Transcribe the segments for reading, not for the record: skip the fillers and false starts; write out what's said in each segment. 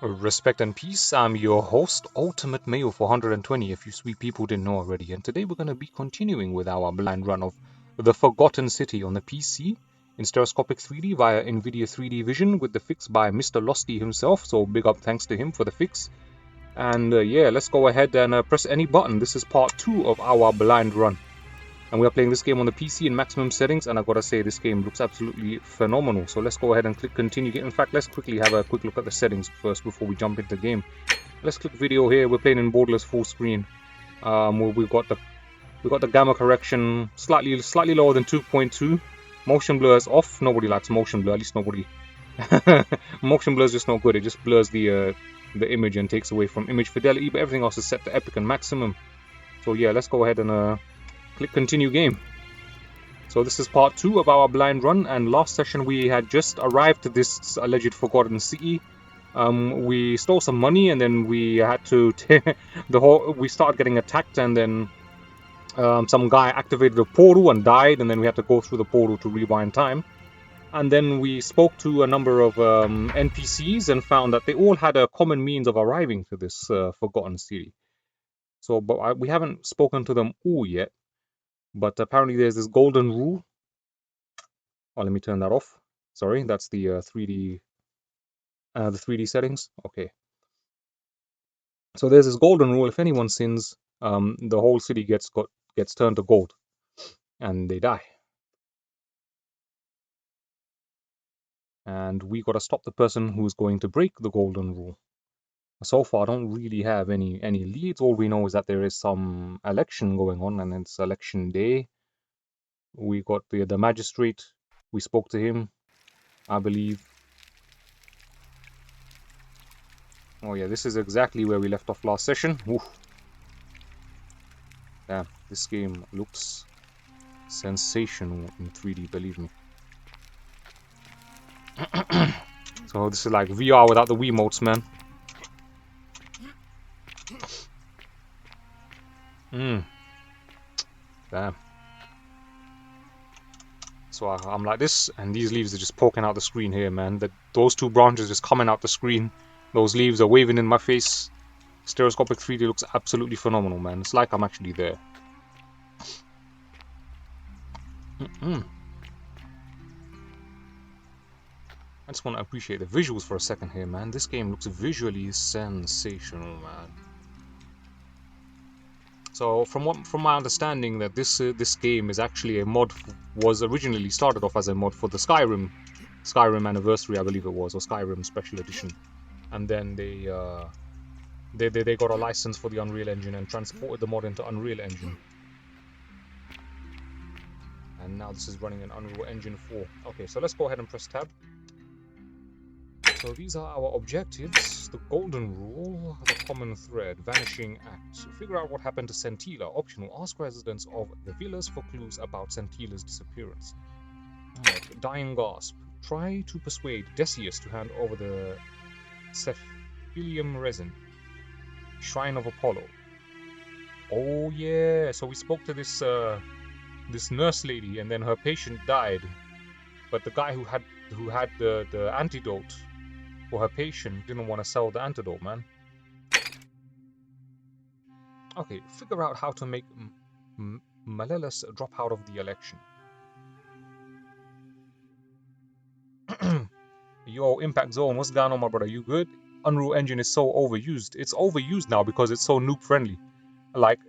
Respect and peace, I'm your host, Ultimate Mayo for 120, if you sweet people didn't know already, and today we're going to be continuing with our blind run of The Forgotten City on the PC in Stereoscopic 3D via Nvidia 3D Vision with the fix by Mr. Losty himself, so big up thanks to him for the fix. And yeah, let's go ahead and press any button. This is part 2 of our blind run. And we are playing this game on the PC in maximum settings, and I gotta say, this game looks absolutely phenomenal. So let's go ahead and click continue. In fact, let's quickly have a quick look at the settings first before we jump into the game. Let's click video here. We're playing in borderless full screen. We've got the gamma correction slightly lower than 2.2. Motion blur is off. Nobody likes motion blur. At least nobody. Motion blur is just not good. It just blurs the image and takes away from image fidelity. But everything else is set to epic and maximum. So yeah, let's go ahead and click continue game. So this is part 2 of our blind run, and last session we had just arrived to this alleged forgotten city. We stole some money, and then we had to we started getting attacked, and then some guy activated a portal and died, and then we had to go through the portal to rewind time. And then we spoke to a number of NPCs and found that they all had a common means of arriving to this forgotten city. So, but we haven't spoken to them all yet. But apparently there's this golden rule. Oh, let me turn that off. Sorry, that's the 3D settings. Okay. So there's this golden rule. If anyone sins, the whole city gets turned to gold, and they die. And we gotta stop the person who's going to break the golden rule. So far, I don't really have any leads. All we know is that there is some election going on, and it's election day. We got the magistrate. We spoke to him, I believe. Oh yeah, this is exactly where we left off last session. Oof. Damn, this game looks sensational in 3D, believe me. So this is like VR without the Wiimotes, man. Damn. So I'm like this, and these leaves are just poking out the screen here, man. Those two branches just coming out the screen. Those leaves are waving in my face. Stereoscopic 3D looks absolutely phenomenal, man. It's like I'm actually there. I just want to appreciate the visuals for a second here, man. This game looks visually sensational, man. So from my understanding, that this game is actually a mod, was originally started off as a mod for the Skyrim Anniversary, I believe it was, or Skyrim Special Edition, and then they got a license for the Unreal Engine and transported the mod into Unreal Engine, and now this is running in Unreal Engine 4. Okay, so let's go ahead and press tab. So these are our objectives: the golden rule, the common thread, vanishing act. Figure out what happened to Sentila. Optional: ask residents of the villas for clues about Sentila's disappearance. Right. Dying gasp. Try to persuade Decius to hand over the Cephalium resin. Shrine of Apollo. Oh yeah, so we spoke to this nurse lady, and then her patient died, but the guy who had the antidote for her patient didn't want to sell the antidote, man. Okay, figure out how to make Malleus drop out of the election. Yo, Impact Zone, what's going on, my brother? You good? Unreal Engine is so overused. It's overused now because it's so noob friendly. Like,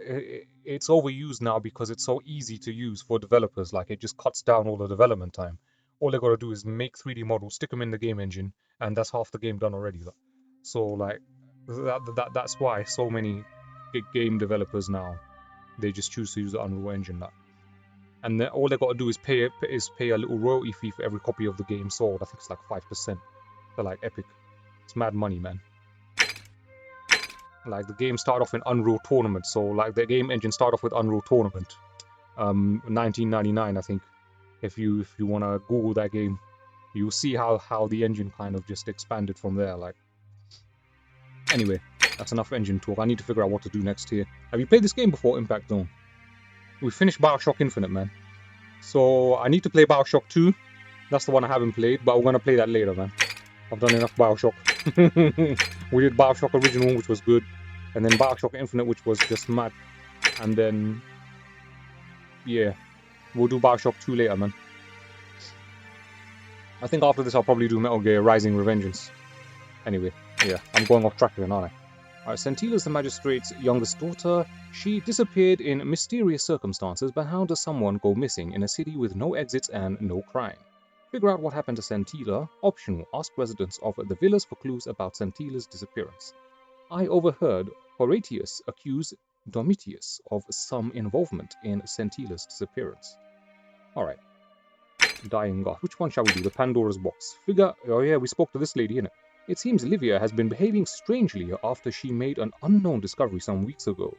it's overused now because it's so easy to use for developers. Like, it just cuts down all the development time. All they gotta do is make 3D models, stick them in the game engine, and that's half the game done already. So like that's why so many big game developers now, they just choose to use the Unreal Engine. And then all they gotta do is pay a little royalty fee for every copy of the game sold. I think it's like 5%. They're like epic. It's mad money, man. Like, the game started off in Unreal Tournament, so like the game engine started off with Unreal Tournament, 1999, I think. If you wanna Google that game, you'll see how the engine kind of just expanded from there. Like, anyway, that's enough engine talk. I need to figure out what to do next here. Have you played this game before, Impact Zone? We finished Bioshock Infinite, man. So I need to play Bioshock 2. That's the one I haven't played, but we're gonna play that later, man. I've done enough Bioshock. We did Bioshock Original, which was good, and then Bioshock Infinite, which was just mad. And then, yeah, we'll do Bioshock 2 later, man. I think after this I'll probably do Metal Gear Rising Revengeance. Anyway, yeah, I'm going off track again, aren't I? Alright, Sentila's the magistrate's youngest daughter. She disappeared in mysterious circumstances, but how does someone go missing in a city with no exits and no crime? Figure out what happened to Sentila. Optional, ask residents of the villas for clues about Sentila's disappearance. I overheard Horatius accuse Domitius of some involvement in Sentila's disappearance. Alright. Dying God. Which one shall we do? The Pandora's Box. Oh yeah, we spoke to this lady, innit? It seems Livia has been behaving strangely after she made an unknown discovery some weeks ago.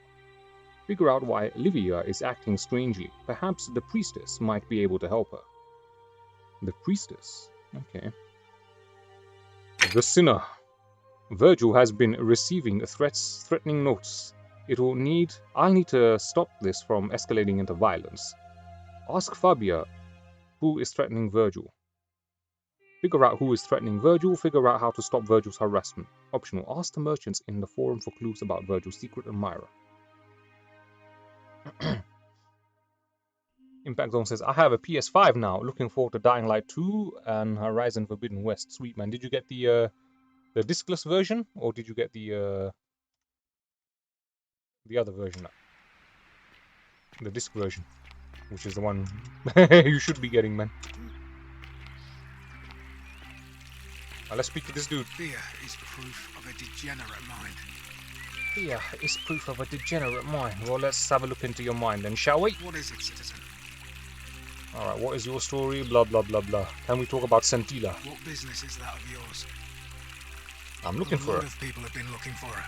Figure out why Livia is acting strangely. Perhaps the priestess might be able to help her. The priestess? Okay. The sinner. Virgil has been receiving threatening notes. I'll need to stop this from escalating into violence. Ask Fabia who is threatening Virgil. Figure out who is threatening Virgil. Figure out how to stop Virgil's harassment. Optional. Ask the merchants in the forum for clues about Virgil's secret admirer. Impact Zone says, I have a PS5 now. Looking forward to Dying Light 2 and Horizon Forbidden West. Sweet, man. Did you get the discless version? Or did you get the other version? The disc version. Which is the one you should be getting, man. Let's speak to this dude. Fear is proof of a degenerate mind. Fear is proof of a degenerate mind. Well, let's have a look into your mind then, shall we? What is it, citizen? Alright, what is your story? Blah, blah, blah, blah. Can we talk about Sentila? What business is that of yours? I'm looking for her. A lot of people have been looking for her.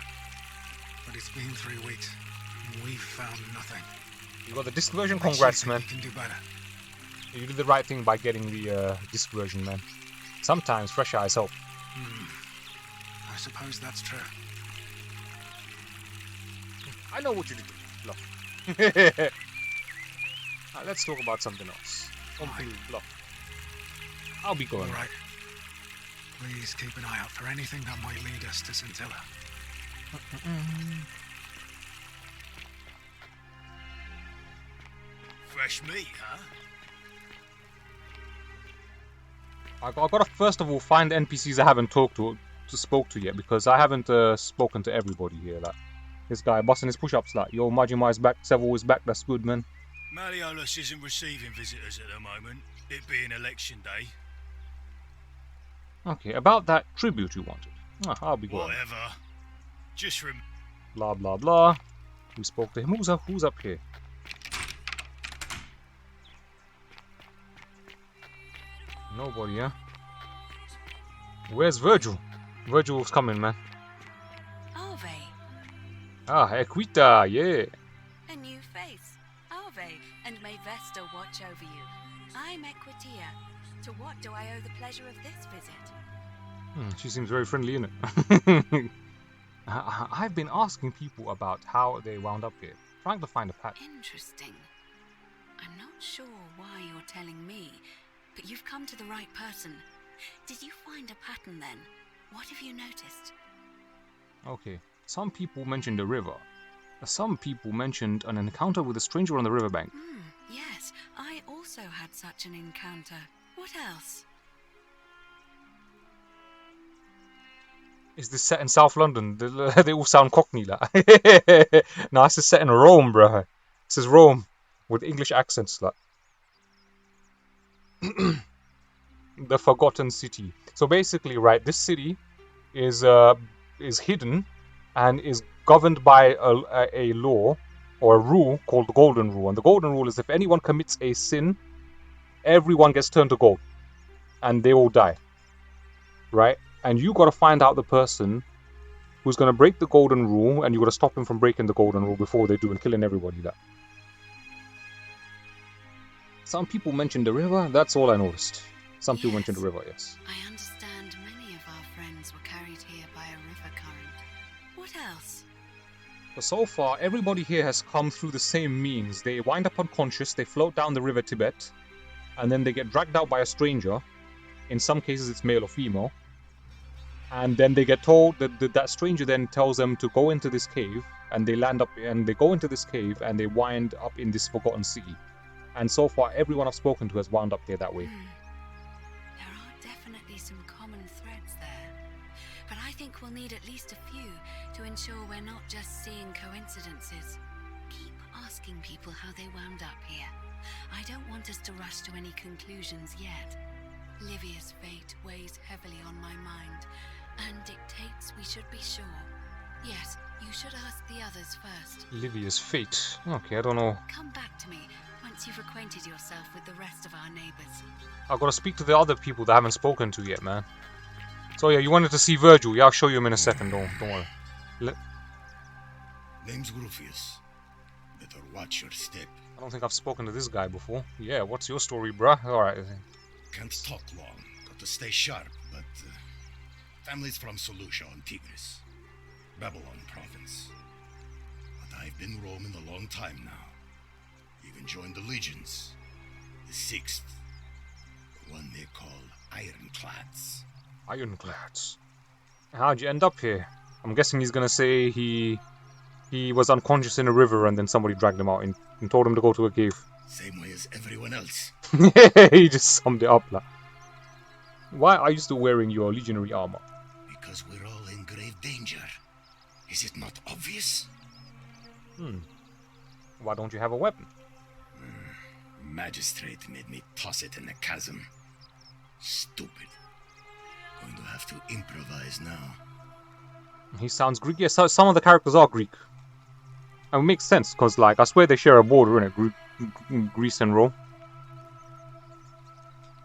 But it's been 3 weeks, and we've found nothing. You got the disc version? Congrats, man. You can do better. You did the right thing by getting the disc version, man. Sometimes fresh eyes help. I suppose that's true. I know what you did. Look. Let's talk about something else. Look. I'll be going. All right. Please keep an eye out for anything that might lead us to Scintilla. Fresh meat, huh? I gotta first of all find the NPCs I haven't spoke to yet, because I haven't spoken to everybody here. Like this guy busting his push-ups, like, yo, Majima is back, Seville is back, that's good, man. Malleolus isn't receiving visitors at the moment, it being election day. Okay, about that tribute you wanted. I'll be going. Whatever. Just blah blah blah. We spoke to him. Who's up here? Nobody, huh? Where's Virgil? Virgil's coming, man. Ave. Ah, Equita, yeah. A new face. Ave, and may Vesta watch over you. I'm Equitia. To what do I owe the pleasure of this visit? She seems very friendly, innit? I've been asking people about how they wound up here, trying to find a pattern. Interesting. I'm not sure why you're telling me, but you've come to the right person. Did you find a pattern then? What have you noticed? Okay, some people mentioned a river. Some people mentioned an encounter with a stranger on the riverbank. Yes, I also had such an encounter. What else? Is this set in South London? They all sound Cockney, like. No, this is set in Rome, bruh. This is Rome with English accents, like. The Forgotten City. So basically, right, this city is hidden and is governed by a law or a rule called the Golden Rule. And the Golden Rule is if anyone commits a sin, everyone gets turned to gold, and they all die. Right? And you got to find out the person who's going to break the Golden Rule, and you got to stop him from breaking the Golden Rule before they do and killing everybody. That. Some people mentioned the river. That's all I noticed. Some people mentioned the river, yes. I understand many of our friends were carried here by a river current. What else? But so far, everybody here has come through the same means. They wind up unconscious, they float down the river Tibet, and then they get dragged out by a stranger. In some cases, it's male or female. And then they get told that stranger then tells them to go into this cave, and they land up and they go into this cave and they wind up in this forgotten city. And so far, everyone I've spoken to has wound up there that way. There are definitely some common threads there, but I think we'll need at least a few to ensure we're not just seeing coincidences. Keep asking people how they wound up here. I don't want us to rush to any conclusions yet. Livia's fate weighs heavily on my mind, and dictates we should be sure. Yes, you should ask the others first. Livia's fate. Okay, I don't know. Come back to me once you've acquainted yourself with the rest of our neighbors. I've got to speak to the other people that I haven't spoken to yet, man. So yeah, you wanted to see Virgil. Yeah, I'll show you him in a second. Don't worry. Name's Rufius. Better watch your step. I don't think I've spoken to this guy before. Yeah, what's your story, bruh? Alright. Can't talk long. Got to stay sharp, but... family's from Seleucia on Tigris. Babylon province. But I've been roaming a long time now. Even joined the legions. The 6th. The one they call Ironclads. Ironclads. How'd you end up here? I'm guessing he's gonna say he was unconscious in a river and then somebody dragged him out and told him to go to a cave. Same way as everyone else. He just summed it up like. Why are you still wearing your legionary armor? Because we're all in grave danger. Is it not obvious? Why don't you have a weapon? Magistrate made me toss it in the chasm. Stupid. Going to have to improvise now. He sounds Greek. Yes, some of the characters are Greek. And it makes sense, because, like, I swear they share a border, innit? Greece and Rome.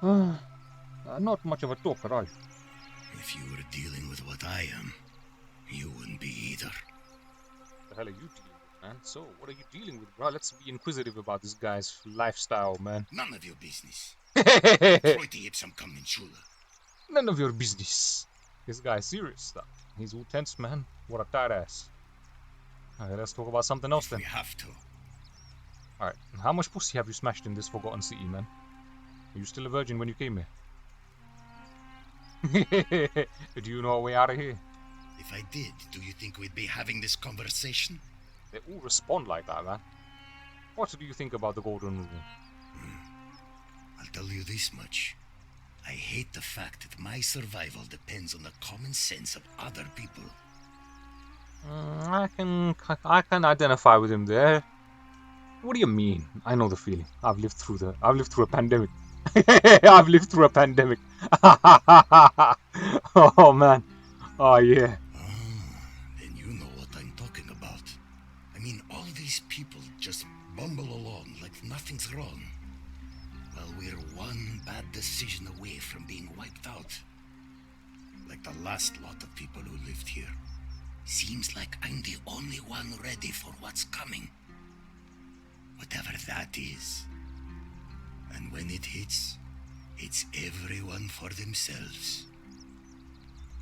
Not much of a talker, are you? If you were dealing with what I am, you wouldn't be either. What the hell are you dealing with, man? So, what are you dealing with, bro? Let's be inquisitive about this guy's lifestyle, man. None of your business. Freute ipsum commensula. None of your business. This guy's serious stuff. He's all tense, man. What a tight ass. Alright, let's talk about something else then. We have to. Alright, how much pussy have you smashed in this forgotten city, man? Are you still a virgin when you came here? Do you know a way out of here? If I did, do you think we'd be having this conversation? They all respond like that, man. What do you think about the Golden Rule? I'll tell you this much. I hate the fact that my survival depends on the common sense of other people. I can identify with him there. What do you mean? I know the feeling. I've lived through a pandemic. I've lived through a pandemic. Oh man. Oh yeah. Then you know what I'm talking about. I mean, all these people just bumble along like nothing's wrong. Well, we're one bad decision away from being wiped out. Like the last lot of people who lived here. Seems like I'm the only one ready for what's coming. Whatever that is. And when it hits, it's everyone for themselves.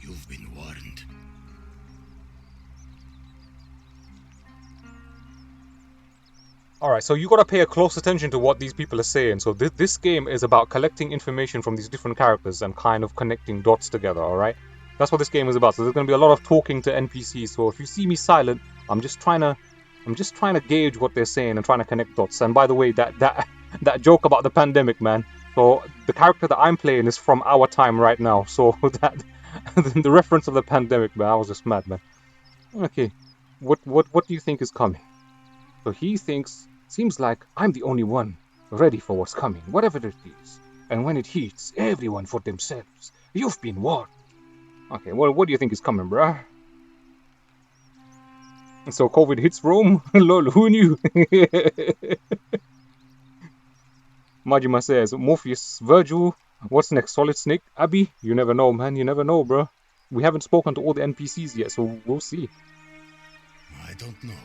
You've been warned. Alright, so you gotta pay a close attention to what these people are saying. So this game is about collecting information from these different characters and kind of connecting dots together, alright? That's what this game is about. So there's gonna be a lot of talking to NPCs. So if you see me silent, I'm just trying to gauge what they're saying and trying to connect dots. And by the way, that joke about the pandemic, man. So the character that I'm playing is from our time right now. So that the reference of the pandemic, man, I was just mad, man. Okay, what do you think is coming? So he thinks, seems like I'm the only one ready for what's coming, whatever it is. And when it hits, everyone for themselves. You've been warned. Okay, well, what do you think is coming, bruh? And so COVID hits Rome? Lol, who knew? Majima says, Morpheus, Virgil, what's next? Solid Snake, Abby? You never know, man, you never know, bruh. We haven't spoken to all the NPCs yet, so we'll see. I don't know.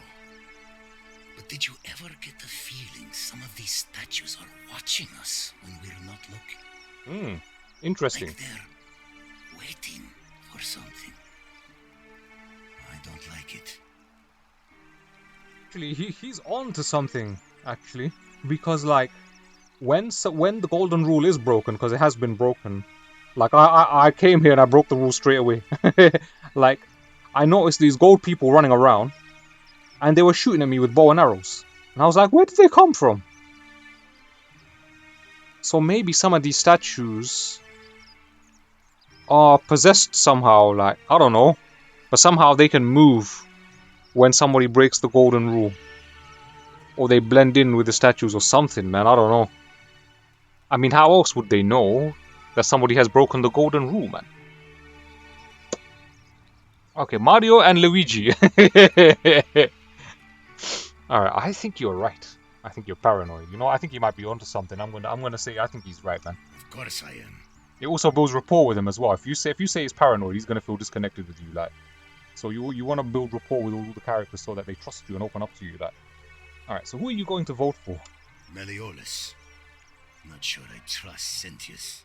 But did you ever get the feeling some of these statues are watching us when we're not looking? Interesting. Like they're waiting for something. I don't like it. Actually, he's on to something, actually. Because, like, when the Golden Rule is broken, because it has been broken, Like, I came here and I broke the rules straight away. Like, I noticed these gold people running around, and they were shooting at me with bow and arrows. And I was like, where did they come from? So maybe some of these statues are possessed somehow, like, I don't know. But somehow they can move when somebody breaks the golden rule. Or they blend in with the statues or something, man, I don't know. I mean, how else would they know that somebody has broken the golden rule, man? Okay, Mario and Luigi. Alright, I think you're right. I think you're paranoid. You know, I think he might be onto something. I'm gonna say I think he's right, man. Of course I am. It also builds rapport with him as well. If you say he's paranoid, he's gonna feel disconnected with you, like. So you want to build rapport with all the characters so that they trust you and open up to you, like. Alright, so who are you going to vote for? Meliodas. Not sure I trust Sentius.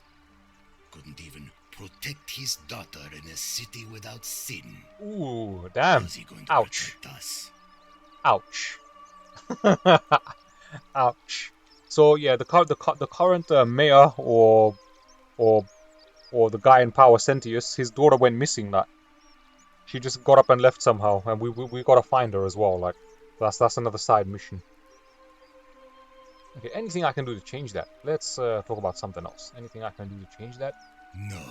Couldn't even protect his daughter in a city without sin. Ooh, damn. How's he going to Ouch. protect us? Ouch. Ouch. So yeah, the current mayor or the guy in power, Sentius, his daughter went missing. Like, she just got up and left somehow, and we gotta find her as well. Like, that's another side mission. Okay, anything I can do to change that? Let's talk about something else. Anything I can do to change that? No.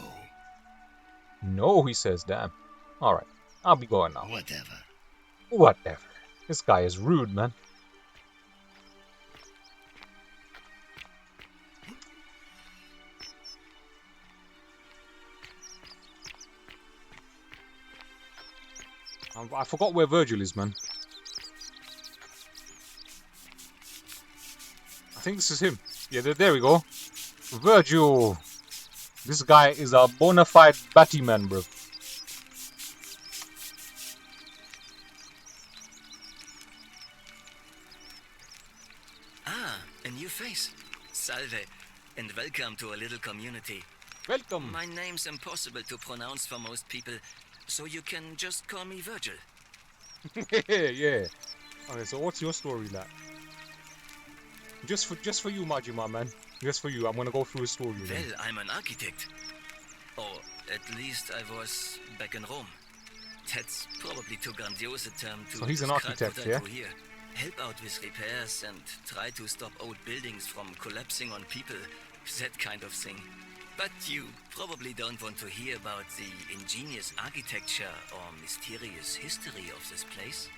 No, he says. Damn. All right, I'll be going now. Whatever. Whatever. This guy is rude, man. I forgot where Virgil is, man. I think this is him. Yeah, there we go. Virgil. This guy is a bona fide Batman, bro. Ah, a new face. Salve, and welcome to a little community. Welcome. My name's impossible to pronounce for most people, so you can just call me Virgil. Yeah. Okay, so what's your story like? Just for you, Majima, man. Just for you. I'm gonna go through his story. Well, I'm an architect. Or at least I was back in Rome. That's probably too grandiose a term to So he's an describe architect, what I yeah? do here. Help out with repairs and try to stop old buildings from collapsing on people. That kind of thing. But you probably don't want to hear about the ingenious architecture or mysterious history of this place.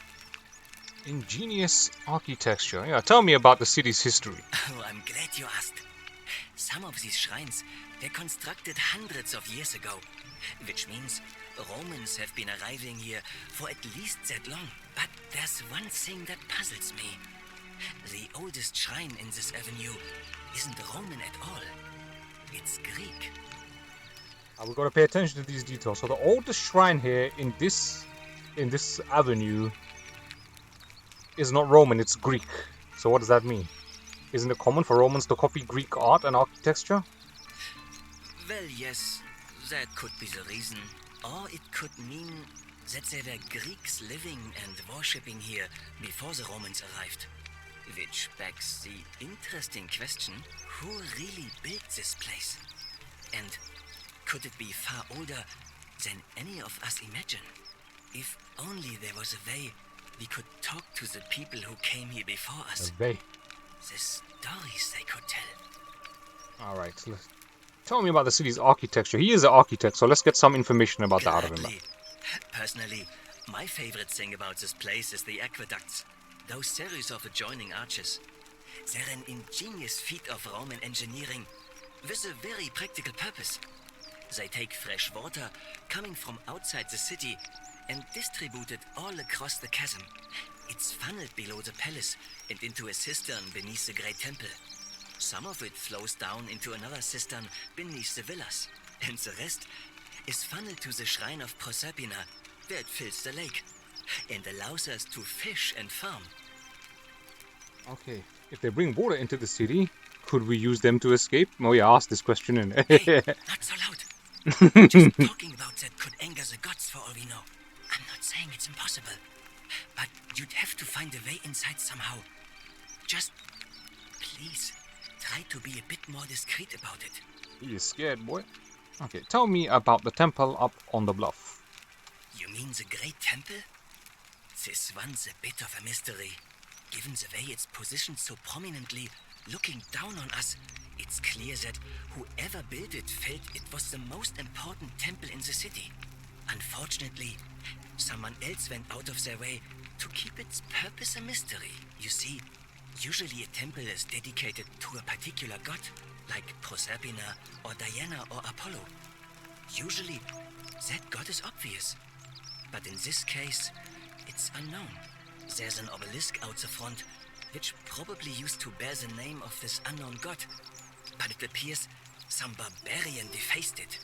Ingenious architecture. Yeah, tell me about the city's history. Oh, I'm glad you asked. Some of these shrines were constructed hundreds of years ago, which means Romans have been arriving here for at least that long. But there's one thing that puzzles me. The oldest shrine in this avenue isn't Roman at all. It's Greek. We've got to pay attention to these details. So the oldest shrine here in this avenue is not Roman, it's Greek. So what does that mean? Isn't it common for Romans to copy Greek art and architecture? Well, yes, that could be the reason. Or it could mean that there were Greeks living and worshipping here before the Romans arrived. Which begs the interesting question, who really built this place? And could it be far older than any of us imagine? If only there was a way we could talk to the people who came here before us. They. The stories they could tell. Alright, so tell me about the city's architecture. He is an architect, so let's get some information about that out of him. Gladly. Personally, my favorite thing about this place is the aqueducts. Those series of adjoining arches. They're an ingenious feat of Roman engineering with a very practical purpose. They take fresh water coming from outside the city and distribute it all across the chasm. It's funneled below the palace and into a cistern beneath the great temple. Some of it flows down into another cistern beneath the villas, and the rest is funneled to the shrine of Proserpina, where it fills the lake and allows us to fish and farm. Okay, if they bring water into the city, could we use them to escape? Oh yeah, ask this question in. Hey, not so loud. Just talking about that could anger the gods for all we know. I'm not saying it's impossible, but you'd have to find a way inside somehow. Just, please, try to be a bit more discreet about it. He is scared, boy. Okay, tell me about the temple up on the bluff. You mean the Great Temple? This one's a bit of a mystery. Given the way it's positioned so prominently, looking down on us, it's clear that whoever built it felt it was the most important temple in the city. Unfortunately, someone else went out of their way to keep its purpose a mystery. You see, usually a temple is dedicated to a particular god, like Proserpina or Diana or Apollo. Usually, that god is obvious. But in this case, it's unknown. There's an obelisk out the front, which probably used to bear the name of this unknown god. But it appears some barbarian defaced it.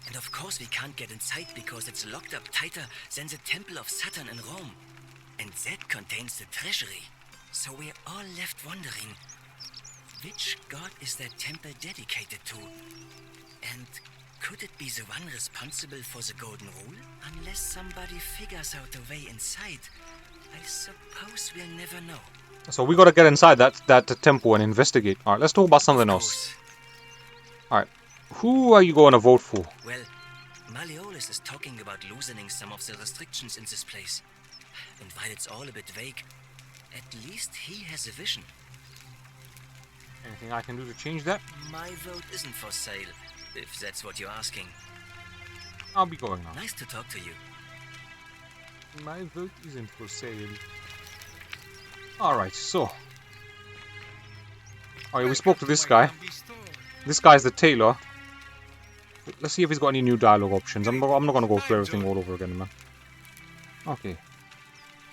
And of course we can't get inside because it's locked up tighter than the Temple of Saturn in Rome. And that contains the treasury. So we're all left wondering, which god is that temple dedicated to? And could it be the one responsible for the Golden Rule? Unless somebody figures out a way inside, I suppose we'll never know. So we gotta get inside that temple and investigate. Alright, let's talk about something else. Alright, who are you going to vote for? Well, Malleolus is talking about loosening some of the restrictions in this place. And while it's all a bit vague, at least he has a vision. Anything I can do to change that? My vote isn't for sale, if that's what you're asking. I'll be going now. Nice to talk to you. My vote isn't for sale. Alright, so. Alright, we spoke to this guy. This guy's the tailor. Let's see if he's got any new dialogue options. I'm not gonna go through everything all over again, man. Okay.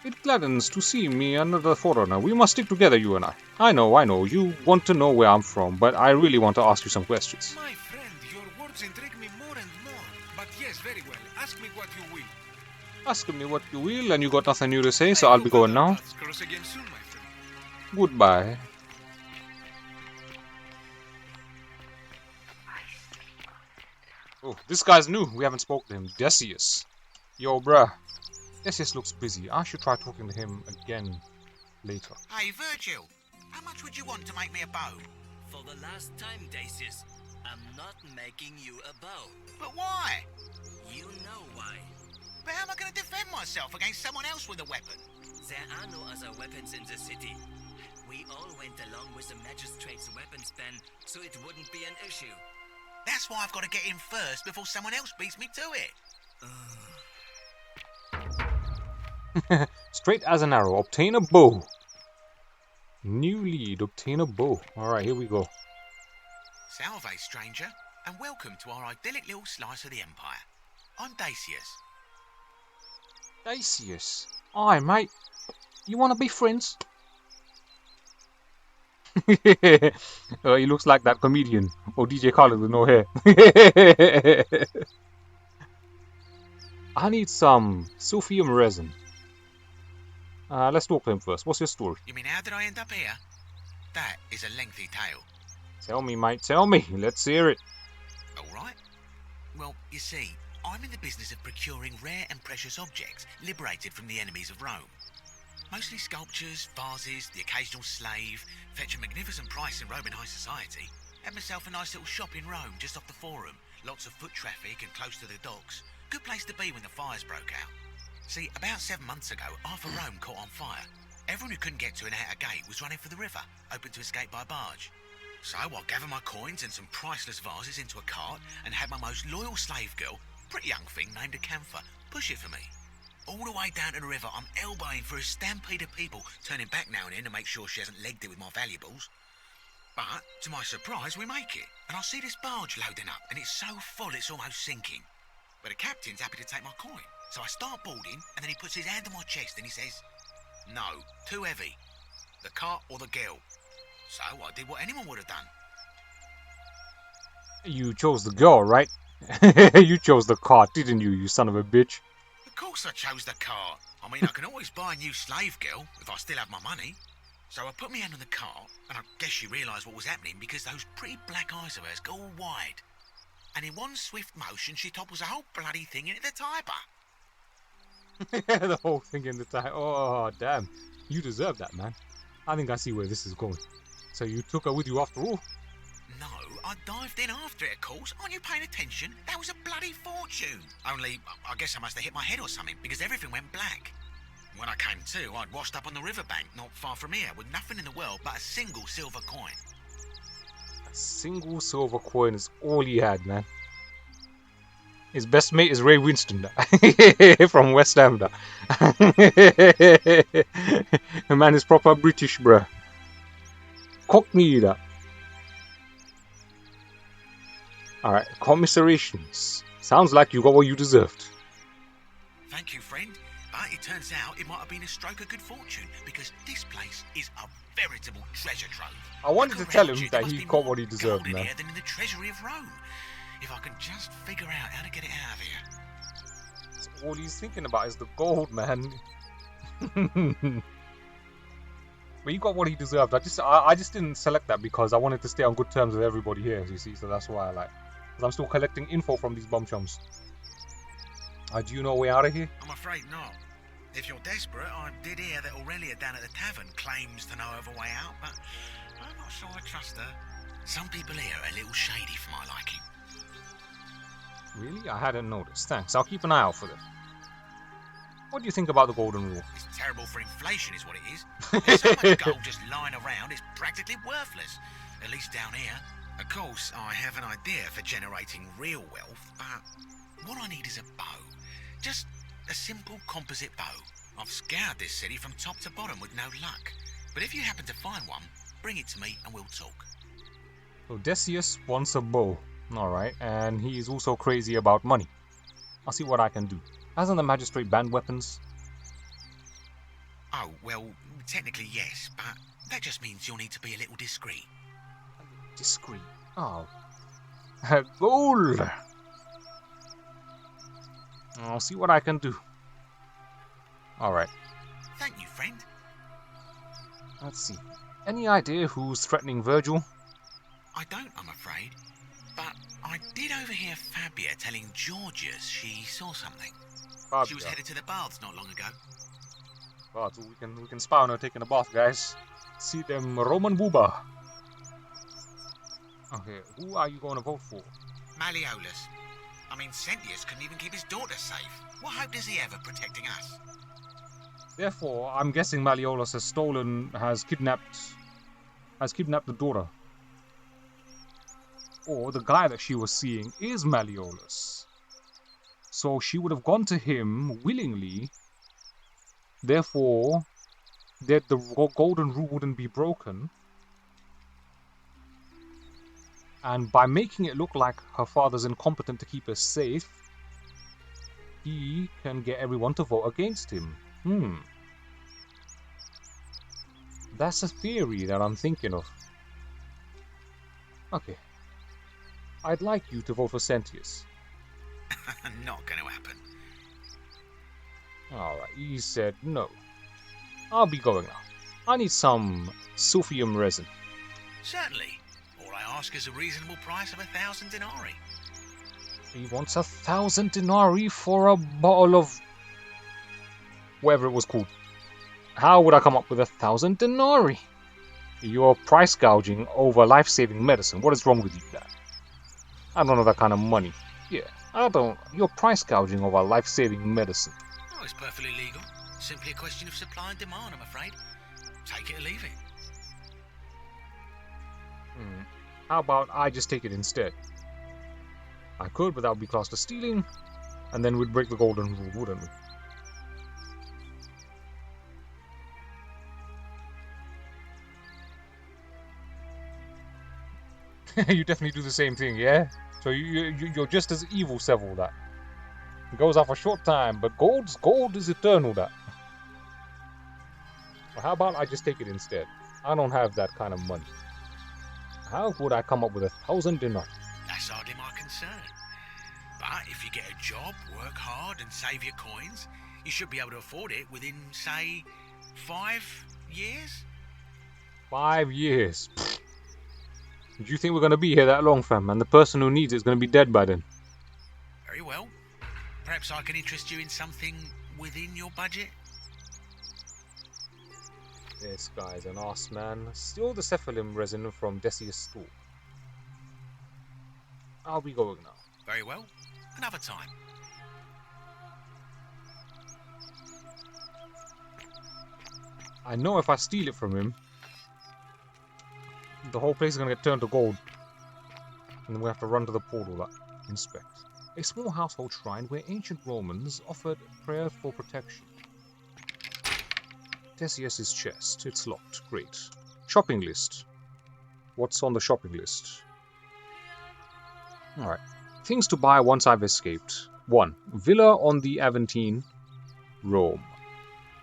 It gladdens to see me, another foreigner. We must stick together, you and I. I know. You want to know where I'm from, but I really want to ask you some questions. My friend, your words intrigue me more and more. But yes, very well. Ask me what you will. Ask me what you will, and you got nothing new to say, so I'll be going now. Cross again soon, my friend. Goodbye. Oh, this guy's new. We haven't spoken to him. Decius. Yo, bruh. Decius looks busy. I should try talking to him again later. Hey, Virgil. How much would you want to make me a bow? For the last time, Decius, I'm not making you a bow. But why? You know why. But how am I going to defend myself against someone else with a weapon? There are no other weapons in the city. We all went along with the magistrate's weapons ban, so it wouldn't be an issue. That's why I've got to get in first before someone else beats me to it. Straight as an arrow. Obtain a bow. New lead. Obtain a bow. Alright, here we go. Salve, stranger, and welcome to our idyllic little slice of the Empire. I'm Decius. Decius. Aye, mate. You want to be friends? He looks like that comedian or DJ Khaled with no hair. I need some sulfium resin. Let's talk to him first. What's your story? You mean how did I end up here? That is a lengthy tale. Tell me, mate. Tell me. Let's hear it. All right. Well, you see, I'm in the business of procuring rare and precious objects liberated from the enemies of Rome. Mostly sculptures, vases, the occasional slave, fetch a magnificent price in Roman high society. Had myself a nice little shop in Rome just off the Forum. Lots of foot traffic and close to the docks. Good place to be when the fires broke out. See, about 7 months ago, half of Rome caught on fire. Everyone who couldn't get to an outer gate was running for the river, open to escape by barge. So I gathered my coins and some priceless vases into a cart and had my most loyal slave girl, pretty young thing named Acantha, push it for me. All the way down to the river, I'm elbowing through a stampede of people, turning back now and then to make sure she hasn't legged it with my valuables. But, to my surprise, we make it, and I see this barge loading up, and it's so full it's almost sinking. But the captain's happy to take my coin, so I start boarding, and then he puts his hand on my chest and he says, "No, too heavy. The cart or the girl." So I did what anyone would have done. You chose the girl, right? You chose the cart, didn't you, you son of a bitch? Of course I chose the cart. I mean, I can always buy a new slave girl if I still have my money. So I put my hand on the cart, and I guess she realised what was happening because those pretty black eyes of hers go all wide. And in one swift motion, she topples the whole bloody thing into the Tiber. The whole thing in the time. Oh, damn. You deserve that, man. I think I see where this is going. So you took her with you after all? No, I I dived in after it, of course. Aren't you paying attention? That was a bloody fortune. Only, I guess I must have hit my head or something, because everything went black. When I came to, I'd washed up on the riverbank, not far from here, with nothing in the world but a single silver coin. A single silver coin is all he had, man. His best mate is Ray Winston from West Ham. The man is proper British, bruh. Cockney, that. Alright, commiserations. Sounds like you got what you deserved. Thank you, friend. But it turns out it might have been a stroke of good fortune, because this place is a veritable treasure trove. I wanted to Look tell around him you, that there must he be got more what he deserved, gold in man. here than in the treasury of Rome. If I can just figure out how to get it out of here. So all he's thinking about is the gold, man. But he got what he deserved. I just didn't select that because I wanted to stay on good terms with everybody here, you see. So that's why I like. Because I'm still collecting info from these bum chums. Do you know a way out of here? I'm afraid not. If you're desperate, I did hear that Aurelia down at the tavern claims to know of a way out, but I'm not sure I trust her. Some people here are a little shady for my liking. Really? I hadn't noticed. Thanks. I'll keep an eye out for them. What do you think about the golden rule? It's terrible for inflation is what it is. There's so much gold just lying around, it's practically worthless. At least down here. Of course, I have an idea for generating real wealth, but what I need is a bow. Just a simple composite bow. I've scoured this city from top to bottom with no luck. But if you happen to find one, bring it to me and we'll talk. Odysseus wants a bow. Alright, and he's also crazy about money. I'll see what I can do. Hasn't the magistrate banned weapons? Oh, well, technically yes, but that just means you'll need to be a little discreet. Discreet? Oh. Gold! I'll see what I can do. Alright. Thank you, friend. Let's see. Any idea who's threatening Virgil? I don't, I'm afraid. But I did overhear Fabia telling Georgius she saw something. Fabia. She was headed to the baths not long ago. But we can spy on her taking a bath, guys. See them Roman booba. Okay, who are you going to vote for? Malleolus. I mean, Sentius couldn't even keep his daughter safe. What hope does he have of protecting us? Therefore, I'm guessing Malleolus has kidnapped the daughter. Or the guy that she was seeing is Malleolus. So she would have gone to him willingly. Therefore, the golden rule wouldn't be broken. And by making it look like her father's incompetent to keep her safe, he can get everyone to vote against him. That's a theory that I'm thinking of. Okay. I'd like you to vote for Sentius. Not going to happen. Alright, he said no. I'll be going now. I need some sulfium resin. Certainly. All I ask is a reasonable price of 1,000 denarii. He wants 1,000 denarii for a bottle of whatever it was called. How would I come up with 1,000 denarii? You're price gouging over life-saving medicine. What is wrong with you, Dad? I don't have that kind of money. Yeah, I don't. You're price gouging over life-saving medicine. Oh, it's perfectly legal. Simply a question of supply and demand, I'm afraid. Take it or leave it. How about I just take it instead? I could, but that would be classed as stealing, and then we'd break the golden rule, wouldn't we? You definitely do the same thing, yeah? So you're just as evil, Seville, that. It goes off a short time, but gold is eternal, that. Well, how about I just take it instead? I don't have that kind of money. How would I come up with 1,000 denarii? That's hardly my concern. But if you get a job, work hard and save your coins, you should be able to afford it within, say, 5 years? 5 years? Pfft. Do you think we're going to be here that long, fam? And the person who needs it is going to be dead by then? Very well. Perhaps I can interest you in something within your budget? This guy's an ass, man. Steal the cephalum resin from Decius' store. I'll be going now. Very well. Another time. I know if I steal it from him, the whole place is gonna get turned to gold. And then we have to run to the portal that inspect. A small household shrine where ancient Romans offered prayer for protection. Theseus' chest. It's locked. Great. Shopping list. What's on the shopping list? Alright. Things to buy once I've escaped. 1. Villa on the Aventine, Rome.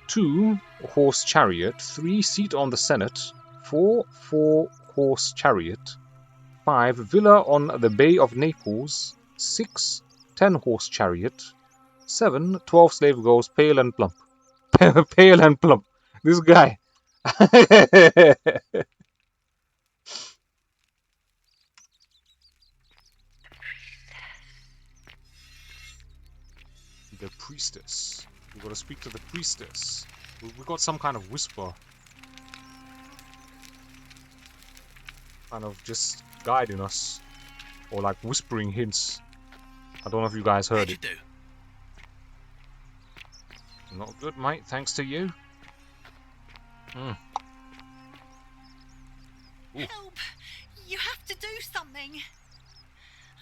2. Horse chariot. 3. Seat on the Senate. 4. 4 horse chariot. 5. Villa on the Bay of Naples. 6. 10 horse chariot. 7. 12 slave girls, pale and plump. Pale and plump. This guy. The priestess. We gotta speak to the priestess. We got some kind of whisper. Kind of just guiding us. Or like whispering hints. I don't know if you guys heard it. Not good, mate. Thanks to you. Help! You have to do something.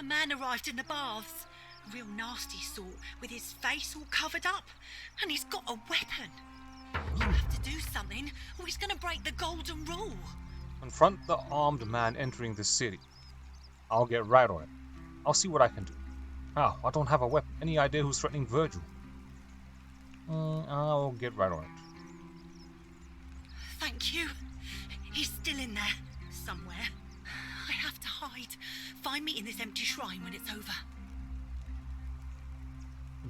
A man arrived in the baths. A real nasty sort, with his face all covered up. And he's got a weapon. You have to do something, or he's going to break the golden rule. Confront the armed man entering the city. I'll get right on it. I'll see what I can do. Oh, I don't have a weapon. Any idea who's threatening Virgil? I'll get right on it. Thank you. He's still in there, somewhere. I have to hide. Find me in this empty shrine when it's over.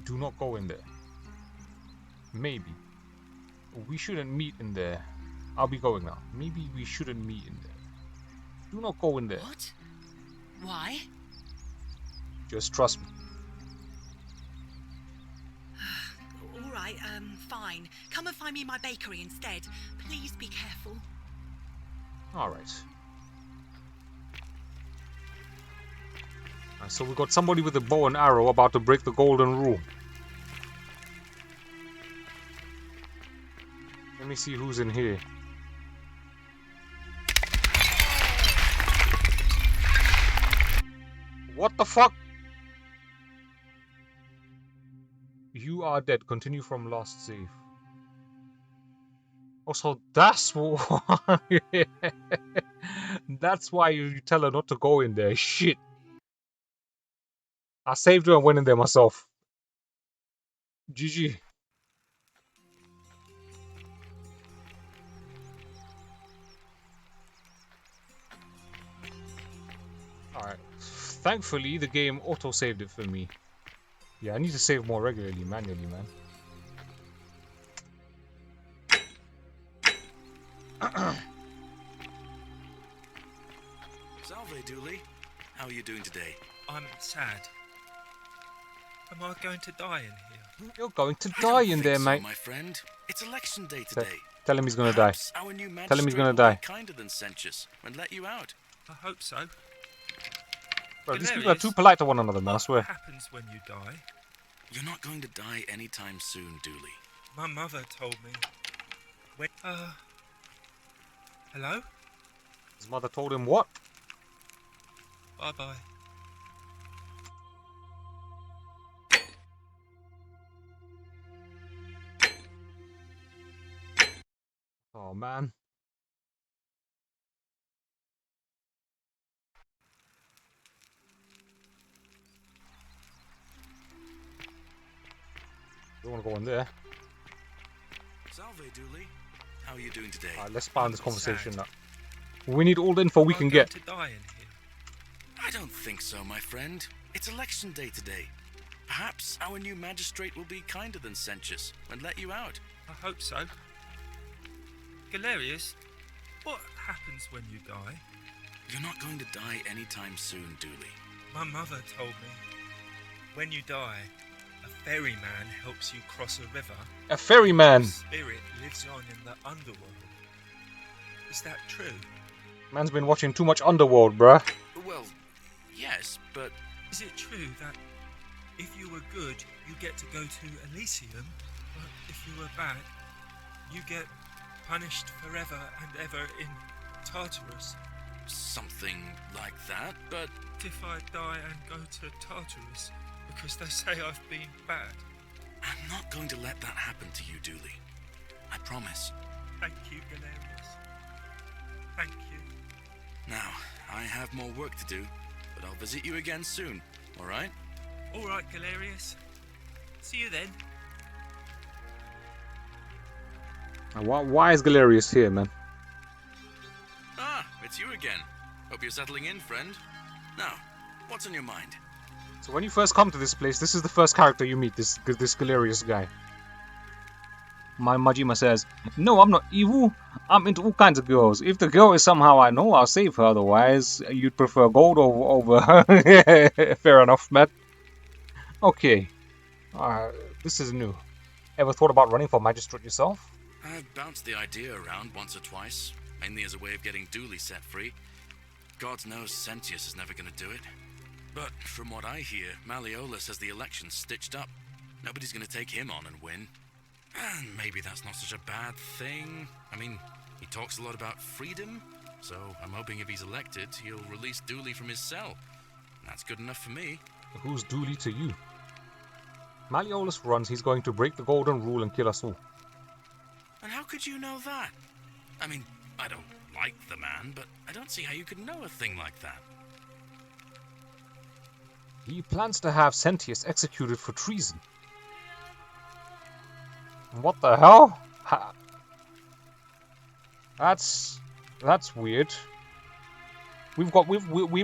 Do not go in there. Maybe. We shouldn't meet in there. I'll be going now. Maybe we shouldn't meet in there. Do not go in there. What? Why? Just trust me. All right, fine. Come and find me in my bakery instead. Please be careful. Alright. So we got somebody with a bow and arrow about to break the golden rule. Let me see who's in here. What the fuck? You are dead. Continue from last save. Oh, so that's why. That's why you tell her not to go in there. Shit. I saved her and went in there myself. GG. Alright. Thankfully, the game auto-saved it for me. Yeah, I need to save more regularly, manually, man. Salve, Dooley. How are you doing today? I'm sad. Am I going to die in here? You're going to die in there, mate. My friend, it's election day today. Tell him he's gonna die. Tell him he's gonna die. Kinder than Sentius and let you out. I hope so. Bro, these people are too polite to one another, man, I swear. What happens when you die? You're not going to die anytime soon, Dooley. My mother told me. When, hello? His mother told him what? Bye-bye. Oh, man. Don't want to go in there. Salve, Dooley. How are you doing today? Alright, let's find this conversation up. We need all the info we can get. To die in here? I don't think so, my friend. It's election day today. Perhaps our new magistrate will be kinder than Sentius and let you out. I hope so. Galerius, what happens when you die? You're not going to die anytime soon, Dooley. My mother told me, when you die, a ferryman helps you cross a river. A ferryman? The spirit lives on in the underworld. Is that true? Man's been watching too much Underworld, bruh. Well, yes, but... Is it true that if you were good, you get to go to Elysium, but if you were bad, you get punished forever and ever in Tartarus? Something like that, but... If I die and go to Tartarus because they say I've been bad? I'm not going to let that happen to you, Dooley. I promise. Thank you, Galerius. Thank you. Now, I have more work to do, but I'll visit you again soon, alright? Alright, Galerius. See you then. Why is Galerius here, man? Ah, it's you again. Hope you're settling in, friend. Now, what's on your mind? So when you first come to this place, this is the first character you meet, this Galerius guy. My Majima says, "No, I'm not evil. I'm into all kinds of girls. If the girl is somehow I know, I'll save her. Otherwise, you'd prefer gold over her." Fair enough, Matt. Okay. This is new. Ever thought about running for magistrate yourself? I've bounced the idea around once or twice, mainly as a way of getting Dooley set free. God knows Sentius is never going to do it. But from what I hear, Malleolus has the election stitched up. Nobody's going to take him on and win. And maybe that's not such a bad thing. I mean, he talks a lot about freedom, so I'm hoping if he's elected, he'll release Dooley from his cell. That's good enough for me. Who's Dooley to you? Malleolus runs, he's going to break the golden rule and kill us all. And how could you know that? I mean, I don't like the man, but I don't see how you could know a thing like that. He plans to have Sentius executed for treason. What the hell? That's weird. We've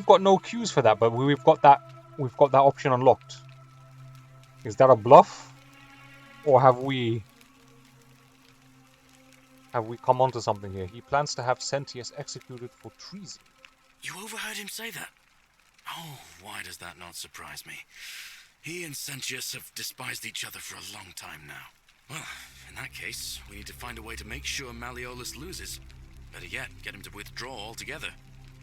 got no cues for that, but we've got that option unlocked. Is that a bluff, or have we come onto something here? He plans to have Sentius executed for treason. You overheard him say that? Oh, why does that not surprise me? He and Sentius have despised each other for a long time now. Well, in that case, we need to find a way to make sure Malleolus loses. Better yet, get him to withdraw altogether.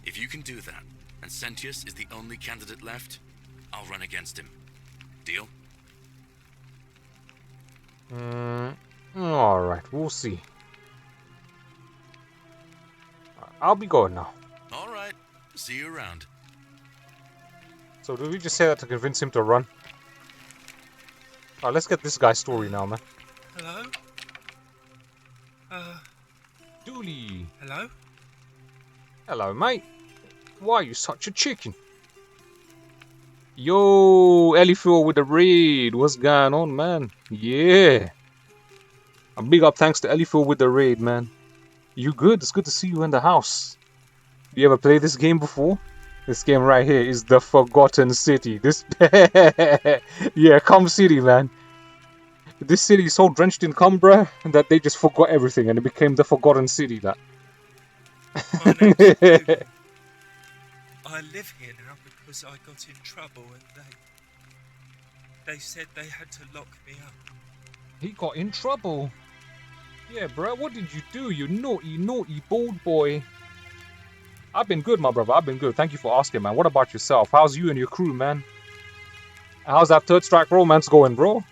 If you can do that, and Sentius is the only candidate left, I'll run against him. Deal? Alright, we'll see. I'll be going now. Alright, see you around. So did we just say that to convince him to run? Alright, let's get this guy's story now, man. Hello? Dooley. Hello? Hello, mate. Why are you such a chicken? Yo, Eliphil with the raid. What's going on, man? Yeah. A big up thanks to Eliphil with the raid, man. You good? It's good to see you in the house. You ever played this game before? This game right here is the Forgotten City. This... yeah, Cum City, man. This city is so drenched in cum, bruh, that they just forgot everything and it became the Forgotten City, that. My name's Luke. I live here now because I got in trouble and they said they had to lock me up. He got in trouble. Yeah, bruh, what did you do, you naughty, naughty bald boy? I've been good, my brother, I've been good. Thank you for asking, man. What about yourself? How's you and your crew, man? How's that Third Strike romance going, bro?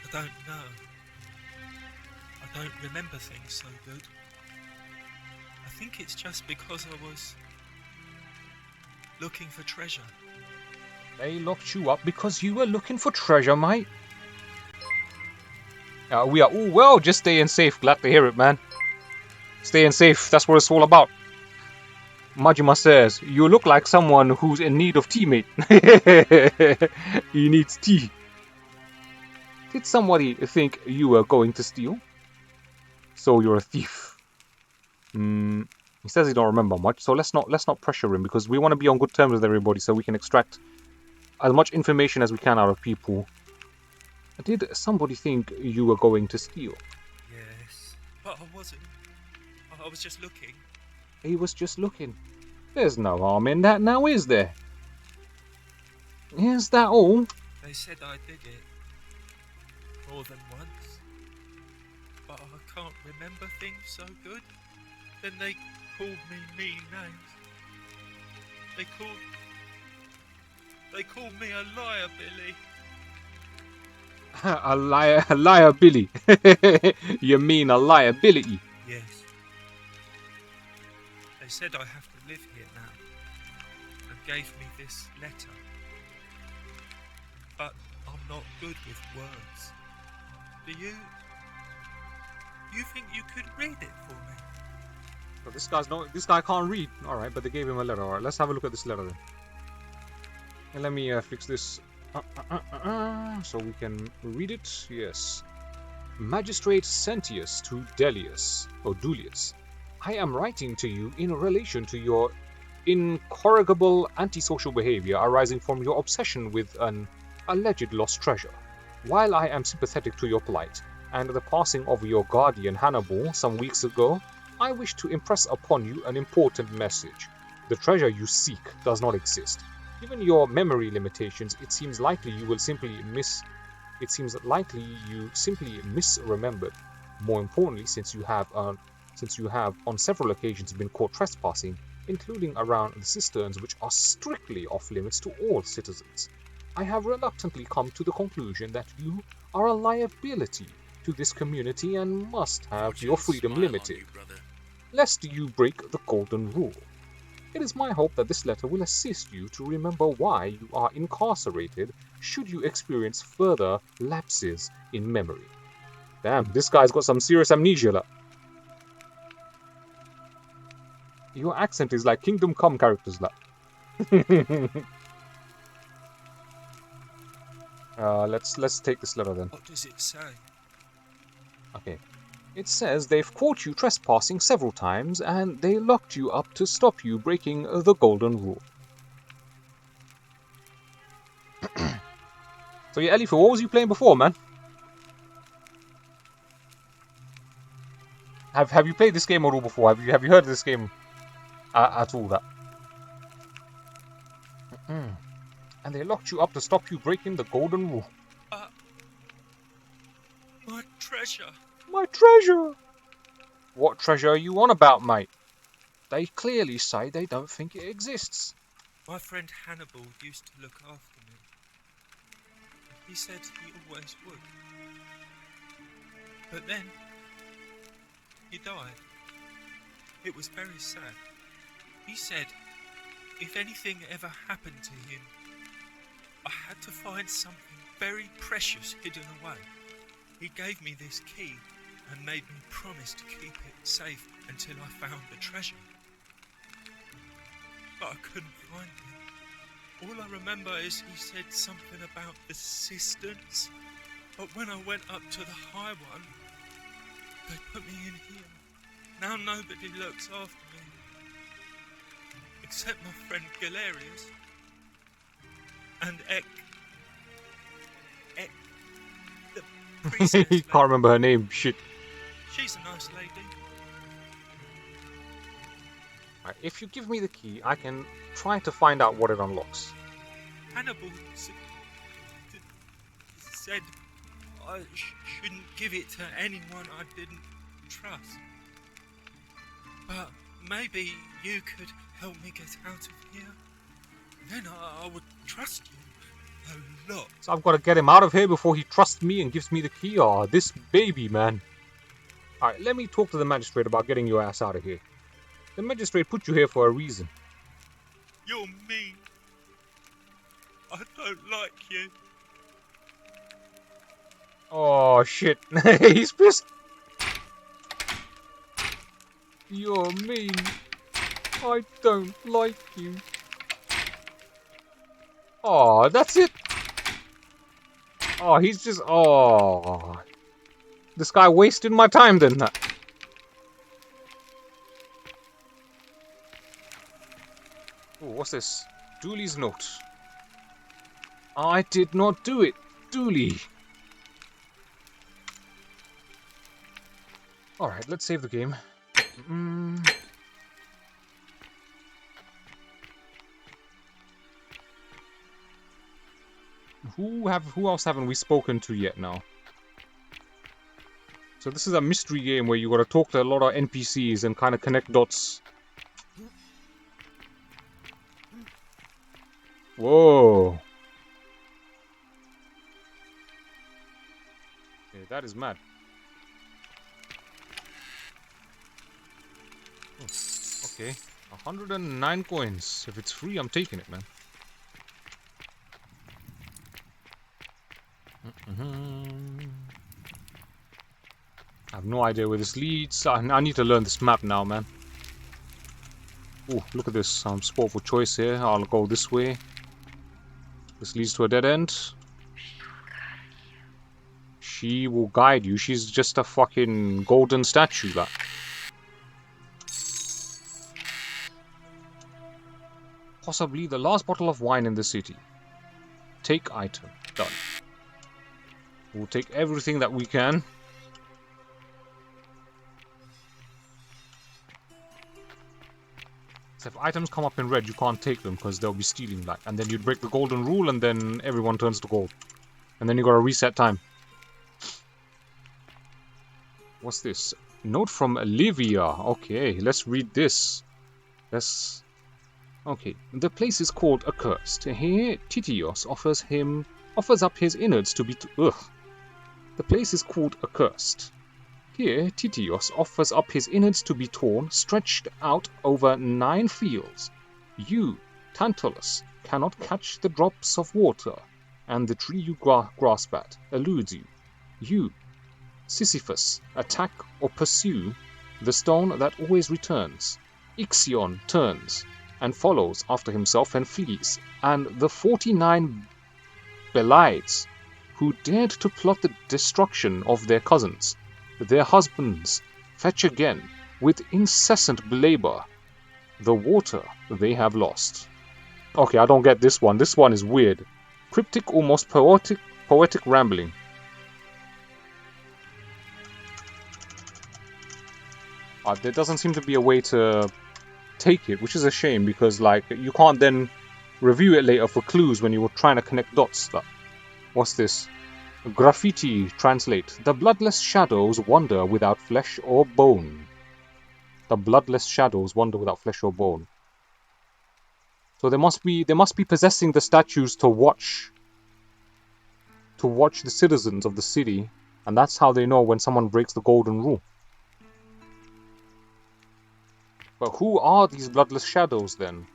I don't know. I don't remember things so good. I think it's just because I was looking for treasure. They locked you up because you were looking for treasure, mate. We are all well, just staying safe. Glad to hear it, man. Staying safe, that's what it's all about. Majima says, you look like someone who's in need of tea, mate. He needs tea. Did somebody think you were going to steal? So you're a thief. He says he don't remember much, so let's not pressure him because we want to be on good terms with everybody so we can extract as much information as we can out of people. Did somebody think you were going to steal? Yes, but I wasn't. I was just looking. He was just looking. There's no harm in that now, is there? Is that all? They said I did it more than once, but I can't remember things so good. Then they called me mean names. They call me a liar, Billy. A liar Billy. You mean a liability? Yes. They said I have to live here now, and gave me this letter. But I'm not good with words. Do you think you could read it for me? Well, this guy can't read. Alright, but they gave him a letter. Alright, let's have a look at this letter then. And let me fix this so we can read it. Yes. Magistrate Sentius to Delius, or Dulius. I am writing to you in relation to your incorrigible antisocial behavior arising from your obsession with an alleged lost treasure. While I am sympathetic to your plight and the passing of your guardian Hannibal some weeks ago, I wish to impress upon you an important message. The treasure you seek does not exist. Given your memory limitations, it seems likely you simply misremembered. More importantly, since you have on several occasions been caught trespassing, including around the cisterns which are strictly off limits to all citizens, I have reluctantly come to the conclusion that you are a liability to this community and must have your freedom limited, lest you break the golden rule. It is my hope that this letter will assist you to remember why you are incarcerated should you experience further lapses in memory. Damn, this guy's got some serious amnesia. Like. Your accent is like Kingdom Come characters. Like. Let's take this letter then. What does it say? Okay. It says they've caught you trespassing several times and they locked you up to stop you breaking the golden rule. So yeah, Elifa, what was you playing before, man? Have you played this game at all before? Have you heard of this game at all? That. And they locked you up to stop you breaking the golden rule. My treasure. My treasure! What treasure are you on about, mate? They clearly say they don't think it exists. My friend Hannibal used to look after me. He said he always would. But then, he died. It was very sad. He said if anything ever happened to him, I had to find something very precious hidden away. He gave me this key and made me promise to keep it safe until I found the treasure. But I couldn't find it. All I remember is he said something about the cisterns, but when I went up to the high one, they put me in here. Now nobody looks after me, except my friend Galerius and Ek, the priestess. He can't remember her name, shit. She's a nice lady. Right, if you give me the key, I can try to find out what it unlocks. Hannibal said I shouldn't give it to anyone I didn't trust. But maybe you could help me get out of here. Then I would trust you a lot. So I've got to get him out of here before he trusts me and gives me the key? Oh, this baby, man. Alright, let me talk to the magistrate about getting your ass out of here. The magistrate put you here for a reason. You're mean. I don't like you. Oh, shit. He's pissed. You're mean. I don't like you. Oh, that's it. Oh, he's just... Oh. This guy wasted my time, didn't I? Oh, what's this? Dooley's note. I did not do it, Dooley. Alright, let's save the game. Who else haven't we spoken to yet now? So this is a mystery game where you gotta talk to a lot of NPCs and kind of connect dots. Whoa. Okay, that is mad. Oh, okay. 109 coins. If it's free, I'm taking it, man. I have no idea where this leads. I need to learn this map now, man. Ooh, look at this. Sport for choice here. I'll go this way. This leads to a dead end. She will guide you. She's just a fucking golden statue, like. Possibly the last bottle of wine in the city. Take item. Done. We'll take everything that we can. So if items come up in red, you can't take them because they'll be stealing that. And then you'd break the golden rule and then everyone turns to gold. And then you gotta reset time. What's this? Note from Olivia. Okay, let's read this. Okay, the place is called Accursed. Here, Titios offers up his innards to be... The place is called Accursed. Here, Titios offers up his innards to be torn, stretched out over 9 fields. You, Tantalus, cannot catch the drops of water, and the tree you grasp at eludes you. You, Sisyphus, attack or pursue the stone that always returns. Ixion turns and follows after himself and flees, and the 49 Belides, who dared to plot the destruction of their cousins, their husbands, fetch again, with incessant labor, the water they have lost. Okay, I don't get this one. This one is weird. Cryptic, almost poetic rambling. There doesn't seem to be a way to take it, which is a shame, because, like, you can't then review it later for clues when you were trying to connect dots. What's this? Graffiti, translate. The bloodless shadows wander without flesh or bone. The bloodless shadows wander without flesh or bone. So they must be possessing the statues to watch the citizens of the city, and that's how they know when someone breaks the golden rule. But who are these bloodless shadows then?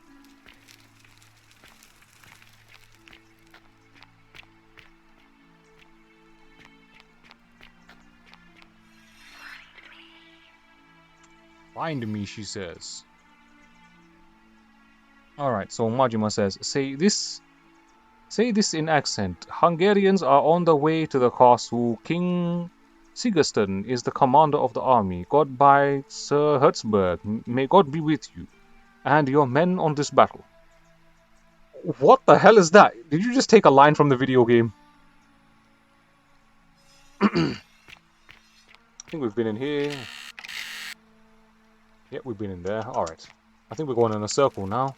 Find me, she says. Alright, so Majima says, say this in accent. Hungarians are on the way to the castle. King Sigismund is the commander of the army. God by Sir Hertzberg. May God be with you and your men on this battle. What the hell is that? Did you just take a line from the video game? I think we've been in here. Yep, we've been in there. Alright. I think we're going in a circle now.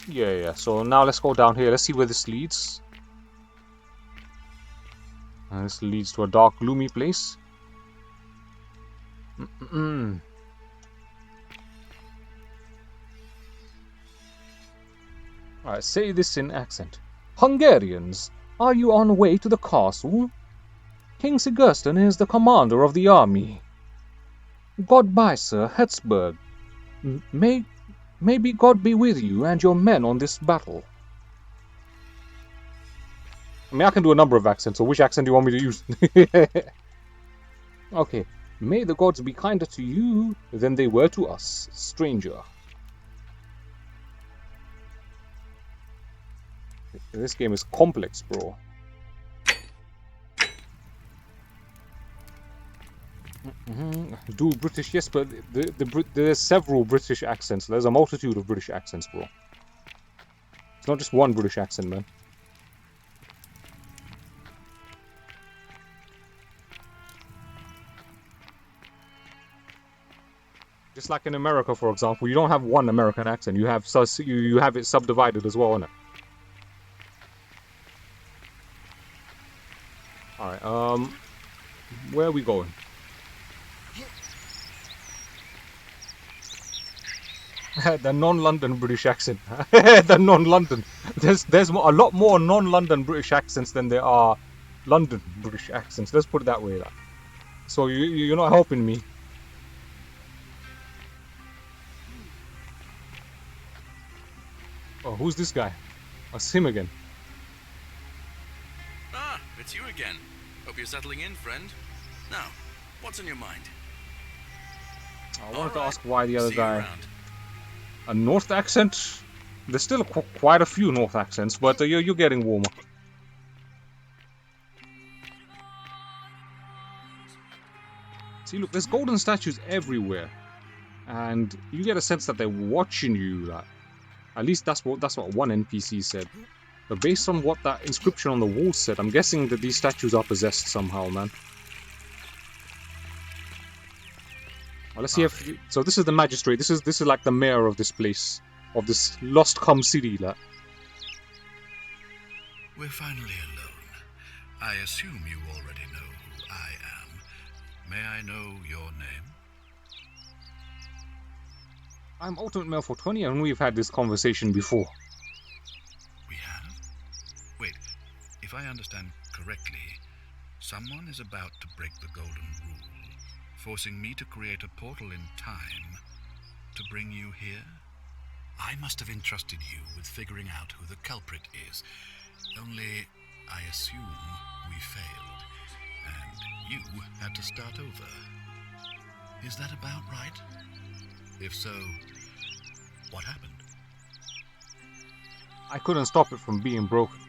Yeah. So now let's go down here. Let's see where this leads. And this leads to a dark, gloomy place. Alright, say this in accent. Hungarians, are you on way to the castle? King Sigismund is the commander of the army. God by Sir Hertzberg. Maybe God be with you and your men on this battle. I mean, I can do a number of accents, so which accent do you want me to use? Okay. May the gods be kinder to you than they were to us, stranger. This game is complex, bro. Do British, yes, but there's several British accents. There's a multitude of British accents, bro. It's not just one British accent, man. Just like in America, for example, you don't have one American accent. You have it subdivided as well, innit? Alright, where are we going? The non-London British accent. The non-London. There's a lot more non-London British accents than there are London British accents. Let's put it that way. Like. So you're not helping me. Oh, who's this guy? Oh, it's him again. Ah, it's you again. Hope you're settling in, friend. Now, what's on your mind? I wanted to ask why the other See you guy... around. A North accent? There's still quite a few North accents, but you're getting warmer. See, look, there's golden statues everywhere, and you get a sense that they're watching you. Like, at least that's what one NPC said. But based on what that inscription on the wall said, I'm guessing that these statues are possessed somehow, man. Well, let's see if... So this is the magistrate. This is like the mayor of this place, of this lost-come city. Like. We're finally alone. I assume you already know who I am. May I know your name? I'm Ultimate Male 420, and we've had this conversation before. We have? Wait, if I understand correctly, someone is about to break the golden rule, forcing me to create a portal in time to bring you here? I must have entrusted you with figuring out who the culprit is. Only, I assume we failed, and you had to start over. Is that about right? If so, what happened? I couldn't stop it from being broken.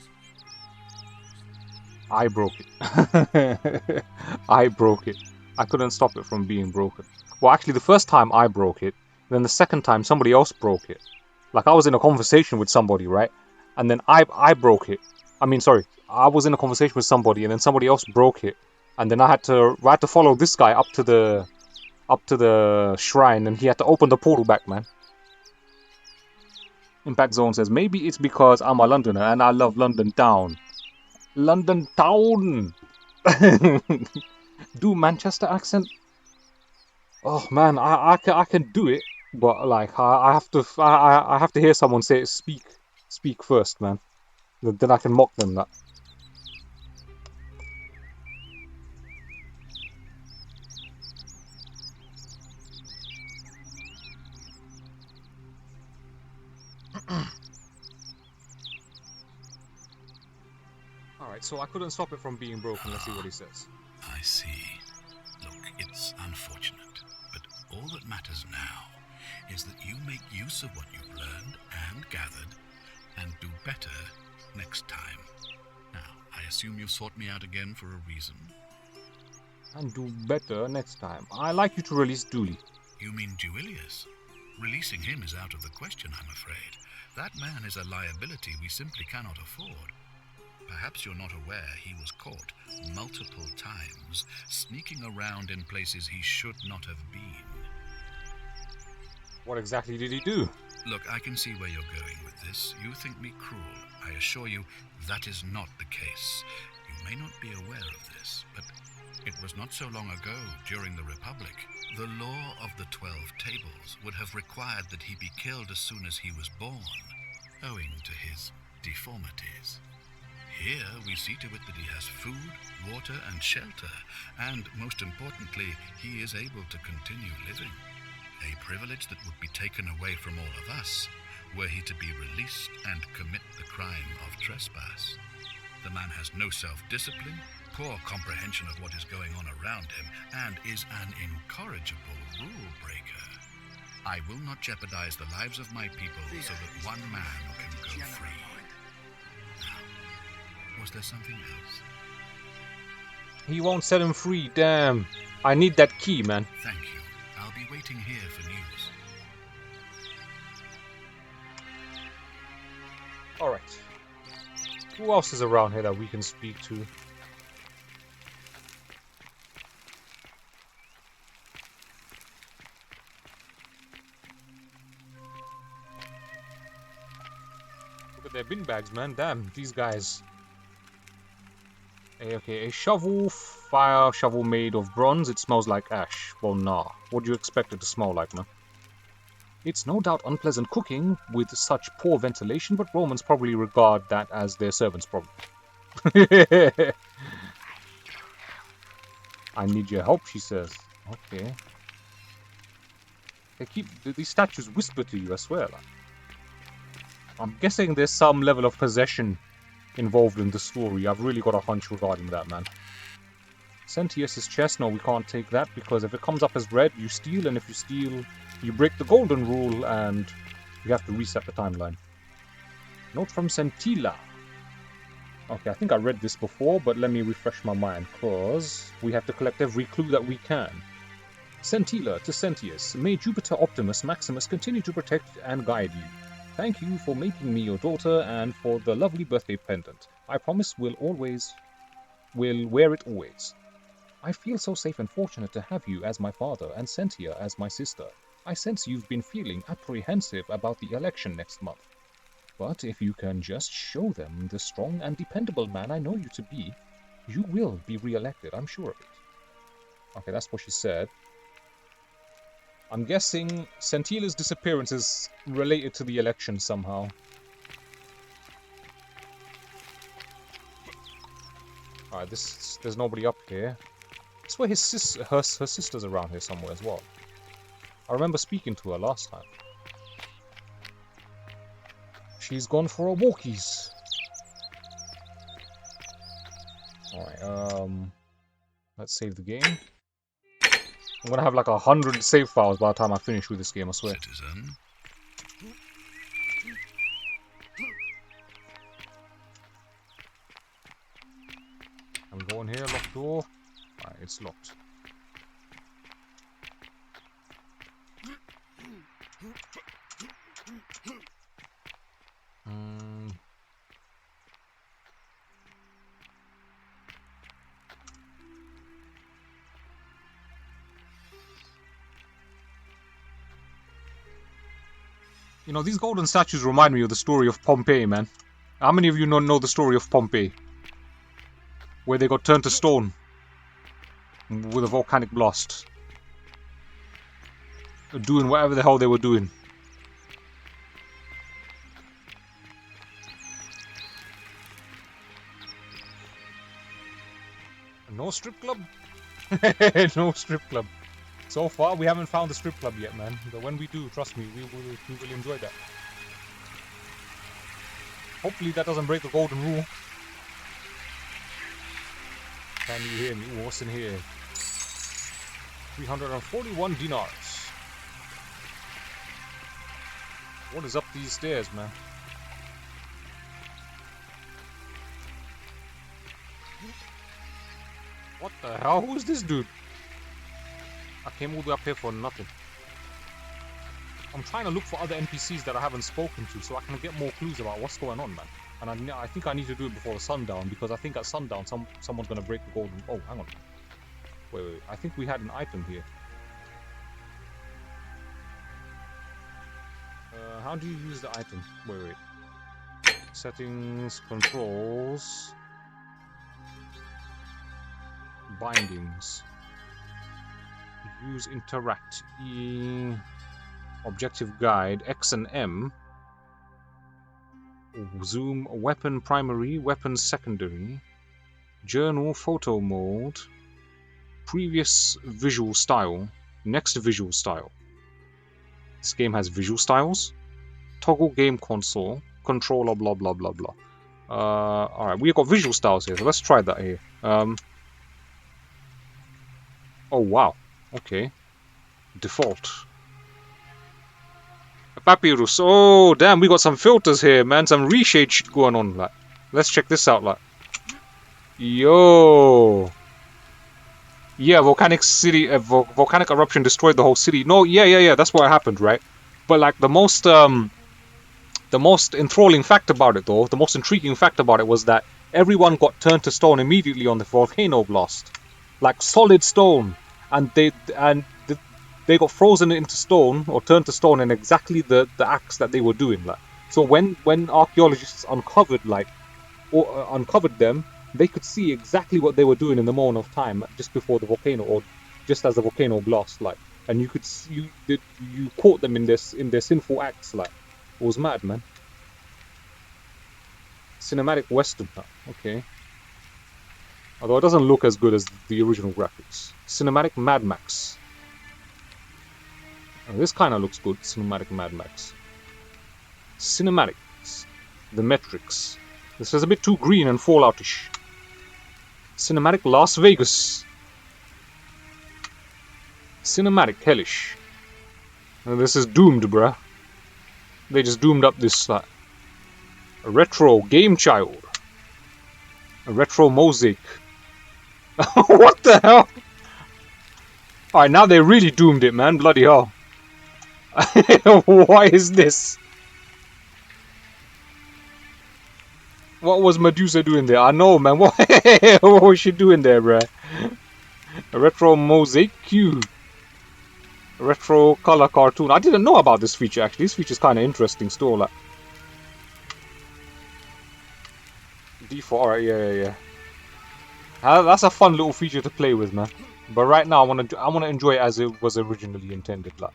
I broke it. I broke it. I couldn't stop it from being broken. Well, actually, the first time I broke it, then the second time somebody else broke it. Like, I was in a conversation with somebody, right? And then I broke it. I mean, sorry, I was in a conversation with somebody, and then somebody else broke it. And then I had to follow this guy up to the shrine, and he had to open the portal back, man. Impact Zone says, maybe it's because I'm a Londoner and I love London town. London town! Do Manchester accent? Oh man, I can do it, but like I have to hear someone say it, speak first, man. Then I can mock them that. Alright, so I couldn't stop it from being broken. Let's see what he says. I see. Look, it's unfortunate, but all that matters now is that you make use of what you've learned and gathered and do better next time. Now, I assume you sought me out again for a reason? And do better next time. I like you to release Dooley. You mean Duilius? Releasing him is out of the question, I'm afraid. That man is a liability we simply cannot afford. Perhaps you're not aware he was caught multiple times, sneaking around in places he should not have been. What exactly did he do? Look, I can see where you're going with this. You think me cruel. I assure you that is not the case. You may not be aware of this, but it was not so long ago, during the Republic, the law of the 12 Tables would have required that he be killed as soon as he was born, owing to his deformities. Here we see to it that he has food, water, and shelter, and most importantly, he is able to continue living. A privilege that would be taken away from all of us were he to be released and commit the crime of trespass. The man has no self-discipline, poor comprehension of what is going on around him, and is an incorrigible rule breaker. I will not jeopardize the lives of my people so that one man can go free. Now, was there something else? He won't set him free, damn. I need that key, man. Thank you. I'll be waiting here for news. Alright. Who else is around here that we can speak to? Look at their bin bags, man. Damn, these guys. Okay, a fire shovel made of bronze. It smells like ash. Well, nah. What do you expect it to smell like, man? It's no doubt unpleasant cooking with such poor ventilation, but Romans probably regard that as their servant's problem. I need your help, she says. Okay. These statues whisper to you, I swear. Like. I'm guessing there's some level of possession involved in the story. I've really got a hunch regarding that, man. Sentius's chest, no, we can't take that, because if it comes up as red, you steal, and if you steal, you break the golden rule, and you have to reset the timeline. Note from Sentila. Okay, I think I read this before, but let me refresh my mind, because we have to collect every clue that we can. Sentila to Sentius, may Jupiter Optimus Maximus continue to protect and guide you. Thank you for making me your daughter, and for the lovely birthday pendant. I promise we'll wear it always. I feel so safe and fortunate to have you as my father and Sentia as my sister. I sense you've been feeling apprehensive about the election next month. But if you can just show them the strong and dependable man I know you to be, you will be re-elected, I'm sure of it. Okay, that's what she said. I'm guessing Sentila's disappearance is related to the election somehow. Alright, there's nobody up here. I swear her sister's around here somewhere as well. I remember speaking to her last time. She's gone for a walkies. Alright, let's save the game. I'm gonna have like 100 save files by the time I finish with this game, I swear. Citizen. I'm going here, locked door. Alright, it's locked. You know, these golden statues remind me of the story of Pompeii, man. How many of you know the story of Pompeii? Where they got turned to stone with a volcanic blast. Doing whatever the hell they were doing. No strip club? No strip club. So far, we haven't found the strip club yet, man. But when we do, trust me, we will enjoy that. Hopefully that doesn't break the golden rule. Can you hear me? Ooh, what's in here? 341 dinars. What is up these stairs, man? What the hell? Who's this dude? I came all the way up here for nothing. I'm trying to look for other NPCs that I haven't spoken to so I can get more clues about what's going on, man. And I think I need to do it before sundown, because I think at sundown someone's going to break the golden... Oh, hang on. Wait. I think we had an item here. How do you use the item? Wait. Settings, controls... Bindings. Use interact. E. Objective guide. X and M. Zoom. Weapon primary. Weapon secondary. Journal. Photo mode. Previous visual style. Next visual style. This game has visual styles. Toggle game console. Controller. Blah blah blah blah. Alright, we've got visual styles here, so let's try that here. Oh wow. Okay. Default. Papyrus. Oh damn, we got some filters here, man. Some reshade shit going on. Like, let's check this out. Like, yo. Yeah, volcanic city. Volcanic eruption destroyed the whole city. No, yeah. That's what happened, right? But like the most enthralling fact about it, though, the most intriguing fact about it was that everyone got turned to stone immediately on the volcano blast. Like solid stone, and they got frozen into stone or turned to stone in exactly the acts that they were doing. Like, so when archaeologists uncovered them, they could see exactly what they were doing in the moment of time, just before the volcano or just as the volcano blast. Like, and you could you caught them in their sinful acts. Like, it was mad, man. Cinematic Western, okay. Although it doesn't look as good as the original graphics. Cinematic Mad Max. Oh, this kind of looks good. Cinematic Mad Max. Cinematics. The Metrics. This is a bit too green and Falloutish. Cinematic Las Vegas. Cinematic Hellish. And this is doomed, bruh. They just doomed up this a retro game child. A retro mosaic. What the hell? Alright, now they really doomed it, man. Bloody hell. Why is this? What was Medusa doing there? I know, man. What was she doing there, bruh? A retro mosaic cube. A retro color cartoon. I didn't know about this feature, actually. This feature is kind of interesting still. Like. D4, alright, yeah. That's a fun little feature to play with, man. But right now, I wanna enjoy it as it was originally intended, like,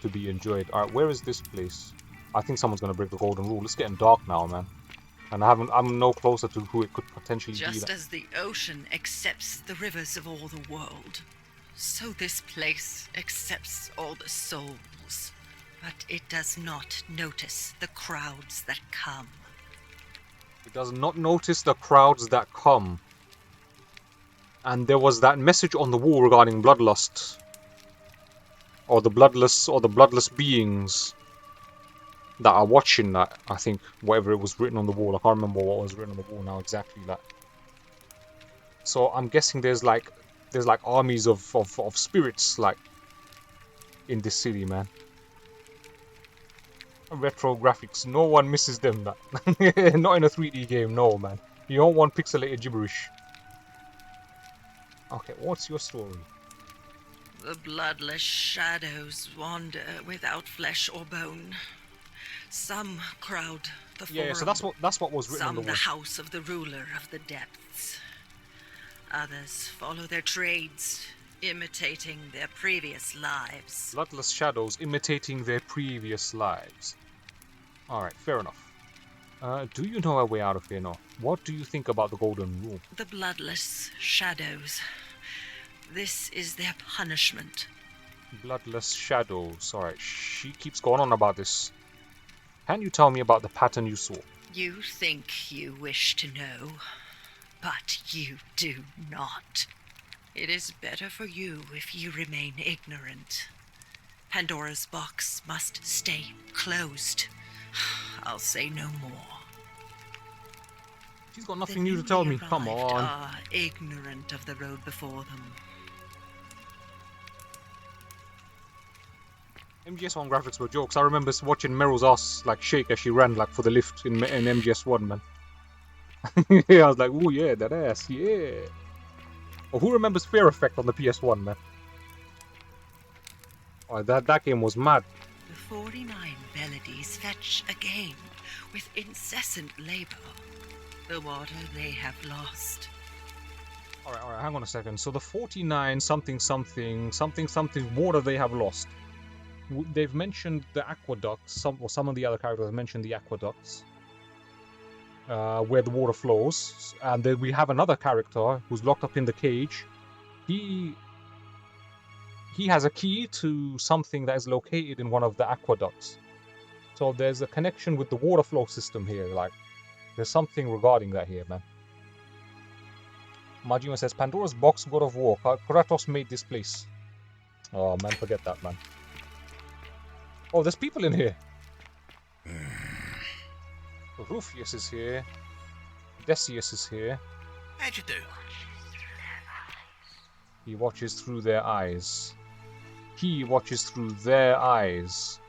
to be enjoyed. Alright, where is this place? I think someone's gonna break the golden rule. It's getting dark now, man. And I'm no closer to who it could potentially be. Just as the ocean accepts the rivers of all the world, so this place accepts all the souls. But it does not notice the crowds that come. It does not notice the crowds that come. And there was that message on the wall regarding bloodlust. Or the bloodless beings that are watching that, I think, whatever it was written on the wall. I can't remember what was written on the wall now exactly. That. So I'm guessing there's like armies of spirits like in this city, man. Retro graphics, no one misses them. That not in a 3D game, no, man. You don't want pixelated gibberish. Okay, what's your story? The bloodless shadows wander without flesh or bone. Some crowd the Forum. Yeah, so that's what was written on the wall. Some the house of the ruler of the depths. Others follow their trades, imitating their previous lives. Bloodless shadows imitating their previous lives. Alright, fair enough. Do you know a way out of here now? What do you think about the golden rule? The bloodless shadows. This is their punishment. Bloodless shadows. Alright, she keeps going on about this. Can you tell me about the pattern you saw? You think you wish to know, but you do not. It is better for you if you remain ignorant. Pandora's box must stay closed. I'll say no more. She's got nothing new to tell me. Come on. Are ignorant of the road before them. MGS1 graphics were jokes. I remember watching Meryl's ass like shake as she ran like for the lift in MGS1, man. Yeah, I was like, ooh yeah, that ass, yeah. Oh, who remembers Fear Effect on the PS1, man? Oh, that game was mad. The 49 melodies fetch again with incessant labor the water they have lost. Alright, hang on a second. So the 49 something water they have lost. They've mentioned the aqueducts, some of the other characters have mentioned the aqueducts. Where the water flows. And then we have another character who's locked up in the cage. He has a key to something that is located in one of the aqueducts. So there's a connection with the water flow system here, like there's something regarding that here, man. Majima says, Pandora's box, God of War. Kratos made this place. Oh man, forget that, man. Oh, there's people in here. Rufius is here. Decius is here. How'd you do? He watches through their eyes. He watches through their eyes.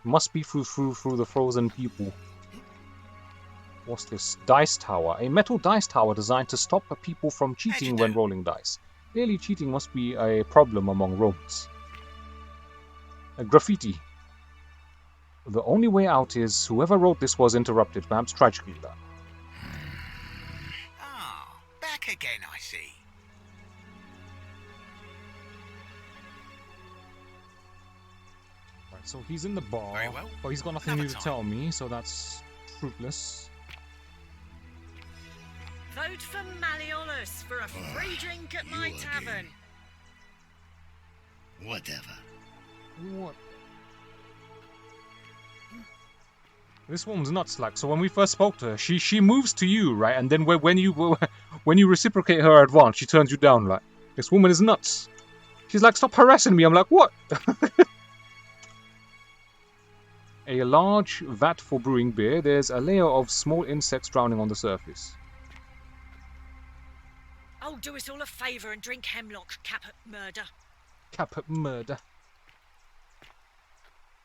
Must be through the frozen people. What's this? Dice tower. A metal dice tower designed to stop people from cheating when rolling dice. Clearly cheating must be a problem among Romans. A graffiti. The only way out is whoever wrote this was interrupted, perhaps tragically. Ah, back again, I see. Alright, so he's in the bar, Very well. but he's got nothing new Another to time. tell me, so that's fruitless. Vote for Malleolus for a free drink at my you tavern. again. Whatever. What? This woman's nuts, like, so when we first spoke to her, she moves to you, right? And then when you reciprocate her advance, she turns you down, like. This woman is nuts. She's like, stop harassing me. I'm like, what? A large vat for brewing beer. There's a layer of small insects drowning on the surface. Oh, do us all a favour and drink hemlock, cap at murder. Cap at murder.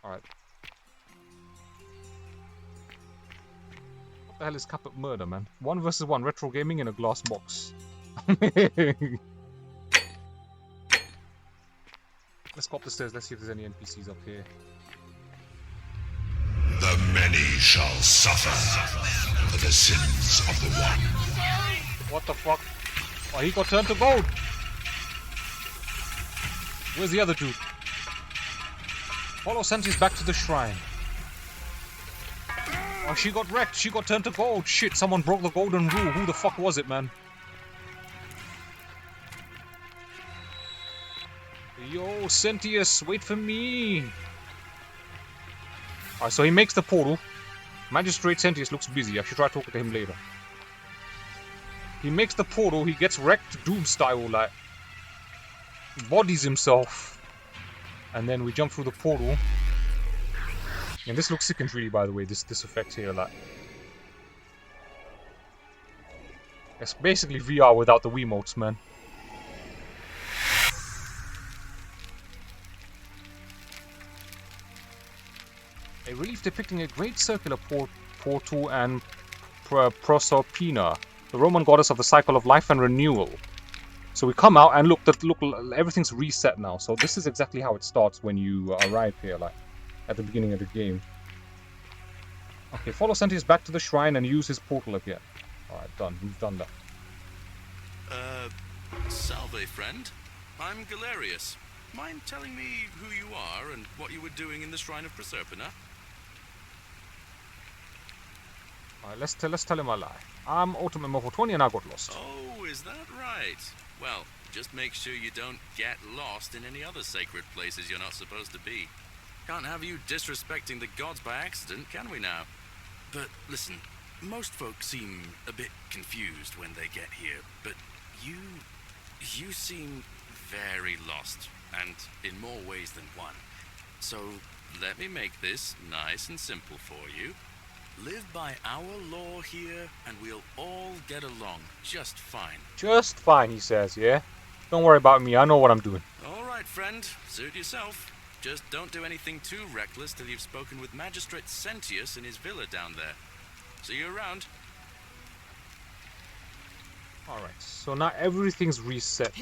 Alright. What the hell is cap at murder, man? 1 versus 1 retro gaming in a glass box. Let's go up the stairs, let's see if there's any NPCs up here. The many shall suffer for the sins of the one. What the fuck? Oh, he got turned to gold! Where's the other dude? Follow Sentis back to the shrine. Oh, she got wrecked. She got turned to gold. Shit, someone broke the golden rule. Who the fuck was it, man? Yo, Sentius, wait for me. Alright, so he makes the portal. Magistrate Sentius looks busy. I should try talking to him later. He makes the portal. He gets wrecked Doom style, like. Bodies himself. And then we jump through the portal. And this looks sick and really, by the way, this effect here, like. It's basically VR without the Wiimotes, man. A relief depicting a great circular portal and Proserpina, the Roman goddess of the cycle of life and renewal. So we come out and look, everything's reset now. So this is exactly how it starts when you arrive here, like at the beginning of the game. Okay, follow Sentius back to the shrine and use his portal again. Alright, done. We've done that. Salve, friend. I'm Galerius. Mind telling me who you are and what you were doing in the Shrine of Proserpina? Alright, let's tell him a lie. I'm Ultimate Mobo 20 and I got lost. Oh, is that right? Well, just make sure you don't get lost in any other sacred places you're not supposed to be. Can't have you disrespecting the gods by accident, can we now? But listen, most folks seem a bit confused when they get here, but you seem very lost, and in more ways than one. So let me make this nice and simple for you. Live by our law here, and we'll all get along just fine. Just fine, he says, yeah? Don't worry about me, I know what I'm doing. Alright, friend, suit yourself. Just don't do anything too reckless till you've spoken with Magistrate Sentius in his villa down there. See you around. Alright, so now everything's reset.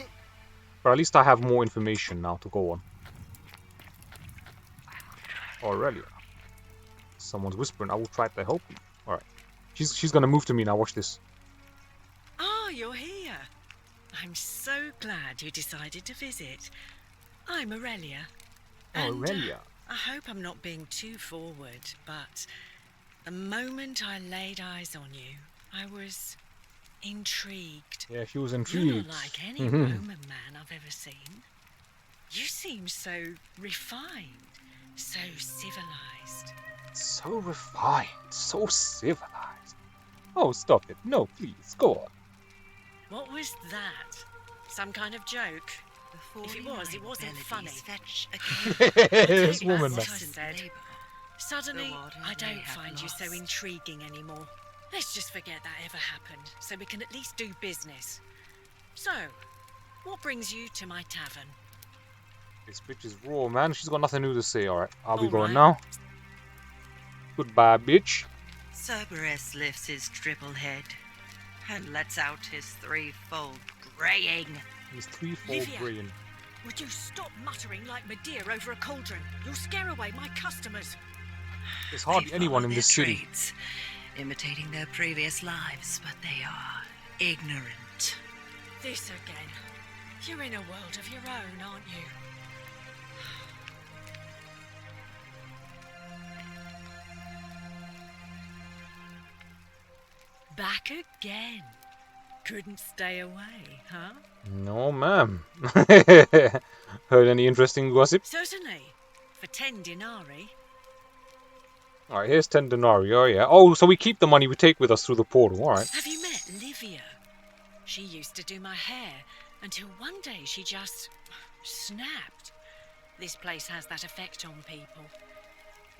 But at least I have more information now to go on. Aurelia. Someone's whispering, I will try to help you. Alright. She's gonna move to me now, watch this. Ah, you're here. I'm so glad you decided to visit. I'm Aurelia. Aurelia. I hope I'm not being too forward, but the moment I laid eyes on you, I was intrigued. Yeah, she was You're intrigued. not like any Roman man I've ever seen. You seem so refined, so civilized. So refined, so civilized. Oh, stop it. No, please, go on. What was that? Some kind of joke? If it was, it wasn't funny. This woman, That's man. what I said. Suddenly, I don't find you so intriguing anymore. Let's just forget that ever happened, so we can at least do business. So, what brings you to my tavern? This bitch is raw, man. She's got nothing new to say. Alright, I'll be All going right. now. Goodbye, bitch. Cerberus lifts his triple head and lets out his threefold braying. He's threefold Livia. brain. Would you stop muttering like Medea over a cauldron? You'll scare away my customers. There's hardly They anyone follow in their this city. trades, imitating their previous lives, but they are ignorant. This again. You're in a world of your own, aren't you? Back again. Couldn't stay away, huh? No, ma'am. Heard any interesting gossip? Certainly. For 10 denarii. Alright, here's 10 denarii. Oh, yeah. Oh, so we keep the money we take with us through the portal. Alright. Have you met Livia? She used to do my hair until one day she just snapped. This place has that effect on people.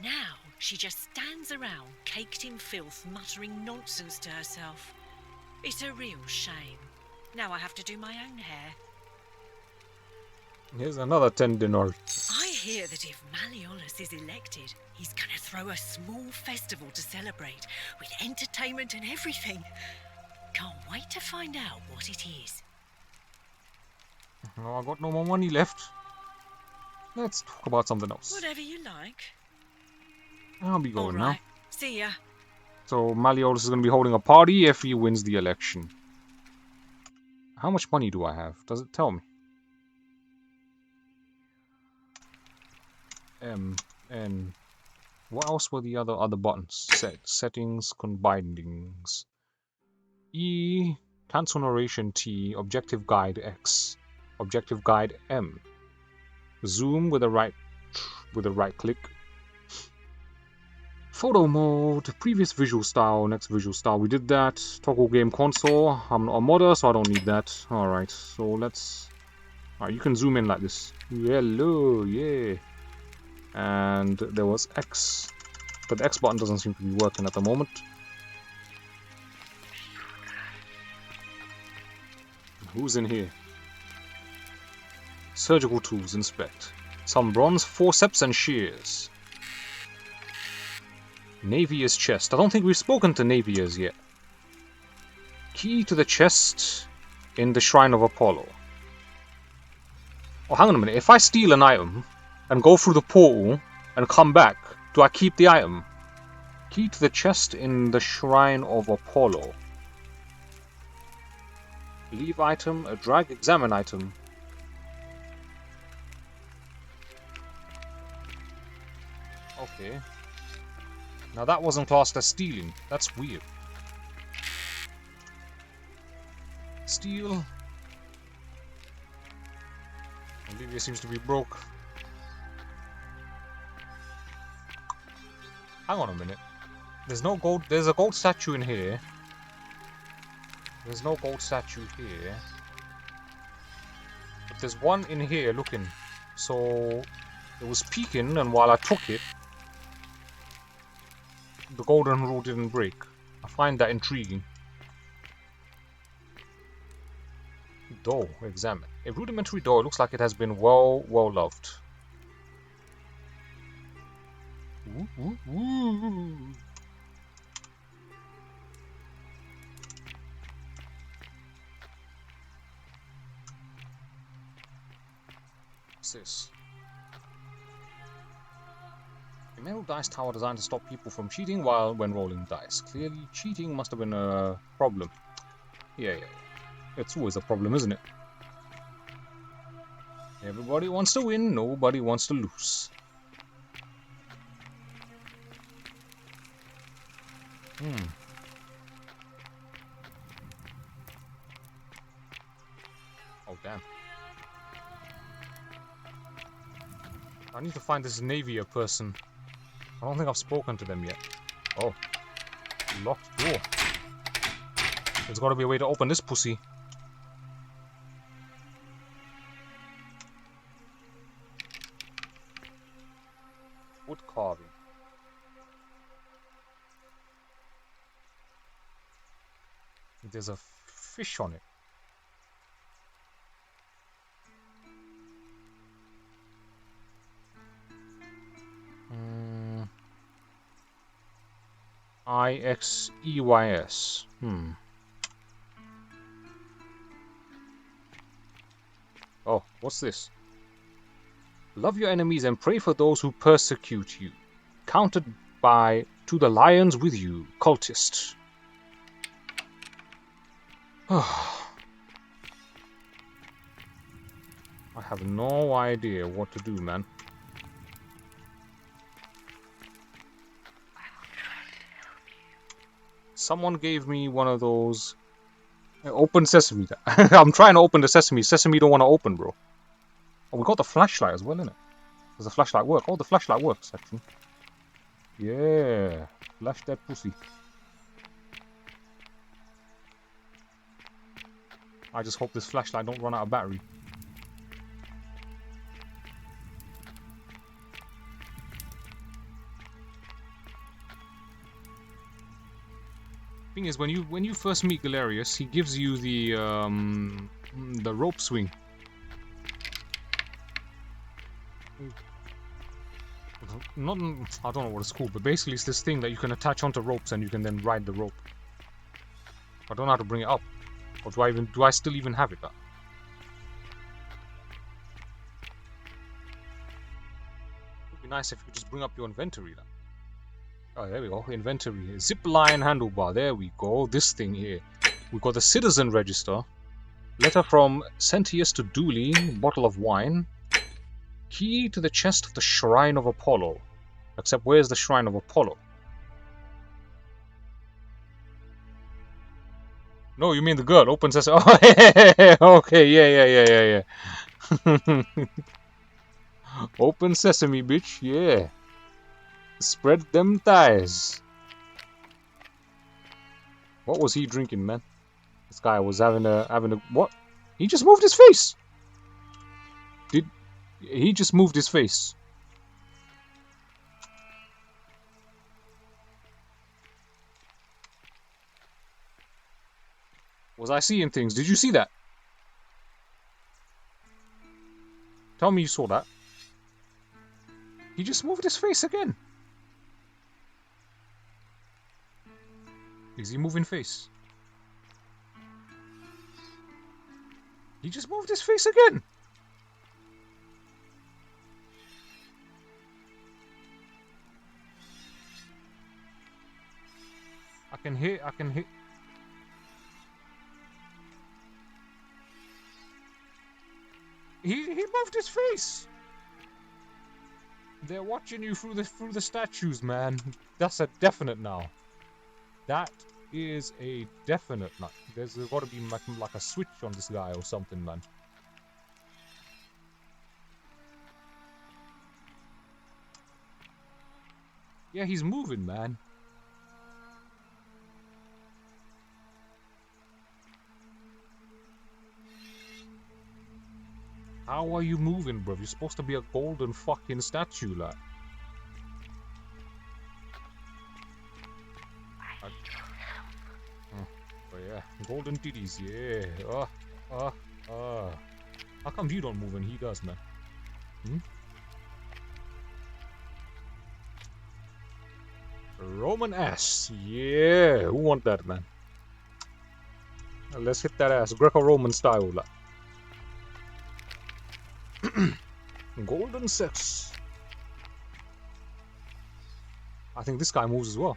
Now she just stands around, caked in filth, muttering nonsense to herself. It's a real shame. Now I have to do my own hair. Here's another 10 denarii. I hear that if Malleolus is elected, he's gonna throw a small festival to celebrate, with entertainment and everything. Can't wait to find out what it is. Oh, I got no more money left. Let's talk about something else. Whatever you like. I'll be going now. See ya. So Malleolus is going to be holding a party if he wins the election. How much money do I have? Does it tell me? M, N. What else were the other buttons? Settings, bindings. E, cancel narration T, objective guide X, objective guide M. Zoom with a right click. Photo mode, previous visual style, next visual style. We did that. Toggle game console. I'm not a modder, so I don't need that. Alright, so let's... Alright, you can zoom in like this. Hello, yeah. And there was X. But the X button doesn't seem to be working at the moment. Who's in here? Surgical tools, inspect. Some bronze forceps and shears. Navia's chest. I don't think we've spoken to Navia's yet. Key to the chest in the Shrine of Apollo. Oh, hang on a minute. If I steal an item and go through the portal and come back, do I keep the item? Key to the chest in the Shrine of Apollo. Leave item, a drag, examine item. Okay. Now that wasn't classed as stealing. That's weird. Steal. Olivia seems to be broke. Hang on a minute. There's no gold. There's a gold statue in here. There's no gold statue here. But there's one in here looking. So it was peeking, and while I took it, the golden rule didn't break. I find that intriguing. Door, examine. A rudimentary door. It looks like it has been well loved. Ooh, ooh, ooh. What's this? A metal dice tower designed to stop people from cheating when rolling dice. Clearly, cheating must have been a problem. Yeah. It's always a problem, isn't it? Everybody wants to win, nobody wants to lose. Oh, damn. I need to find this Navia person. I don't think I've spoken to them yet. Oh. Locked door. There's gotta be a way to open this pussy. Wood carving. There's a fish on it. IXEYS. Oh, what's this? Love your enemies and pray for those who persecute you. Counted by to the lions with you, cultist. I have no idea what to do, man. Someone gave me one of those... Open sesame. I'm trying to open the sesame. Sesame don't want to open, bro. Oh, we got the flashlight as well, innit? Does the flashlight work? Oh, the flashlight works, actually. Yeah. Flash that pussy. I just hope this flashlight don't run out of battery. Thing is, when you first meet Galerius, he gives you the rope swing. Not, I don't know what it's called, but basically it's this thing that you can attach onto ropes and you can then ride the rope. I don't know how to bring it up, or do I still even have it? Would be nice if you could just bring up your inventory. Then. Oh, there we go. Inventory. Zip line handlebar. There we go. This thing here. We've got the citizen register. Letter from Sentius to Dooley. Bottle of wine. Key to the chest of the Shrine of Apollo. Except where's the Shrine of Apollo? No, you mean the girl. Open sesame. Oh, okay. Yeah. Open sesame, bitch. Yeah. Spread them thighs. What was he drinking, man? This guy was having a what? He just moved his face. He just moved his face? Was I seeing things? Did you see that? Tell me you saw that. He just moved his face again. Is he moving face? He just moved his face again. I can hear. He moved his face. They're watching you through the statues, man. That's a definite now. That is a definite. There's got to be like a switch on this guy or something, man. Yeah, he's moving, man. How are you moving, bro? You're supposed to be a golden fucking statue, like. Oh yeah, golden titties, yeah. How come you don't move and he does, man? Roman ass, yeah. Who want that, man? Let's hit that ass, Greco-Roman style, like. Golden sex. I think this guy moves as well.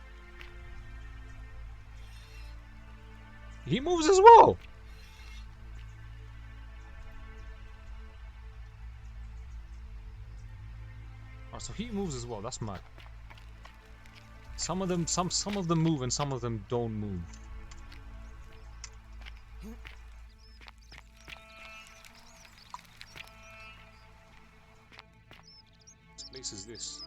He moves as well. Oh, so he moves as well. That's mad. Some of them move and some of them don't move. What place is this?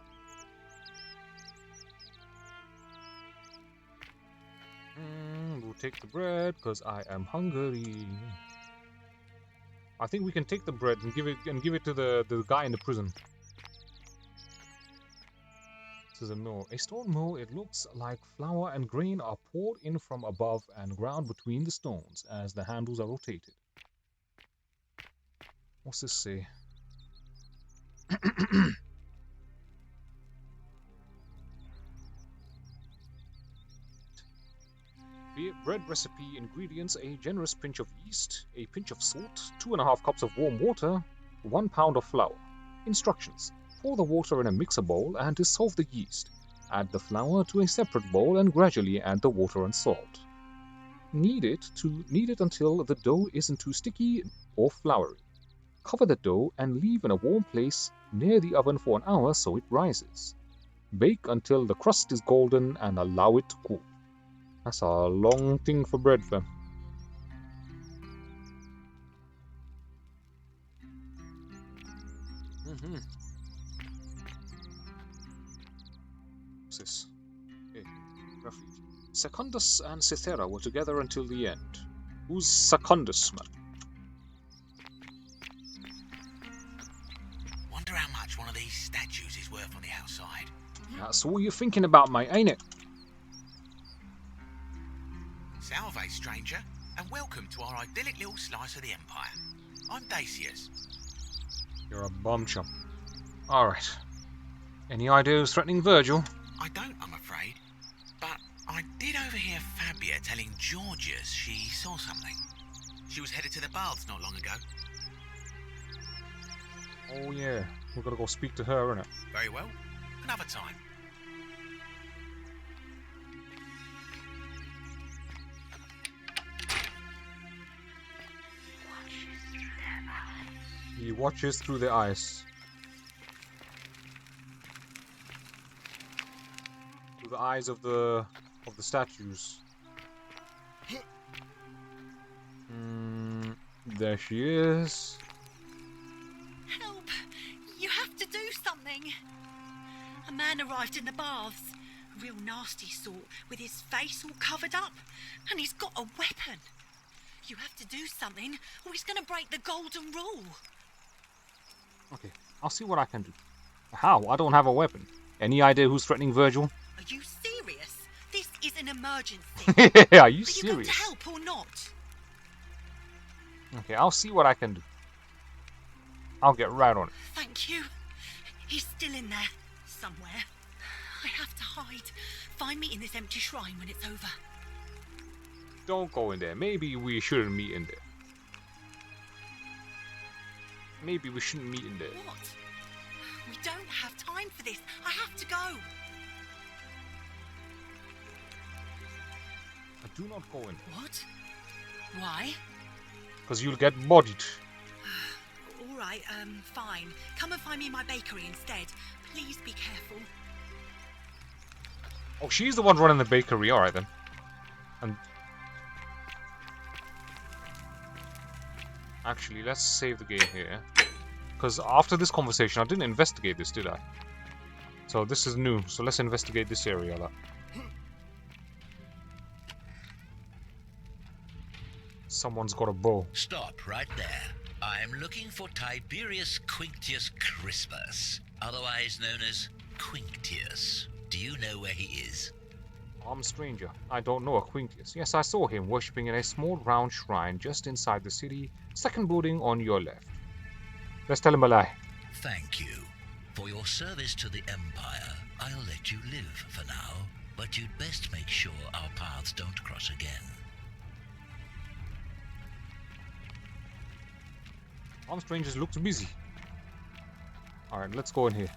We'll take the bread because I am hungry. I think we can take the bread and give it to the guy in the prison. This is a mill. A stone mill. It looks like flour and grain are poured in from above and ground between the stones as the handles are rotated. What's this say? Bread recipe ingredients: a generous pinch of yeast, a pinch of salt, 2½ cups of warm water, 1 pound of flour. Instructions: pour the water in a mixer bowl and dissolve the yeast. Add the flour to a separate bowl and gradually add the water and salt. Knead it until the dough isn't too sticky or floury. Cover the dough and leave in a warm place near the oven for an hour so it rises. Bake until the crust is golden and allow it to cool. That's a long thing for bread, fam. What's this? Okay. Refuge. Secundus and Cythera were together until the end. Who's Secundus, man? Wonder how much one of these statues is worth on the outside. That's all you're thinking about, mate, ain't it? Salve, stranger, and welcome to our idyllic little slice of the Empire. I'm Dacius. You're a bum chump. Alright. Any idea who's threatening Virgil? I don't, I'm afraid. But I did overhear Fabia telling Georgius she saw something. She was headed to the baths not long ago. Oh yeah, we've got to go speak to her, innit? Very well. Another time. He watches through the eyes. Through the eyes of the statues. There she is. Help! You have to do something. A man arrived in the baths. A real nasty sort, with his face all covered up. And he's got a weapon. You have to do something, or he's going to break the golden rule. Okay, I'll see what I can do. How? I don't have a weapon. Any idea who's threatening Virgil? Are you serious? This is an emergency. Are you Are you serious? going to help or not? Okay, I'll see what I can do. I'll get right on it. Thank you. He's still in there, somewhere. I have to hide. Find me in this empty shrine when it's over. Don't go in there. Maybe we shouldn't meet in there. Maybe we shouldn't meet in there. What? We don't have time for this. I have to go. Do not go in there. What? Why? Because you'll get bodied. All right, fine. Come and find me in my bakery instead. Please be careful. Oh, she's the one running the bakery. Alright then. And actually, let's save the game here. Because after this conversation, I didn't investigate this, did I? So this is new. So let's investigate this area. Someone's got a bow. Stop right there. I'm looking for Tiberius Quinctius Crispus, otherwise known as Quinctius. Do you know where he is? I'm a stranger. I don't know a Quinctius. Yes, I saw him worshipping in a small round shrine just inside the city, second building on your left. Let's tell him a lie. Thank you. For your service to the Empire, I'll let you live for now, but you'd best make sure our paths don't cross again. Armed Strangers looks busy. Alright, let's go in here.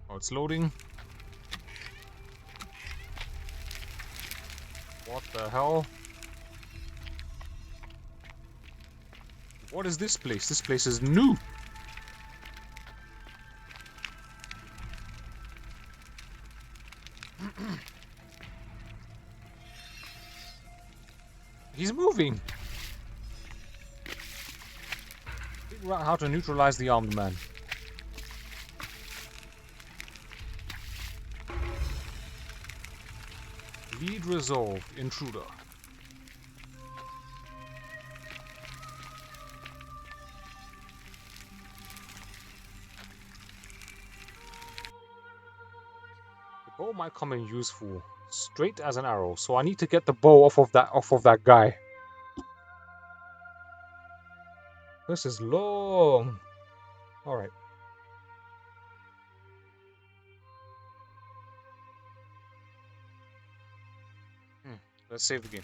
Oh, it's loading. What the hell? What is this place? This place is new. He's moving. Figure out how to neutralize the armed man. Lead resolved. Intruder. The bow might come in useful. Straight as an arrow, so I need to get the bow off of that guy. This is long. All right. Let's save the game.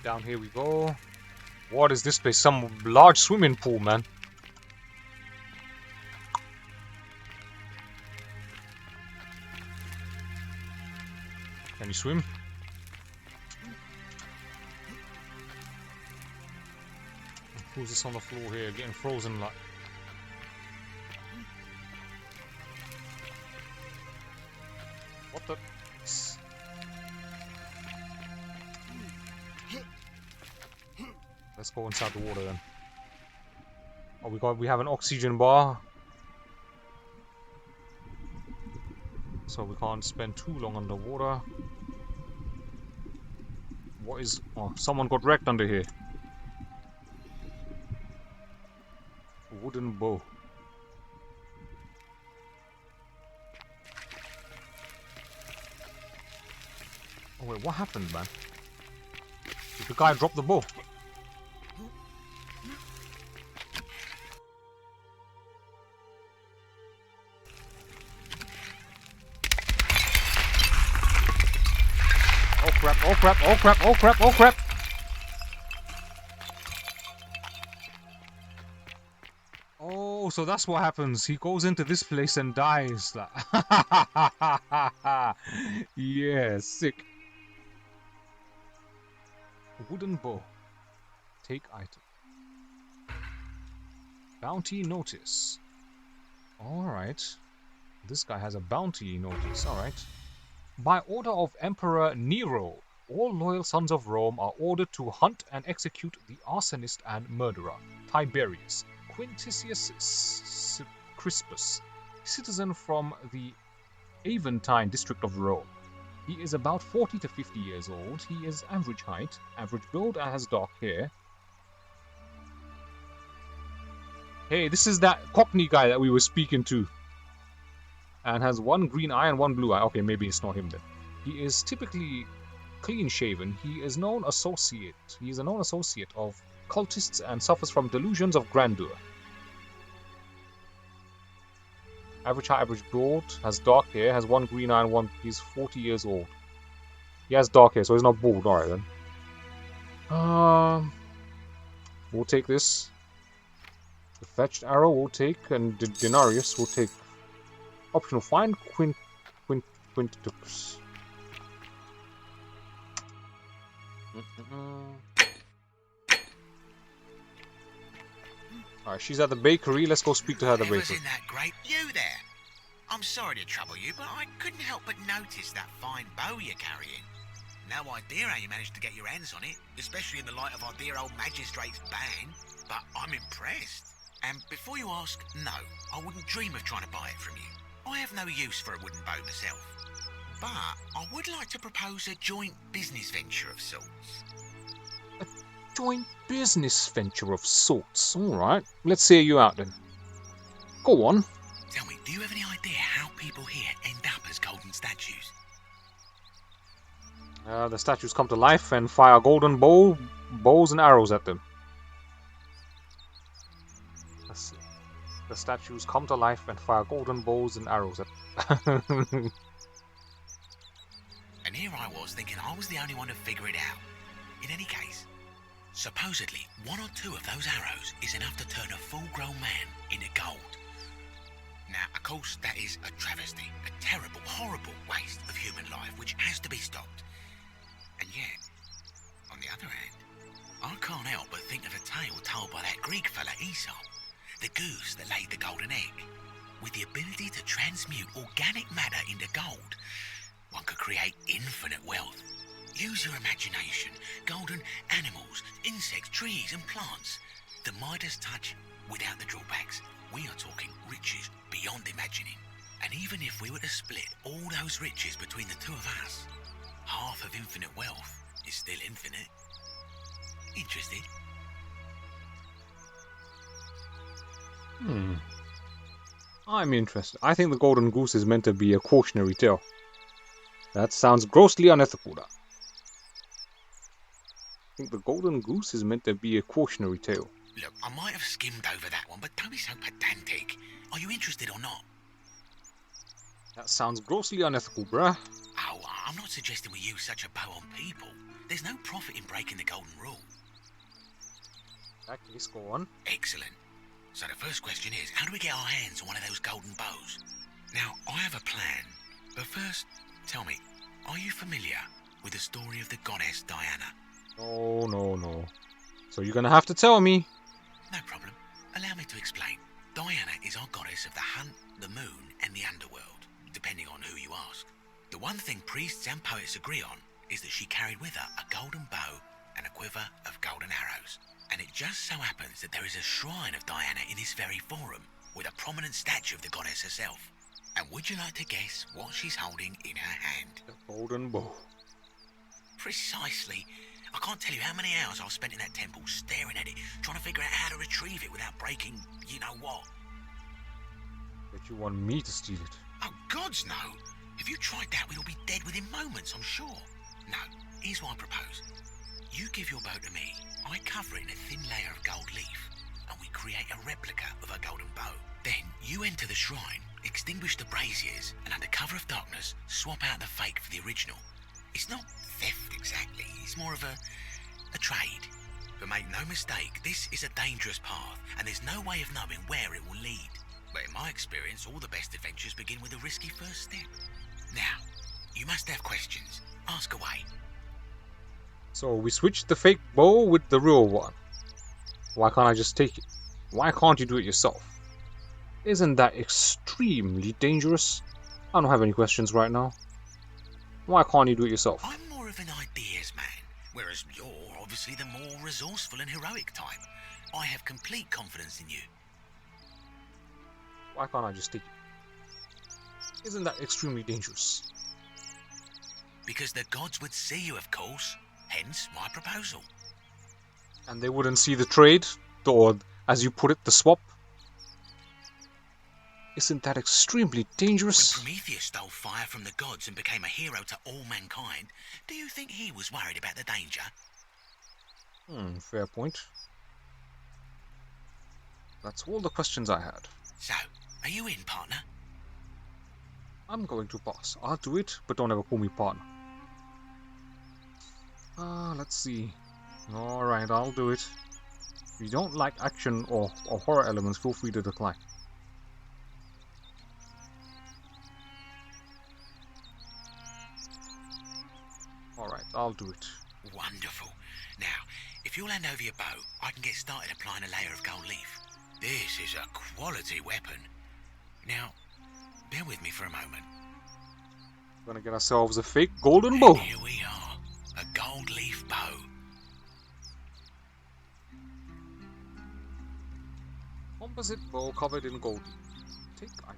Down here we go. What is this place? Some large swimming pool, man. Can you swim? Who's this on the floor here getting frozen like? What the? Let's go inside the water then. Oh, we have an oxygen bar. So we can't spend too long underwater. What is... Oh, someone got wrecked under here. Wooden bow. Oh wait, what happened, man? Did the guy drop the bow? Oh crap, oh crap, oh crap, oh crap, oh crap! Oh, so that's what happens. He goes into this place and dies. Yeah, sick. Wooden bow. Take item. Bounty notice. Alright. This guy has a bounty notice, alright. By order of Emperor Nero, all loyal sons of Rome are ordered to hunt and execute the arsonist and murderer, Tiberius Quintilius Crispus, citizen from the Aventine district of Rome. He is about 40 to 50 years old. He is average height, average build, and has dark hair. Hey, this is that Cockney guy that we were speaking to. And has one green eye and one blue eye. Okay, maybe it's not him then. He is typically clean-shaven. He is a known associate of cultists and suffers from delusions of grandeur. Average height, average build, has dark hair, has one green eye and one... He's 40 years old. He has dark hair, so he's not bald. Alright then. We'll take this. The fetched arrow we'll take, and the denarius we'll take. Optional find Quintux. Alright, she's at the bakery. Let's go speak to her at the bakery. In that grape, you there? I'm sorry to trouble you, but I couldn't help but notice that fine bow you're carrying. No idea how you managed to get your hands on it, especially in the light of our dear old magistrate's ban, but I'm impressed. And before you ask, no, I wouldn't dream of trying to buy it from you. I have no use for a wooden bow myself. But I would like to propose a joint business venture of sorts. A joint business venture of sorts? Alright, let's hear you out then. Go on. Tell me, do you have any idea how people here end up as golden statues? The statues come to life and fire golden bows and arrows at them. Let's see. The statues come to life and fire golden bows and arrows at them. And here I was thinking I was the only one to figure it out. In any case, supposedly one or two of those arrows is enough to turn a full-grown man into gold. Now, of course, that is a travesty, a terrible, horrible waste of human life which has to be stopped. And yet, on the other hand, I can't help but think of a tale told by that Greek fella Aesop, the goose that laid the golden egg. With the ability to transmute organic matter into gold, one could create infinite wealth. Use your imagination. Golden animals, insects, trees and plants. The Midas touch without the drawbacks. We are talking riches beyond imagining. And even if we were to split all those riches between the two of us, half of infinite wealth is still infinite. Interested? I'm interested. I think the golden goose is meant to be a cautionary tale. That sounds grossly unethical. I think the golden goose is meant to be a cautionary tale. Look, I might have skimmed over that one, but don't be so pedantic. Are you interested or not? That sounds grossly unethical, bruh. Oh, I'm not suggesting we use such a bow on people. There's no profit in breaking the golden rule. That case, go on. Excellent. So the first question is, how do we get our hands on one of those golden bows? Now, I have a plan. But first, tell me, are you familiar with the story of the goddess Diana? No. So you're gonna have to tell me. No problem. Allow me to explain. Diana is our goddess of the hunt, the moon, and the underworld, depending on who you ask. The one thing priests and poets agree on is that she carried with her a golden bow and a quiver of golden arrows. And it just so happens that there is a shrine of Diana in this very forum, with a prominent statue of the goddess herself. And would you like to guess what she's holding in her hand? The golden bow. Precisely. I can't tell you how many hours I've spent in that temple staring at it, trying to figure out how to retrieve it without breaking you-know-what. Bet you want me to steal it. Oh, gods no! If you tried that, we'd all be dead within moments, I'm sure. No, here's what I propose. You give your bow to me, I cover it in a thin layer of gold leaf, and we create a replica of a golden bow. Then you enter the shrine, extinguish the braziers, and under cover of darkness, swap out the fake for the original. It's not theft exactly, it's more of a trade. But make no mistake, this is a dangerous path, and there's no way of knowing where it will lead. But in my experience, all the best adventures begin with a risky first step. Now, you must have questions. Ask away. So we switched the fake bow with the real one. Why can't I just take it? Why can't you do it yourself? Isn't that extremely dangerous? I don't have any questions right now. Why can't you do it yourself? I'm more of an ideas man, whereas you're obviously the more resourceful and heroic type. I have complete confidence in you. Why can't I just take it? Isn't that extremely dangerous? Because the gods would see you, of course. Hence my proposal. And they wouldn't see the trade? Or, as you put it, the swap? Isn't that extremely dangerous? When Prometheus stole fire from the gods and became a hero to all mankind, do you think he was worried about the danger? Fair point. That's all the questions I had. So, are you in, partner? I'm going to pass. I'll do it, but don't ever call me partner. Let's see. Alright, I'll do it. If you don't like action or horror elements, feel free to decline. Alright, I'll do it. Wonderful. Now, if you'll hand over your bow, I can get started applying a layer of gold leaf. This is a quality weapon. Now, bear with me for a moment. We're gonna get ourselves a fake golden bow. Here we are, a gold leaf bow. Composite bow covered in gold. Take item.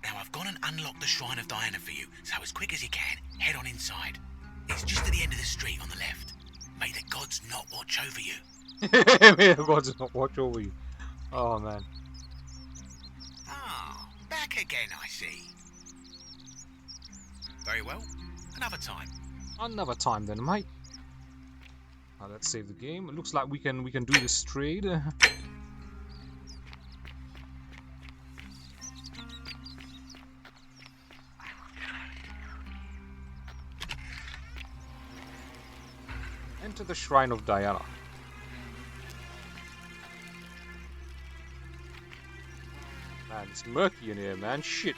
Now I've gone and unlocked the Shrine of Diana for you, so as quick as you can, head on inside. It's just at the end of the street on the left. May the gods not watch over you. May the gods not watch over you. Oh man. Ah, back again, I see. Very well. Another time. Another time then, mate. Now let's save the game. It looks like we can do this trade. Enter the Shrine of Diana. Man, it's murky in here, man. Shit.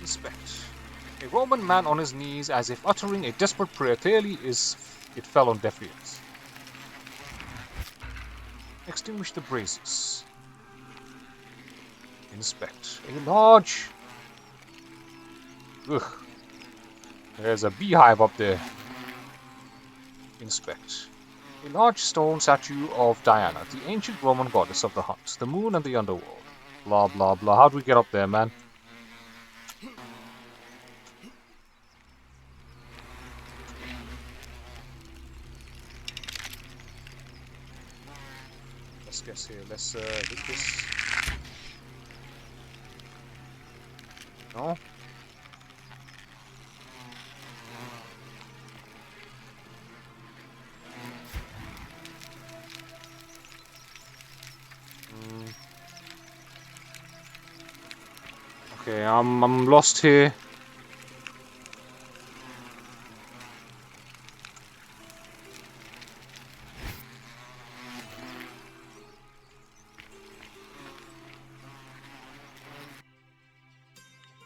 Inspect. A Roman man on his knees as if uttering a desperate prayer. Clearly it fell on deaf ears. Extinguish the braziers. Inspect. A large... Ugh. There's a beehive up there. Inspect. A large stone statue of Diana, the ancient Roman goddess of the hunt, the moon and the underworld. Blah blah blah. How'd we get up there, man? Let's guess here. Let's hit this. No? Okay, I'm lost here.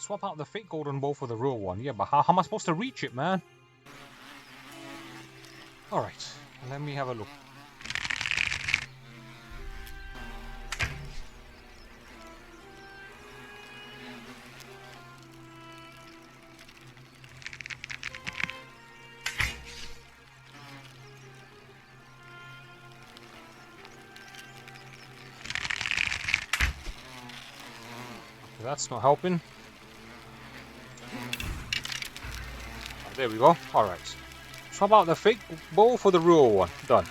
Swap out the fake golden bow for the real one. Yeah, but how am I supposed to reach it, man? Alright, let me have a look. That's not helping. There we go. Alright. Swap out the fake bow for the real one. Done.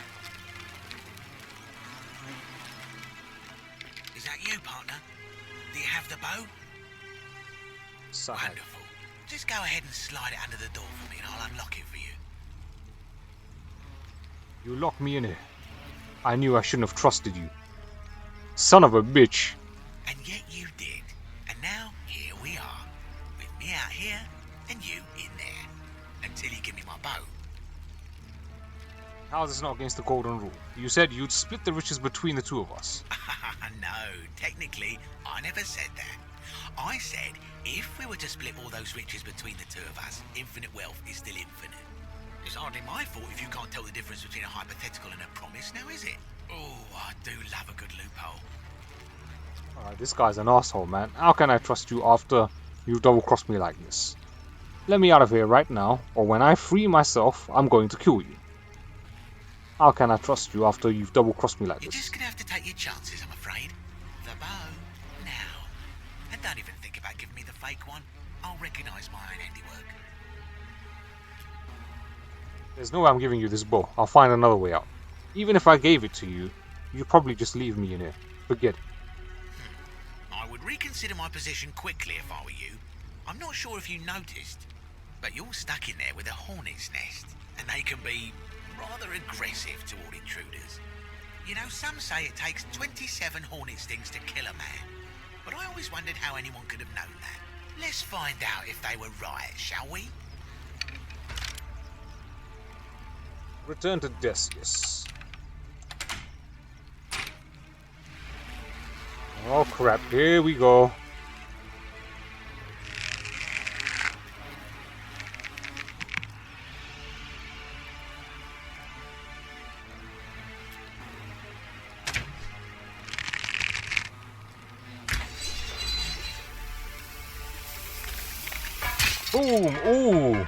Is that you, partner? Do you have the bow? Wonderful. Just go ahead and slide it under the door for me and I'll unlock it for you. You locked me in here. I knew I shouldn't have trusted you. Son of a bitch. And yet you did. And now, here we are. With me out here, and you in there. Until you give me my bow. How is this not against the golden rule? You said you'd split the riches between the two of us. No, technically, I never said that. I said, if we were to split all those riches between the two of us, infinite wealth is still infinite. It's hardly my fault if you can't tell the difference between a hypothetical and a promise, now is it? Oh, I do love a good loophole. Alright, this guy's an asshole, man. How can I trust you after you double-crossed me like this? Let me out of here right now, or when I free myself, I'm going to kill you. How can I trust you after you've double-crossed me like this? You're just gonna have to take your chances, I'm afraid. The bow, now. And don't even think about giving me the fake one. I'll recognise my own handiwork. There's no way I'm giving you this bow. I'll find another way out. Even if I gave it to you, you'd probably just leave me in here. Forget it. I would reconsider my position quickly if I were you. I'm not sure if you noticed, but you're stuck in there with a hornet's nest, and they can be rather aggressive toward intruders. You know, some say it takes 27 hornet stings to kill a man, but I always wondered how anyone could have known that. Let's find out if they were right, shall we? Return to Decius. Oh crap, here we go. Boom! Ooh!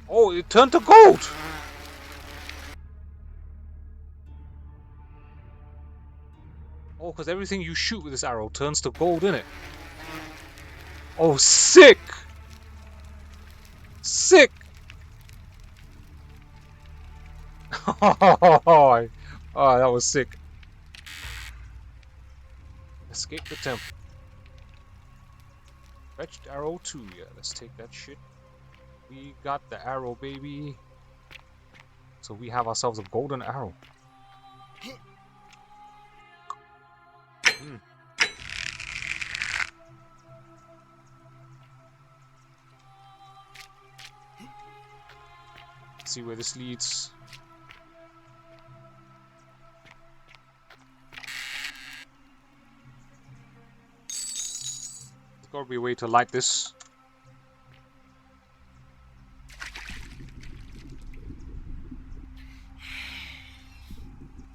Oh, it turned to gold! Oh, because everything you shoot with this arrow turns to gold, innit? Oh, sick! Sick! Oh, that was sick. Escape the temple. Fetched arrow 2, yeah, let's take that shit. We got the arrow, baby. So we have ourselves a golden arrow. Let's see where this leads. There's gotta be a way to light this.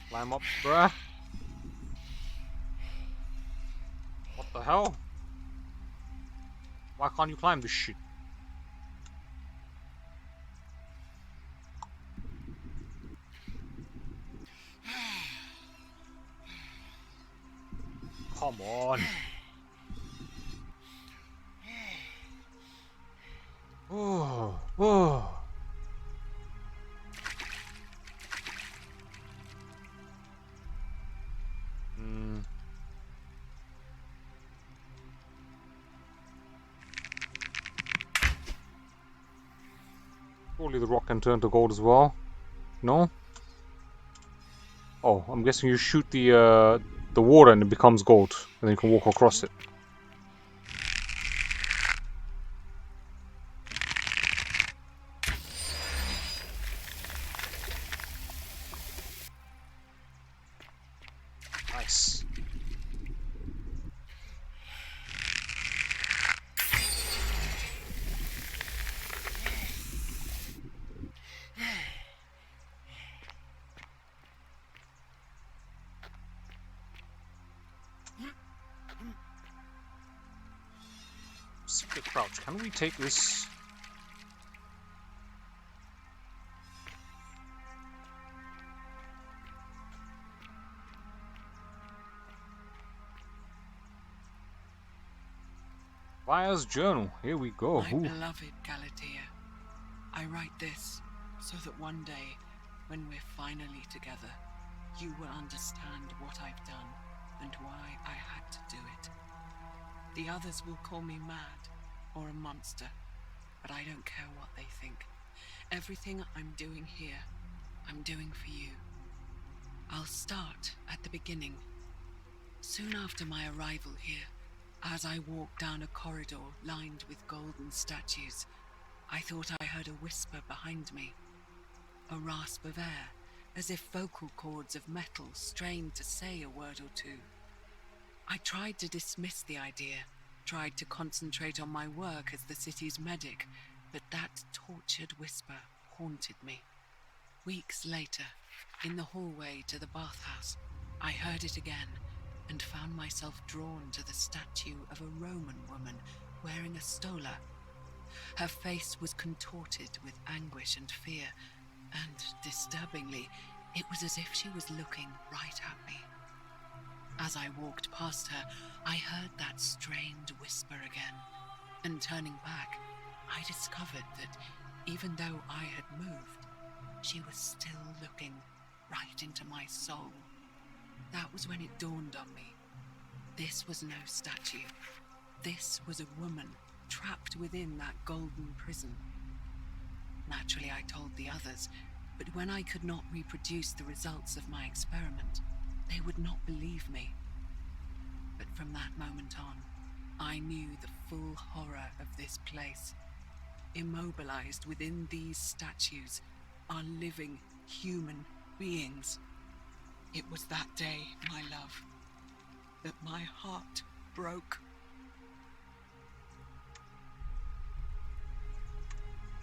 Climb up, bruh. What the hell? Why can't you climb this shit? Come on. Oh, oh. Surely the rock can turn to gold as well. No? Oh, I'm guessing you shoot the water and it becomes gold, and then you can walk across it. Nice. Crouch. Can we take this? Fire's journal. Here we go. My Ooh. beloved Galatea, I write this so that one day, when we're finally together, you will understand what I've done and why I had to do it. The others will call me mad or a monster, but I don't care what they think. Everything I'm doing here, I'm doing for you. I'll start at the beginning. Soon after my arrival here, as I walked down a corridor lined with golden statues, I thought I heard a whisper behind me. A rasp of air, as if vocal cords of metal strained to say a word or two. I tried to dismiss the idea, tried to concentrate on my work as the city's medic, but that tortured whisper haunted me. Weeks later, in the hallway to the bathhouse, I heard it again, and found myself drawn to the statue of a Roman woman wearing a stola. Her face was contorted with anguish and fear, and, disturbingly, it was as if she was looking right at me. As I walked past her, I heard that strained whisper again, and turning back, I discovered that, even though I had moved, she was still looking right into my soul. That was when it dawned on me. This was no statue. This was a woman trapped within that golden prison. Naturally, I told the others, but when I could not reproduce the results of my experiment, they would not believe me. But from that moment on, I knew the full horror of this place. Immobilized within these statues are living human beings. It was that day, my love, that my heart broke.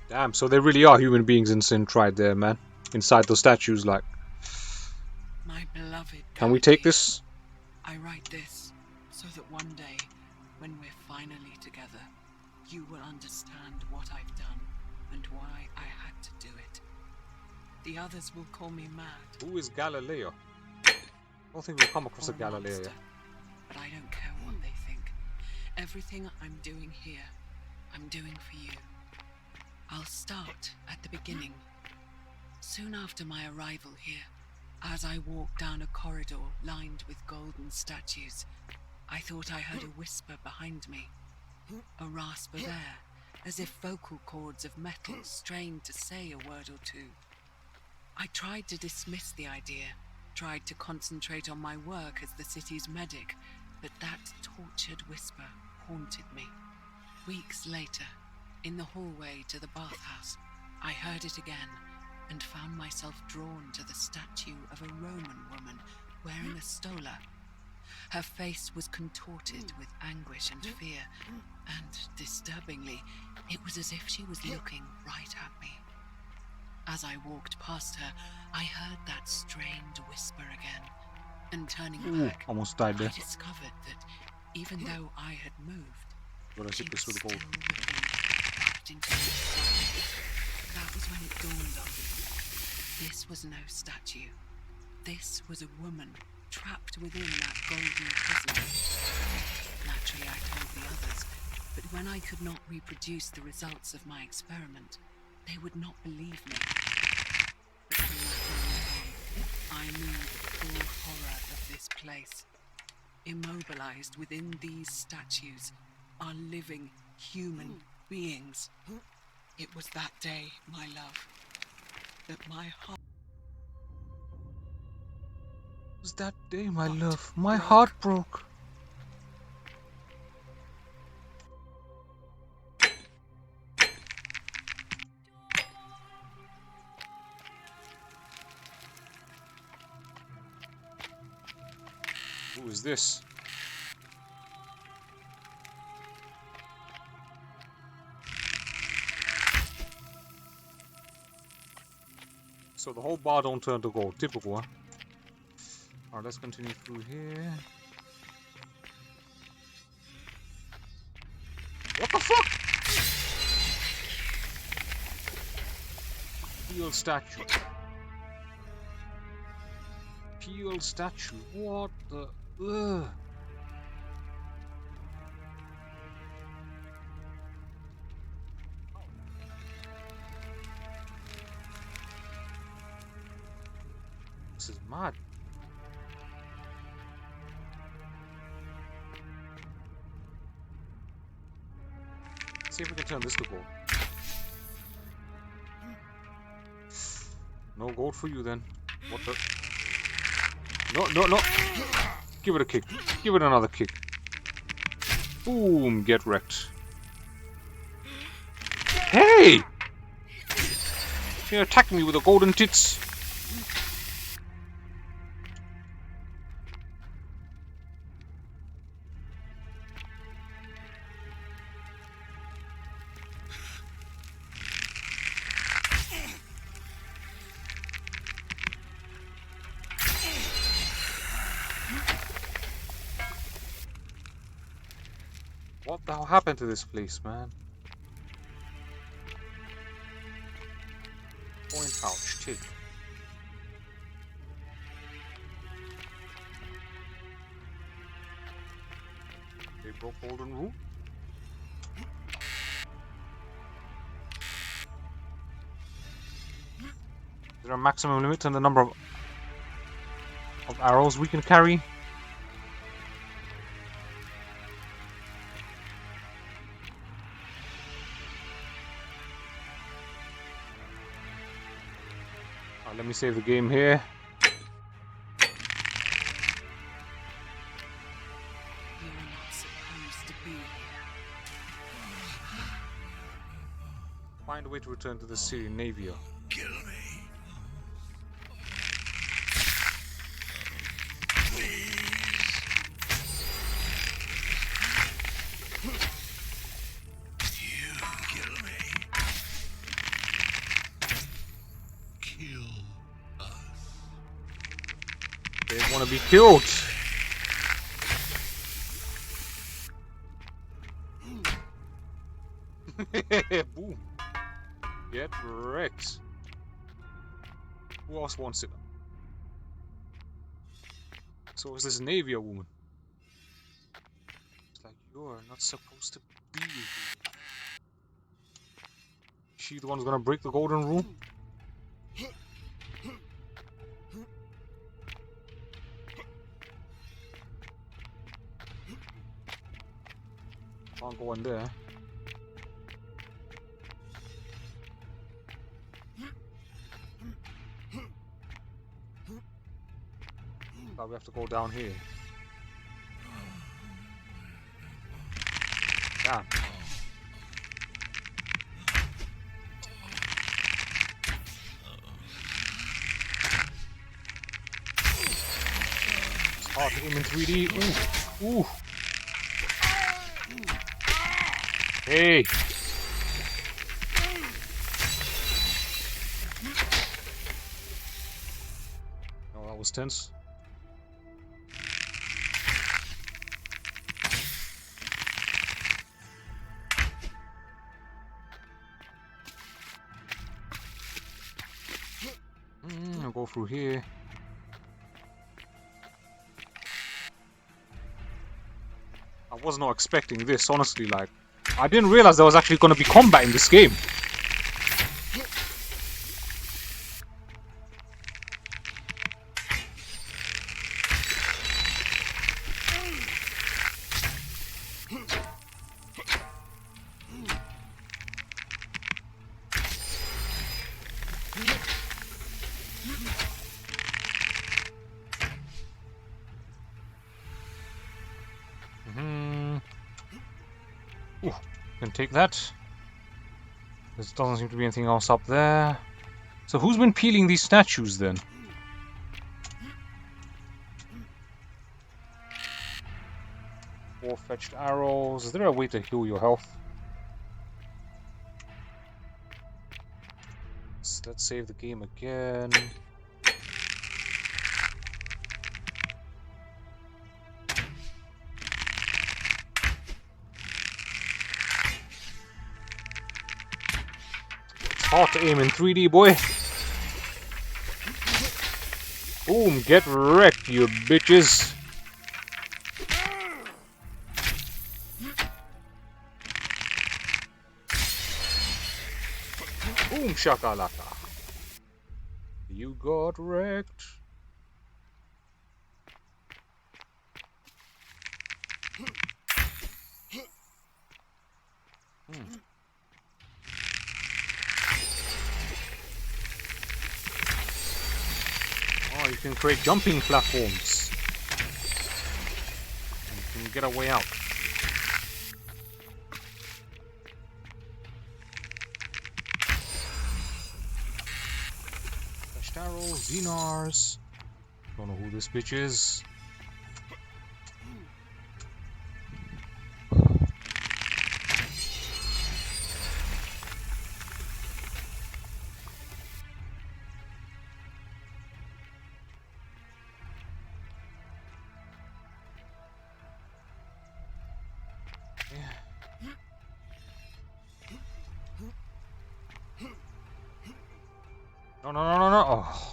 Damn, so they really are human beings inside there, man. Inside those statues, like. My beloved. Can we take this? I write this so that one day, when we're finally together, you will understand what I've done and why I had to do it. The others will call me mad. Who is Galileo? I don't think we'll come across a Galileo yet. But I don't care what they think. Everything I'm doing here, I'm doing for you. I'll start at the beginning. Soon after my arrival here, as I walked down a corridor lined with golden statues, I thought I heard a whisper behind me. A rasp of air, as if vocal cords of metal strained to say a word or two. I tried to dismiss the idea, tried to concentrate on my work as the city's medic, but that tortured whisper haunted me. Weeks later, in the hallway to the bathhouse, I heard it again and found myself drawn to the statue of a Roman woman wearing a stola. Her face was contorted with anguish and fear, and, disturbingly, it was as if she was looking right at me. As I walked past her, I heard that strained whisper again, and turning back, almost died there. I discovered that, even though I had moved, she was still looking right into my soul. That was when it dawned on me. This was no statue. This was a woman trapped within that golden prison. Naturally, I told the others, but when I could not reproduce the results of my experiment, they would not believe me. But from that moment on, I knew the full horror of this place. Immobilized within these statues are living human beings. It was that day, my love, that my heart... It was that day, my love. My heart broke. Who is this? So the whole bar don't turn to gold. Typical, huh? Alright, let's continue through here. What the fuck? Peel statue. Peel statue. What the? Ugh. This is mad. Let's see if we can turn this to gold. No gold for you then. What the? No, no, no. Give it a kick. Give it another kick. Boom. Get wrecked. Hey! You're attacking me with the golden tits. What the hell happened to this place, man? Coin pouch, take. They broke golden rule. Is there a maximum limit on the number of arrows we can carry? Let me save the game here. You're not supposed to be here. Find a way to return to the city, Nvidia. Kill me. You kill me. Kill us. They want to be killed. Boom. Get wrecked. Who else wants it? So is this Navia woman? It's like, you're not supposed to be here. She the one who's gonna break the golden rule? Can't go in there. But we have to go down here. Damn. It's hard to aim in 3D. Ooh. Ooh. Hey! Oh, that was tense. I'll go through here. I was not expecting this, honestly, like. I didn't realize there was actually going to be combat in this game. Ooh, can take that. There doesn't seem to be anything else up there. So who's been peeling these statues then? Four fetched arrows. Is there a way to heal your health? Let's save the game again. Hard to aim in 3D, boy. Boom, get wrecked, you bitches. Boom, shakalaka. You got wrecked. Oh, you can create jumping platforms. And you can get a way out. Arrows, dinars. Don't know who this bitch is. No, no, no, no, no. Oh.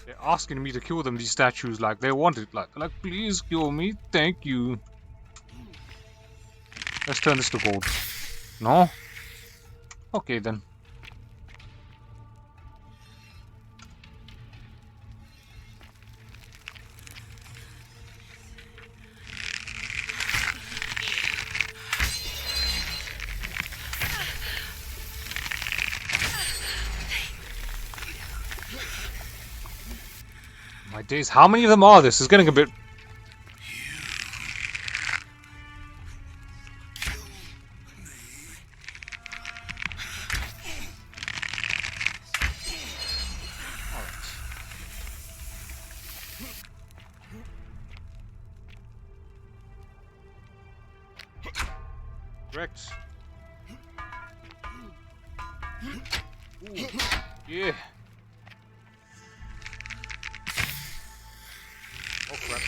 They're asking me to kill them, these statues, like they want it, like please kill me, thank you. Let's turn this to gold. No? Okay then. My days, how many of them are this? It's getting a bit... Correct. Ooh. Yeah. Oh crap.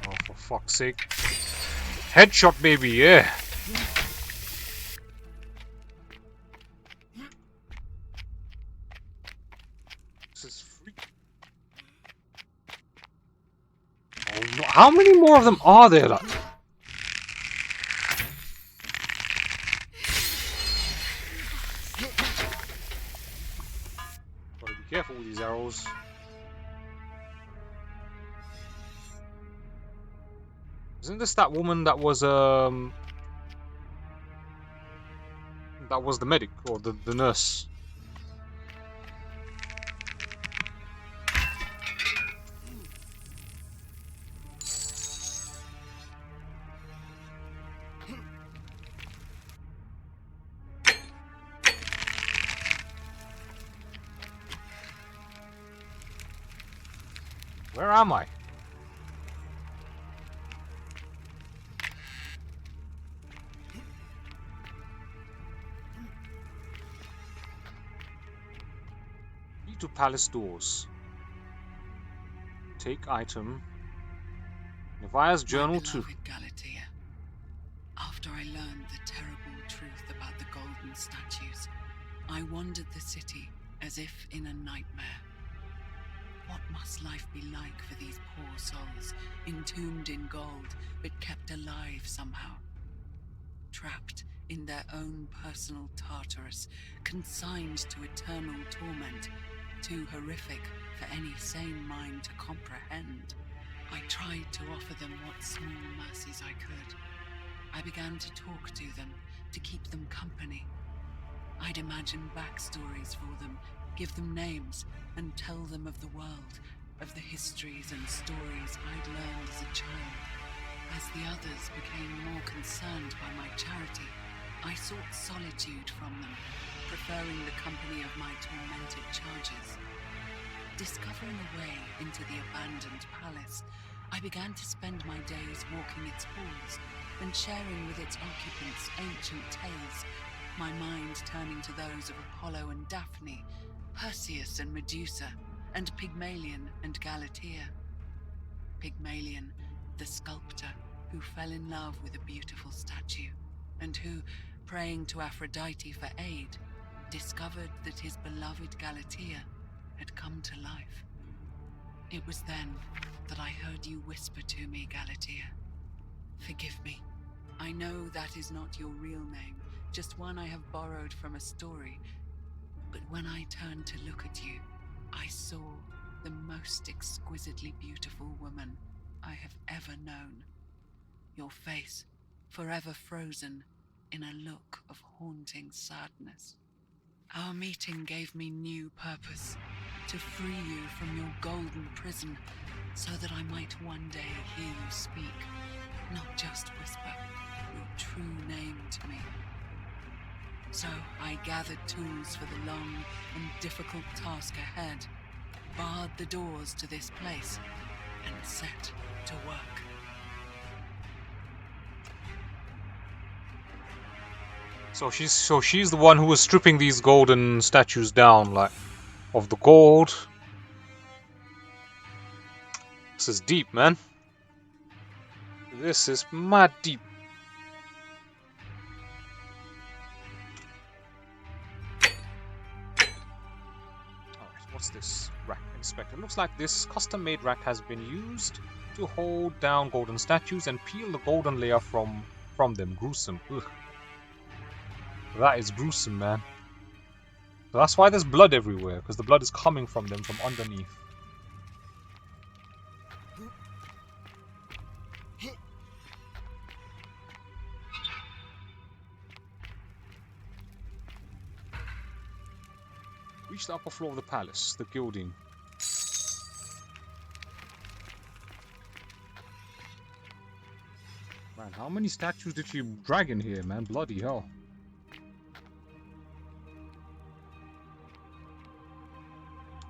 Oh, for fuck's sake. Headshot, baby, yeah. This is free. Oh no, how many more of them are there? Like? Gotta be careful with these arrows. Isn't this that woman that was the medic or the nurse? Where am I? To palace doors. Take item. Nevia's journal too. Galatea. After I learned the terrible truth about the golden statues, I wandered the city as if in a nightmare. What must life be like for these poor souls, entombed in gold, but kept alive somehow? Trapped in their own personal Tartarus, consigned to eternal torment, too horrific for any sane mind to comprehend. I tried to offer them what small mercies I could. I began to talk to them, to keep them company. I'd imagine backstories for them, give them names, and tell them of the world, of the histories and stories I'd learned as a child. As the others became more concerned by my charity, I sought solitude from them, preferring the company of my tormented charges. discovering a way into the abandoned palace, I began to spend my days walking its halls and sharing with its occupants ancient tales, my mind turning to those of Apollo and Daphne, Perseus and Medusa, and Pygmalion and Galatea. Pygmalion, the sculptor who fell in love with a beautiful statue, and who, praying to Aphrodite for aid, discovered that his beloved Galatea had come to life. It was then that I heard you whisper to me, Galatea. Forgive me. I know that is not your real name, just one I have borrowed from a story. But when I turned to look at you, I saw the most exquisitely beautiful woman I have ever known. Your face, forever frozen in a look of haunting sadness. Our meeting gave me new purpose, to free you from your golden prison, so that I might one day hear you speak, not just whisper your true name to me. So I gathered tools for the long and difficult task ahead, barred the doors to this place, and set to work. So she's the one who was stripping these golden statues down, like, of the gold. This is deep, man. This is mad deep. What's this? Rack inspector. Looks like this custom-made rack has been used to hold down golden statues and peel the golden layer from them. Gruesome. Ugh. That is gruesome, man. So that's why there's blood everywhere, because the blood is coming from them from underneath. Reach the upper floor of the palace, the gilding. Man, how many statues did she drag in here, man? Bloody hell.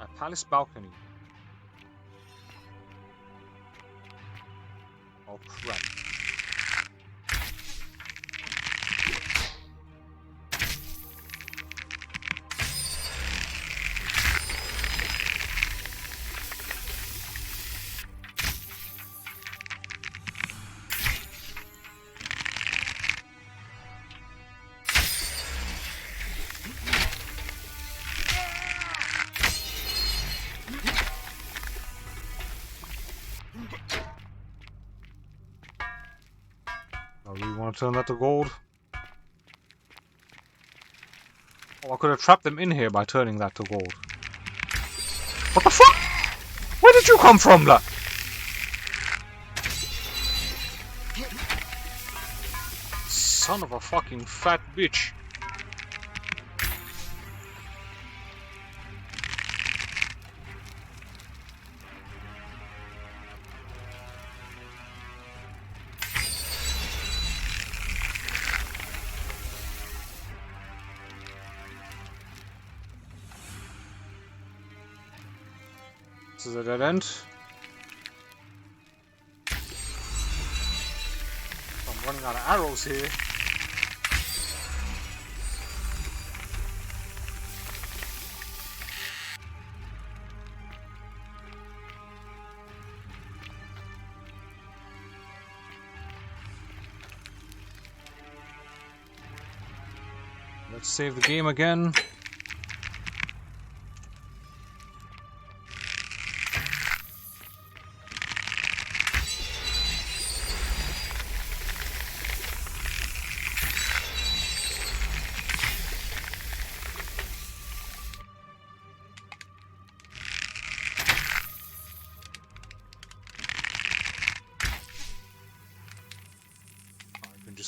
A palace balcony. Oh crap. Turn that to gold. Oh, I could have trapped them in here by turning that to gold. What the fuck? Where did you come from, lad? Son of a fucking fat bitch. This is a dead end. I'm running out of arrows here. Let's save the game again.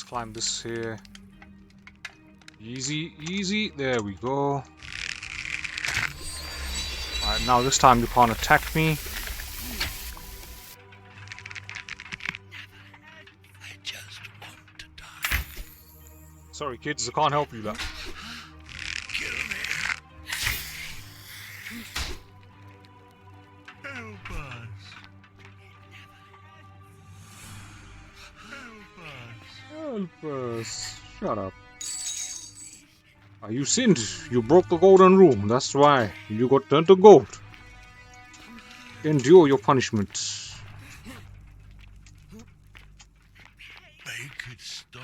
Climb this here. Easy, easy. There we go. Alright, now this time you can't attack me. I just want to die. Sorry kids, I can't help you that. Kill me. Shut up. You sinned. You broke the golden rule. That's why you got turned to gold. Endure your punishment. They could stop.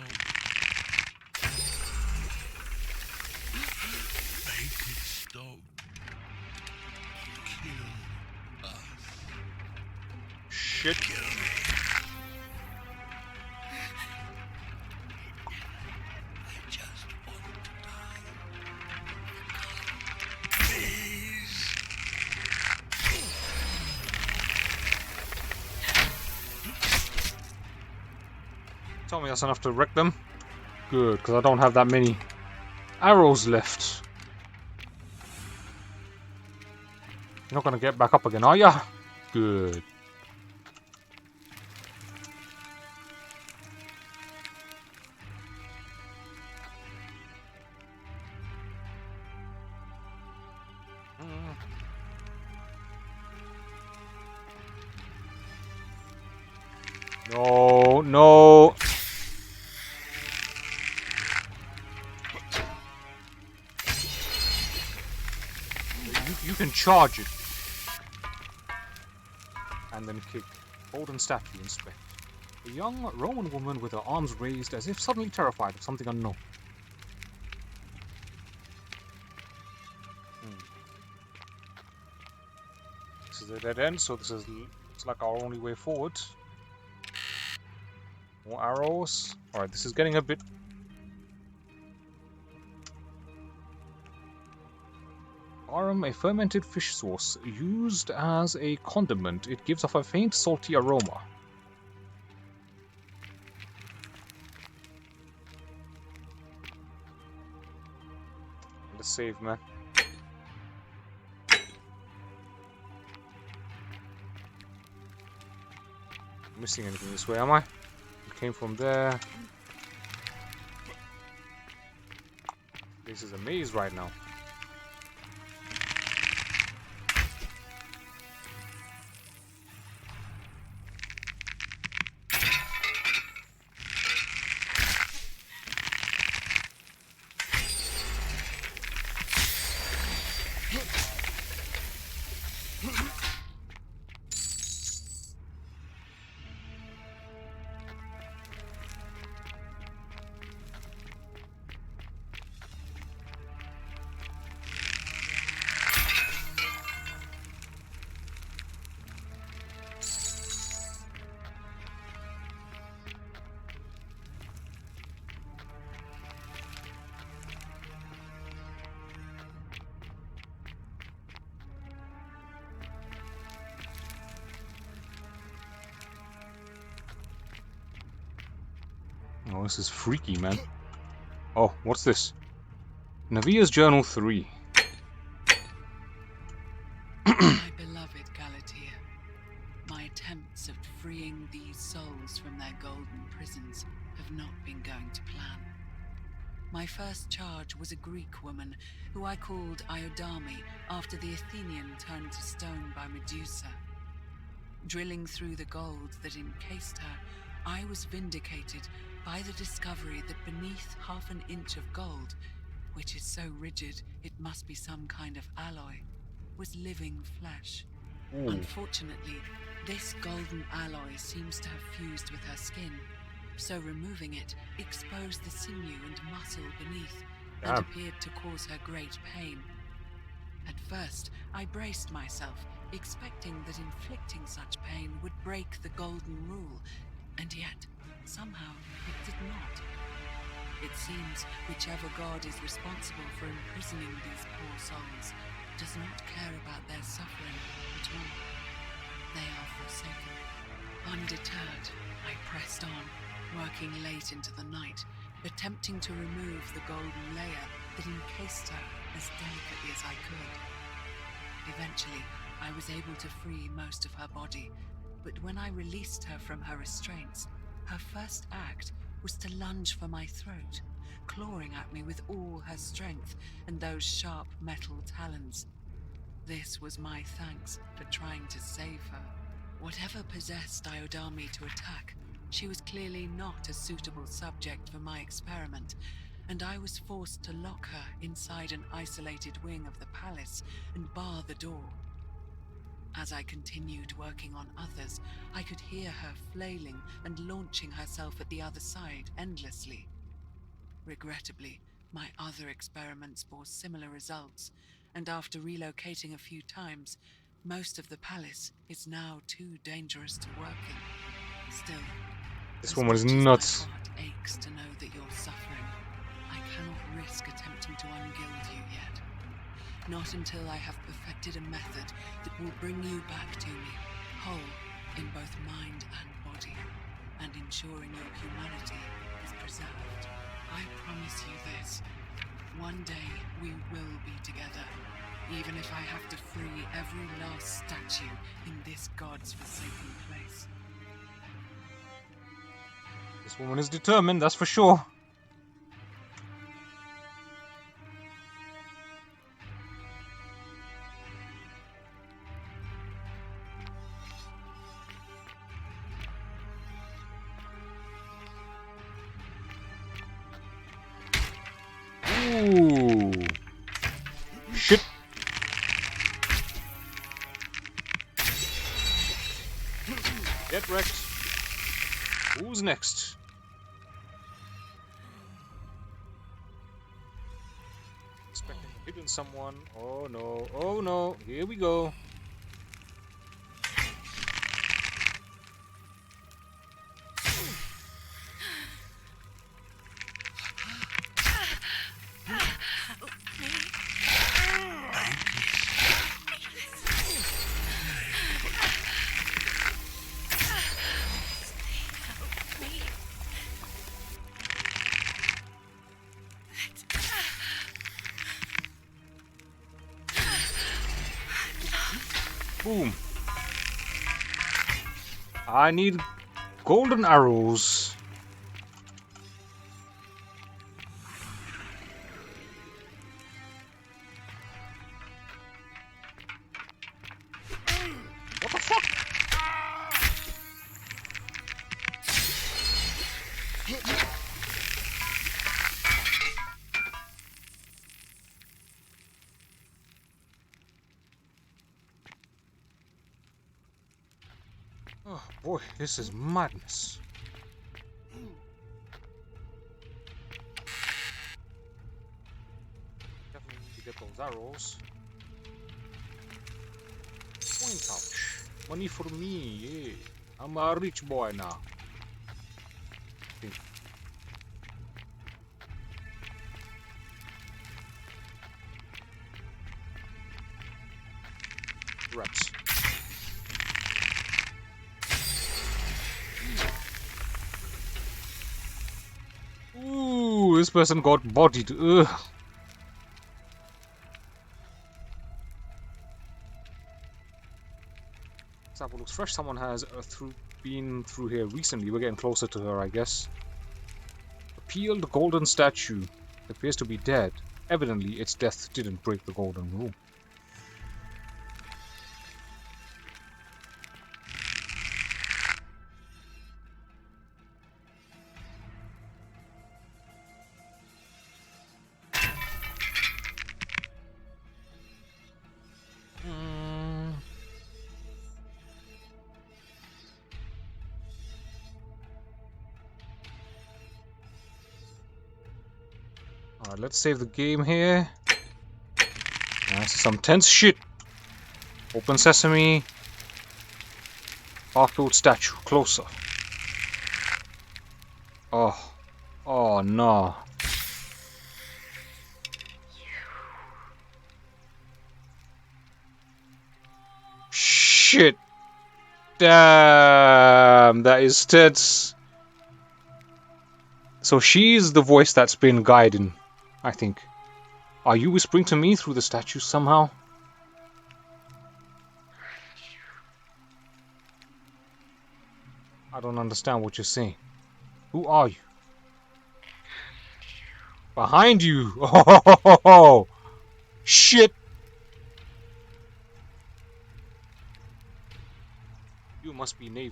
They could stop. Kill us. Shit. Kill me. I just want to die. Please. Tell me that's enough to wreck them. Good, because I don't have that many arrows left. You're not gonna get back up again, are ya? Good. No, no. You can charge it. And then kick. Hold and statue, inspect. A young Roman woman with her arms raised as if suddenly terrified of something unknown. This is a dead end, so this is looks like our only way forward. More arrows. Alright, this is getting a bit... Garum, a fermented fish sauce, used as a condiment. It gives off a faint salty aroma. Let's save, man. Missing anything this way, am I? Came from there. This is a maze right now. Oh, this is freaky, man. Oh, what's this? Navia's Journal 3. My beloved Galatea, my attempts at freeing these souls from their golden prisons have not been going to plan. My first charge was a Greek woman who I called Iodame after the Athenian turned to stone by Medusa. Drilling through the gold that encased her, I was vindicated by the discovery that beneath half an inch of gold, which is so rigid it must be some kind of alloy, was living flesh. Ooh. Unfortunately, this golden alloy seems to have fused with her skin, so removing it exposed the sinew and muscle beneath and appeared to cause her great pain. At first, I braced myself, expecting that inflicting such pain would break the golden rule, and yet, somehow, it did not. It seems whichever god is responsible for imprisoning these poor souls does not care about their suffering at all. They are forsaken. Undeterred, I pressed on, working late into the night, attempting to remove the golden layer that encased her as delicately as I could. Eventually, I was able to free most of her body, but when I released her from her restraints, her first act was to lunge for my throat, clawing at me with all her strength and those sharp metal talons. This was my thanks for trying to save her. Whatever possessed Iodame to attack, She was clearly not a suitable subject for my experiment, and I was forced to lock her inside an isolated wing of the palace and bar the door. As I continued working on others, I could hear her flailing and launching herself at the other side endlessly. Regrettably, my other experiments bore similar results, and after relocating a few times, most of the palace is now too dangerous to work in. Still, This as woman is much as nuts. my heart aches to know that you're suffering, I cannot risk attempting to ungild you yet. Not until I have perfected a method that will bring you back to me, whole in both mind and body, and ensuring your humanity is preserved. I promise you this. One day we will be together, even if I have to free every last statue in this god's forsaken place. This woman is determined, that's for sure. Ooh. Shit. Get wrecked. Who's next? Expecting hidden someone. Oh no. Oh no. Here we go. Boom. I need golden arrows. What the fuck? Oh boy, this is madness. Definitely need to get those arrows. Coin pouch. Money for me, yeah. I'm a rich boy now. Reps. Ooh, this person got bodied. Ugh. Sample looks fresh. Someone has been through here recently. We're getting closer to her, I guess. A peeled golden statue. It appears to be dead. Evidently, its death didn't break the golden rule. Alright, let's save the game here. This is some tense shit. Open sesame. Half-built statue. Closer. Oh. Oh, no. Shit. Damn. That is tense. So she's the voice that's been guiding, I think. Are you whispering to me through the statue somehow? I don't understand what you're saying. Who are you? Behind you! Oh, shit! You must be Nvidia.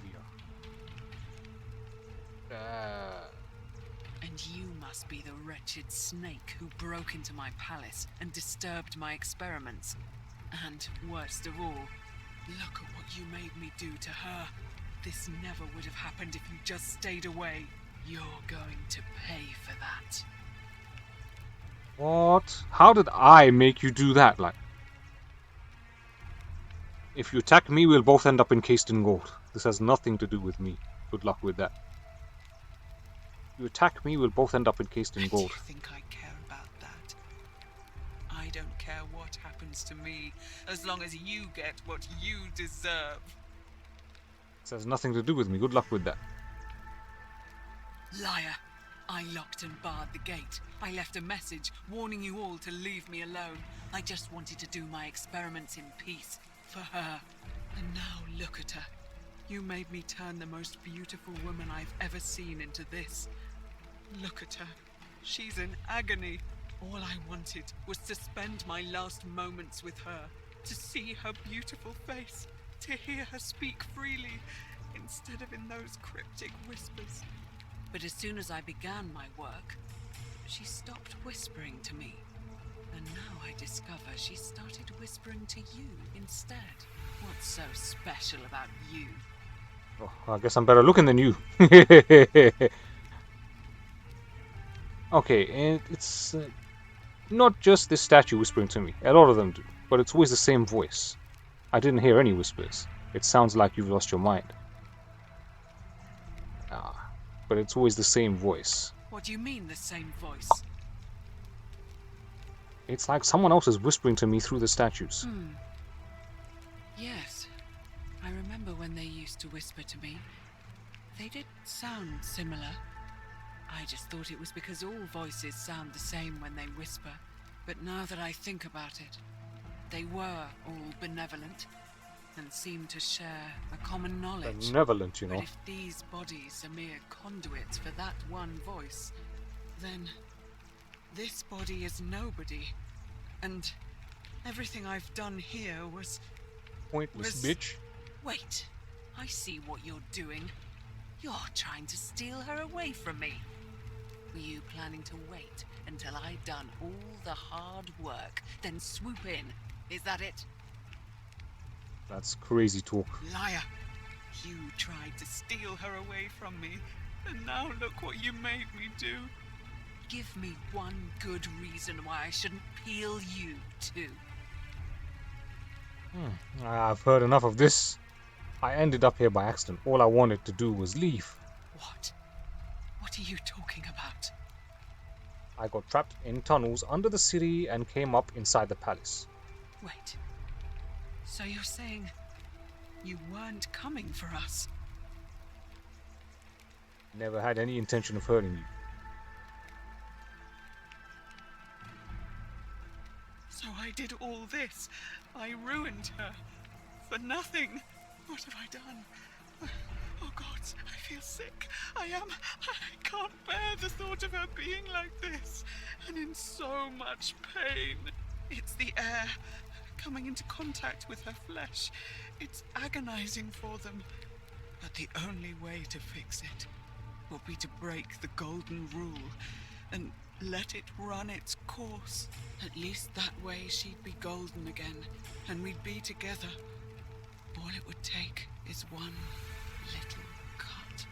And you must be the wretched snake who broke into my palace and disturbed my experiments. And worst of all, look at what you made me do to her. This never would have happened if you just stayed away. You're going to pay for that. What? How did I make you do that? Like, if you attack me, we'll both end up encased in gold. This has nothing to do with me. Good luck with that. If you attack me, we'll both end up encased in gold. Do you think I care about that? I don't care what happens to me, as long as you get what you deserve. This has nothing to do with me. Good luck with that. Liar! I locked and barred the gate. I left a message warning you all to leave me alone. I just wanted to do my experiments in peace. For her. And now look at her. You made me turn the most beautiful woman I've ever seen into this. Look at her. She's in agony. All I wanted was to spend my last moments with her. To see her beautiful face. To hear her speak freely. Instead of in those cryptic whispers. But as soon as I began my work, she stopped whispering to me. And now I discover she started whispering to you instead. What's so special about you? Oh, I guess I'm better looking than you. Okay, and it's not just this statue whispering to me. A lot of them do. But it's always the same voice. I didn't hear any whispers. It sounds like you've lost your mind. But it's always the same voice. What do you mean, the same voice? It's like someone else is whispering to me through the statues. Yes. I remember when they used to whisper to me. They did sound similar. I just thought it was because all voices sound the same when they whisper. But now that I think about it, they were all benevolent and seemed to share a common knowledge. Benevolent, you know. But if these bodies are mere conduits for that one voice, then this body is nobody. And everything I've done here was... Pointless, bitch. Wait, I see what you're doing. You're trying to steal her away from me. Were you planning to wait until I'd done all the hard work, then swoop in? Is that it? That's crazy talk. Liar! You tried to steal her away from me, and now look what you made me do. Give me one good reason why I shouldn't peel you too. I've heard enough of this. I ended up here by accident. All I wanted to do was leave. What? What are you talking about? I got trapped in tunnels under the city and came up inside the palace. Wait. So you're saying you weren't coming for us? Never had any intention of hurting you. So I did all this. I ruined her. For nothing. What have I done? Oh God, I feel sick. I can't bear the thought of her being like this. And in so much pain. It's the air. Coming into contact with her flesh. It's agonizing for them. But the only way to fix it will be to break the golden rule and let it run its course. At least that way she'd be golden again, and we'd be together. All it would take is one little cut.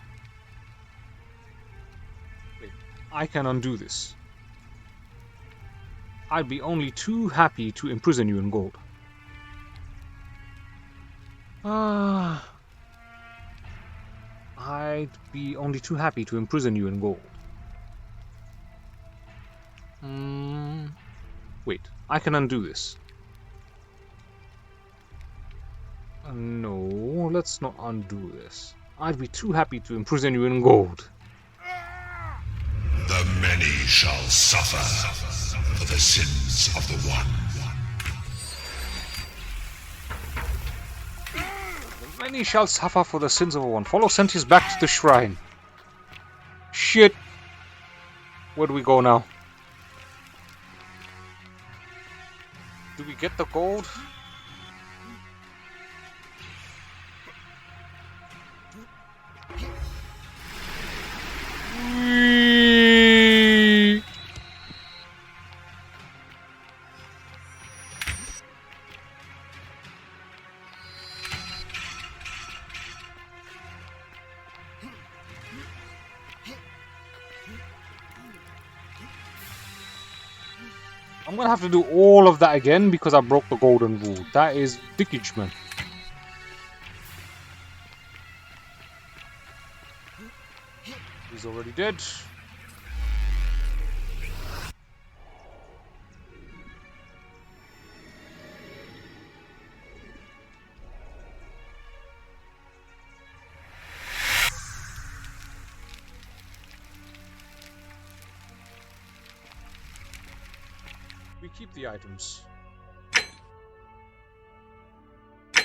Wait, I can undo this. I'd be only too happy to imprison you in gold. I'd be only too happy to imprison you in gold. Wait, I can undo this. No, let's not undo this. I'd be too happy to imprison you in gold. The many shall suffer for the sins of the one. The many shall suffer for the sins of one. Follow Sentius back to the shrine. Shit. Where do we go now? Do we get the gold? I'm gonna have to do all of that again because I broke the golden rule. That is dickage, man. He's already dead. We keep the items.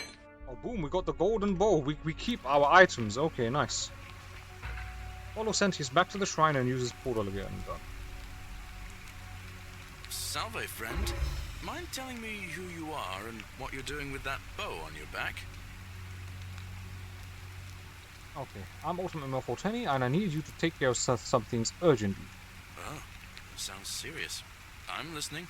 Oh, boom, we got the golden bow. We keep our items. Okay, nice. Follow Sentius back to the shrine and use his portal again. Done. Salve, friend. Mind telling me who you are and what you're doing with that bow on your back? Okay, I'm Ultimate Male 420 and I need you to take care of some things urgently. Oh, sounds serious. I'm listening.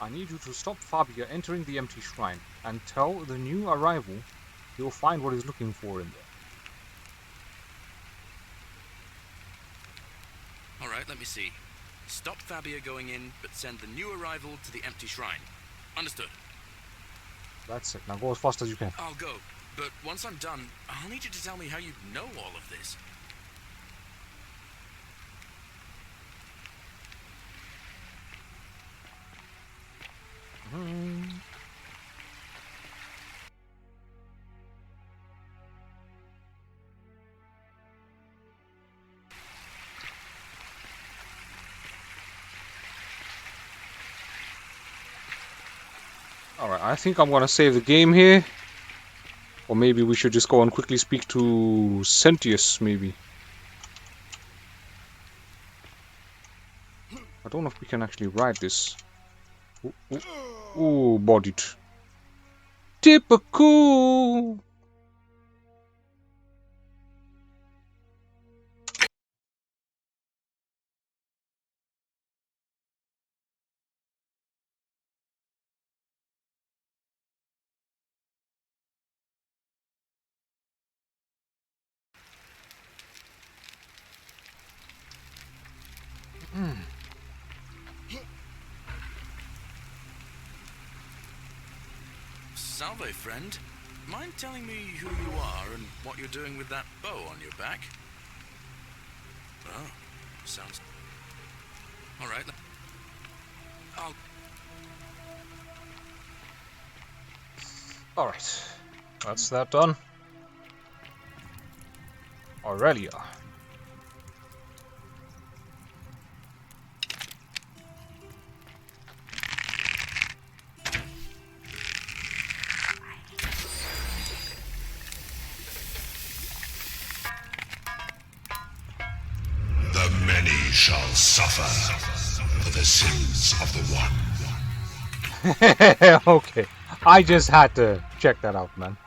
I need you to stop Fabia entering the empty shrine and tell the new arrival he'll find what he's looking for in there. Alright, let me see. Stop Fabia going in, but send the new arrival to the empty shrine. Understood. That's it. Now go as fast as you can. I'll go, but once I'm done, I'll need you to tell me how you know all of this. Alright, I think I'm gonna save the game here. Or maybe we should just go and quickly speak to Sentius, maybe. I don't know if we can actually ride this. Ooh, bodied. Typical! Salve, friend. Mind telling me who you are and what you're doing with that bow on your back? Oh, sounds... Alright. Alright. That's that done. Aurelia. The many shall suffer for the sins of the one. Okay. I just had to check that out, man.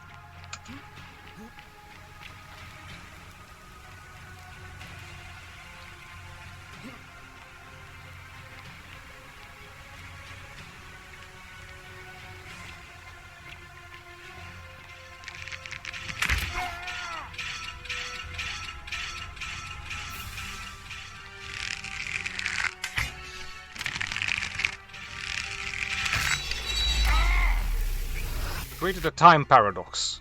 Created a time paradox.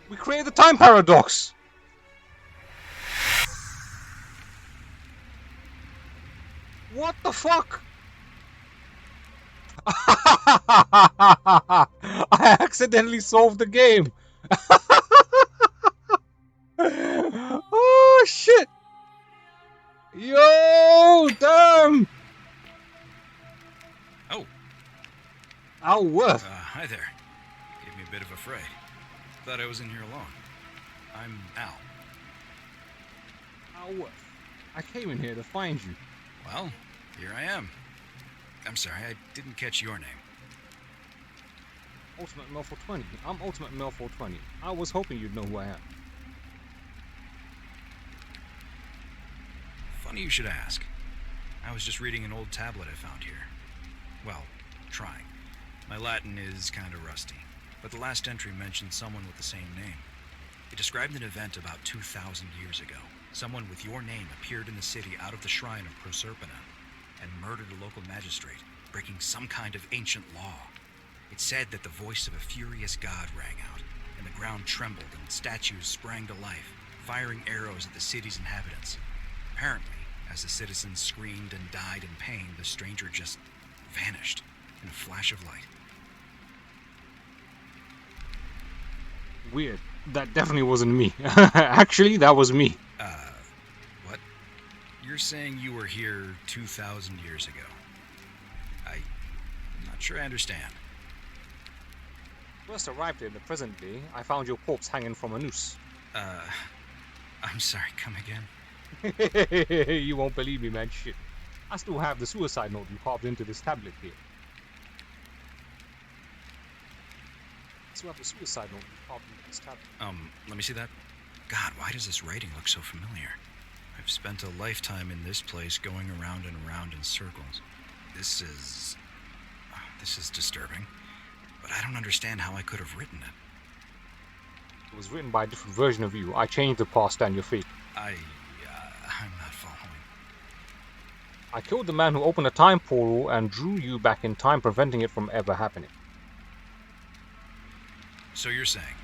We created the time paradox! What the fuck? I accidentally solved the game! Oh shit! Yo, damn! Oh. Alworth. Hi there. Gave me a bit of a fright. Thought I was in here alone. I'm Al. Alworth. I came in here to find you. Well, here I am. I'm sorry, I didn't catch your name. Ultimate Male 420. I'm Ultimate Male 420. I was hoping you'd know who I am. Funny you should ask. I was just reading an old tablet I found here. Well, trying. My Latin is kinda rusty, but the last entry mentioned someone with the same name. It described an event about 2,000 years ago. Someone with your name appeared in the city out of the shrine of Proserpina and murdered a local magistrate, breaking some kind of ancient law. It said that the voice of a furious god rang out, and the ground trembled and statues sprang to life, firing arrows at the city's inhabitants. Apparently, as the citizens screamed and died in pain, the stranger just vanished in a flash of light. Weird. That definitely wasn't me. Actually, that was me. What? You're saying you were here 2,000 years ago? I'm not sure I understand. First arrived in the present day, I found your corpse hanging from a noose. I'm sorry, come again? You won't believe me, man. Shit. I still have the suicide note you carved into this tablet here. I still have the suicide note you carved into this tablet. Let me see that. God, why does this writing look so familiar? I've spent a lifetime in this place going around and around in circles. This is disturbing. But I don't understand how I could have written it. It was written by a different version of you. I changed the past and your fate. I'm not following. I killed the man who opened a time portal and drew you back in time, preventing it from ever happening. So you're saying,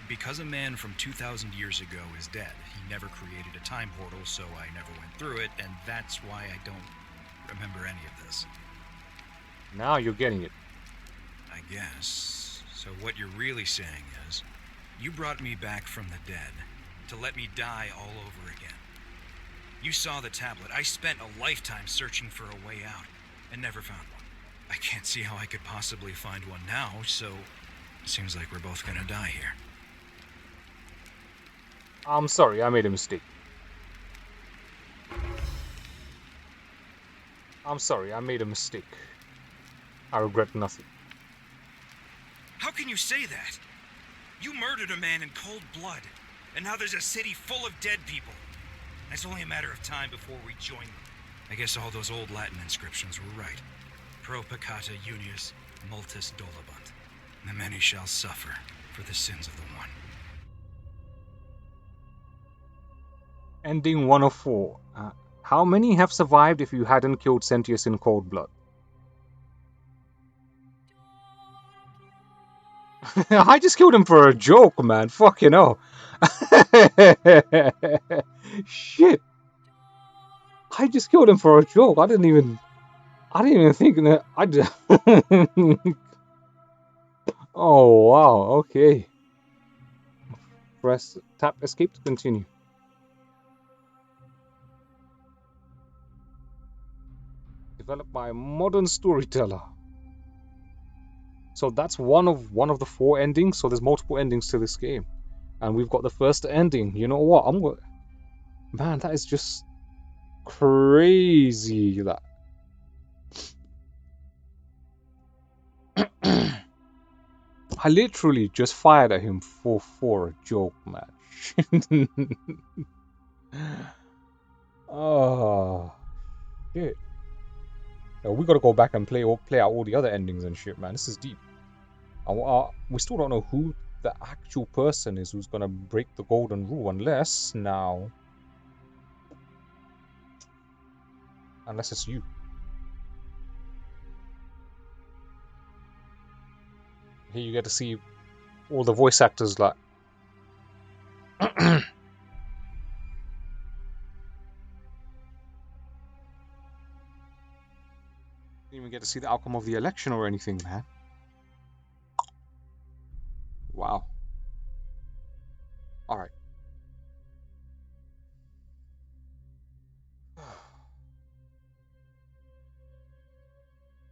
because a man from 2,000 years ago is dead, he never created a time portal, so I never went through it, and that's why I don't remember any of this. Now you're getting it. I guess. So what you're really saying is, you brought me back from the dead to let me die all over again. You saw the tablet. I spent a lifetime searching for a way out and never found one. I can't see how I could possibly find one now, so it seems like we're both gonna die here. I'm sorry, I made a mistake. I'm sorry, I made a mistake. I regret nothing. How can you say that? You murdered a man in cold blood, and now there's a city full of dead people. It's only a matter of time before we join them. I guess all those old Latin inscriptions were right. Pro peccata unius multis dolabunt. The many shall suffer for the sins of the one. Ending 1 of 4. How many have survived if you hadn't killed Sentius in cold blood? I just killed him for a joke, man. Fucking hell. Shit. I just killed him for a joke. I didn't even think that. I just. Oh wow. Okay. Tap escape to continue. Developed by a modern storyteller. So that's one of the 4 endings. So there's multiple endings to this game, and we've got the first ending. You know what? Man, that is just crazy. That I literally just fired at him for a joke, man. Oh shit. Yo, we gotta go back and play out all the other endings and shit, man. This is deep. We still don't know who the actual person is who's gonna break the golden rule, unless it's you. Here you get to see all the voice actors, like. Didn't even get to see the outcome of the election or anything, man. Wow. Alright.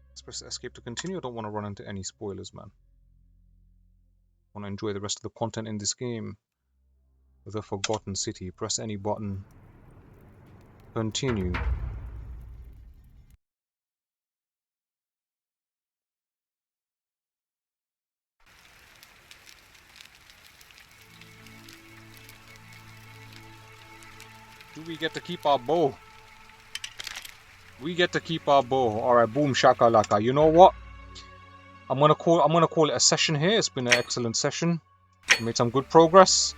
Let's press escape to continue. I don't want to run into any spoilers, man. I want to enjoy the rest of the content in this game. The Forgotten City. Press any button. Continue. Do we get to keep our bow? We get to keep our bow. Alright, boom shakalaka. You know what? I'm gonna call it a session here. It's been an excellent session. We made some good progress.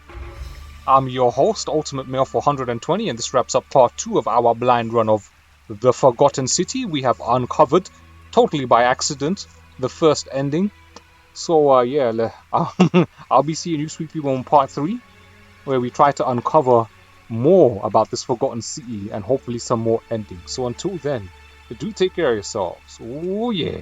I'm your host, Ultimate Male 420, and this wraps up part 2 of our blind run of The Forgotten City. We have uncovered, totally by accident, the first ending. So, yeah, I'll be seeing you sweet people in part 3, where we try to uncover more about this Forgotten City and hopefully some more endings. So until then, do take care of yourselves. Oh, yeah.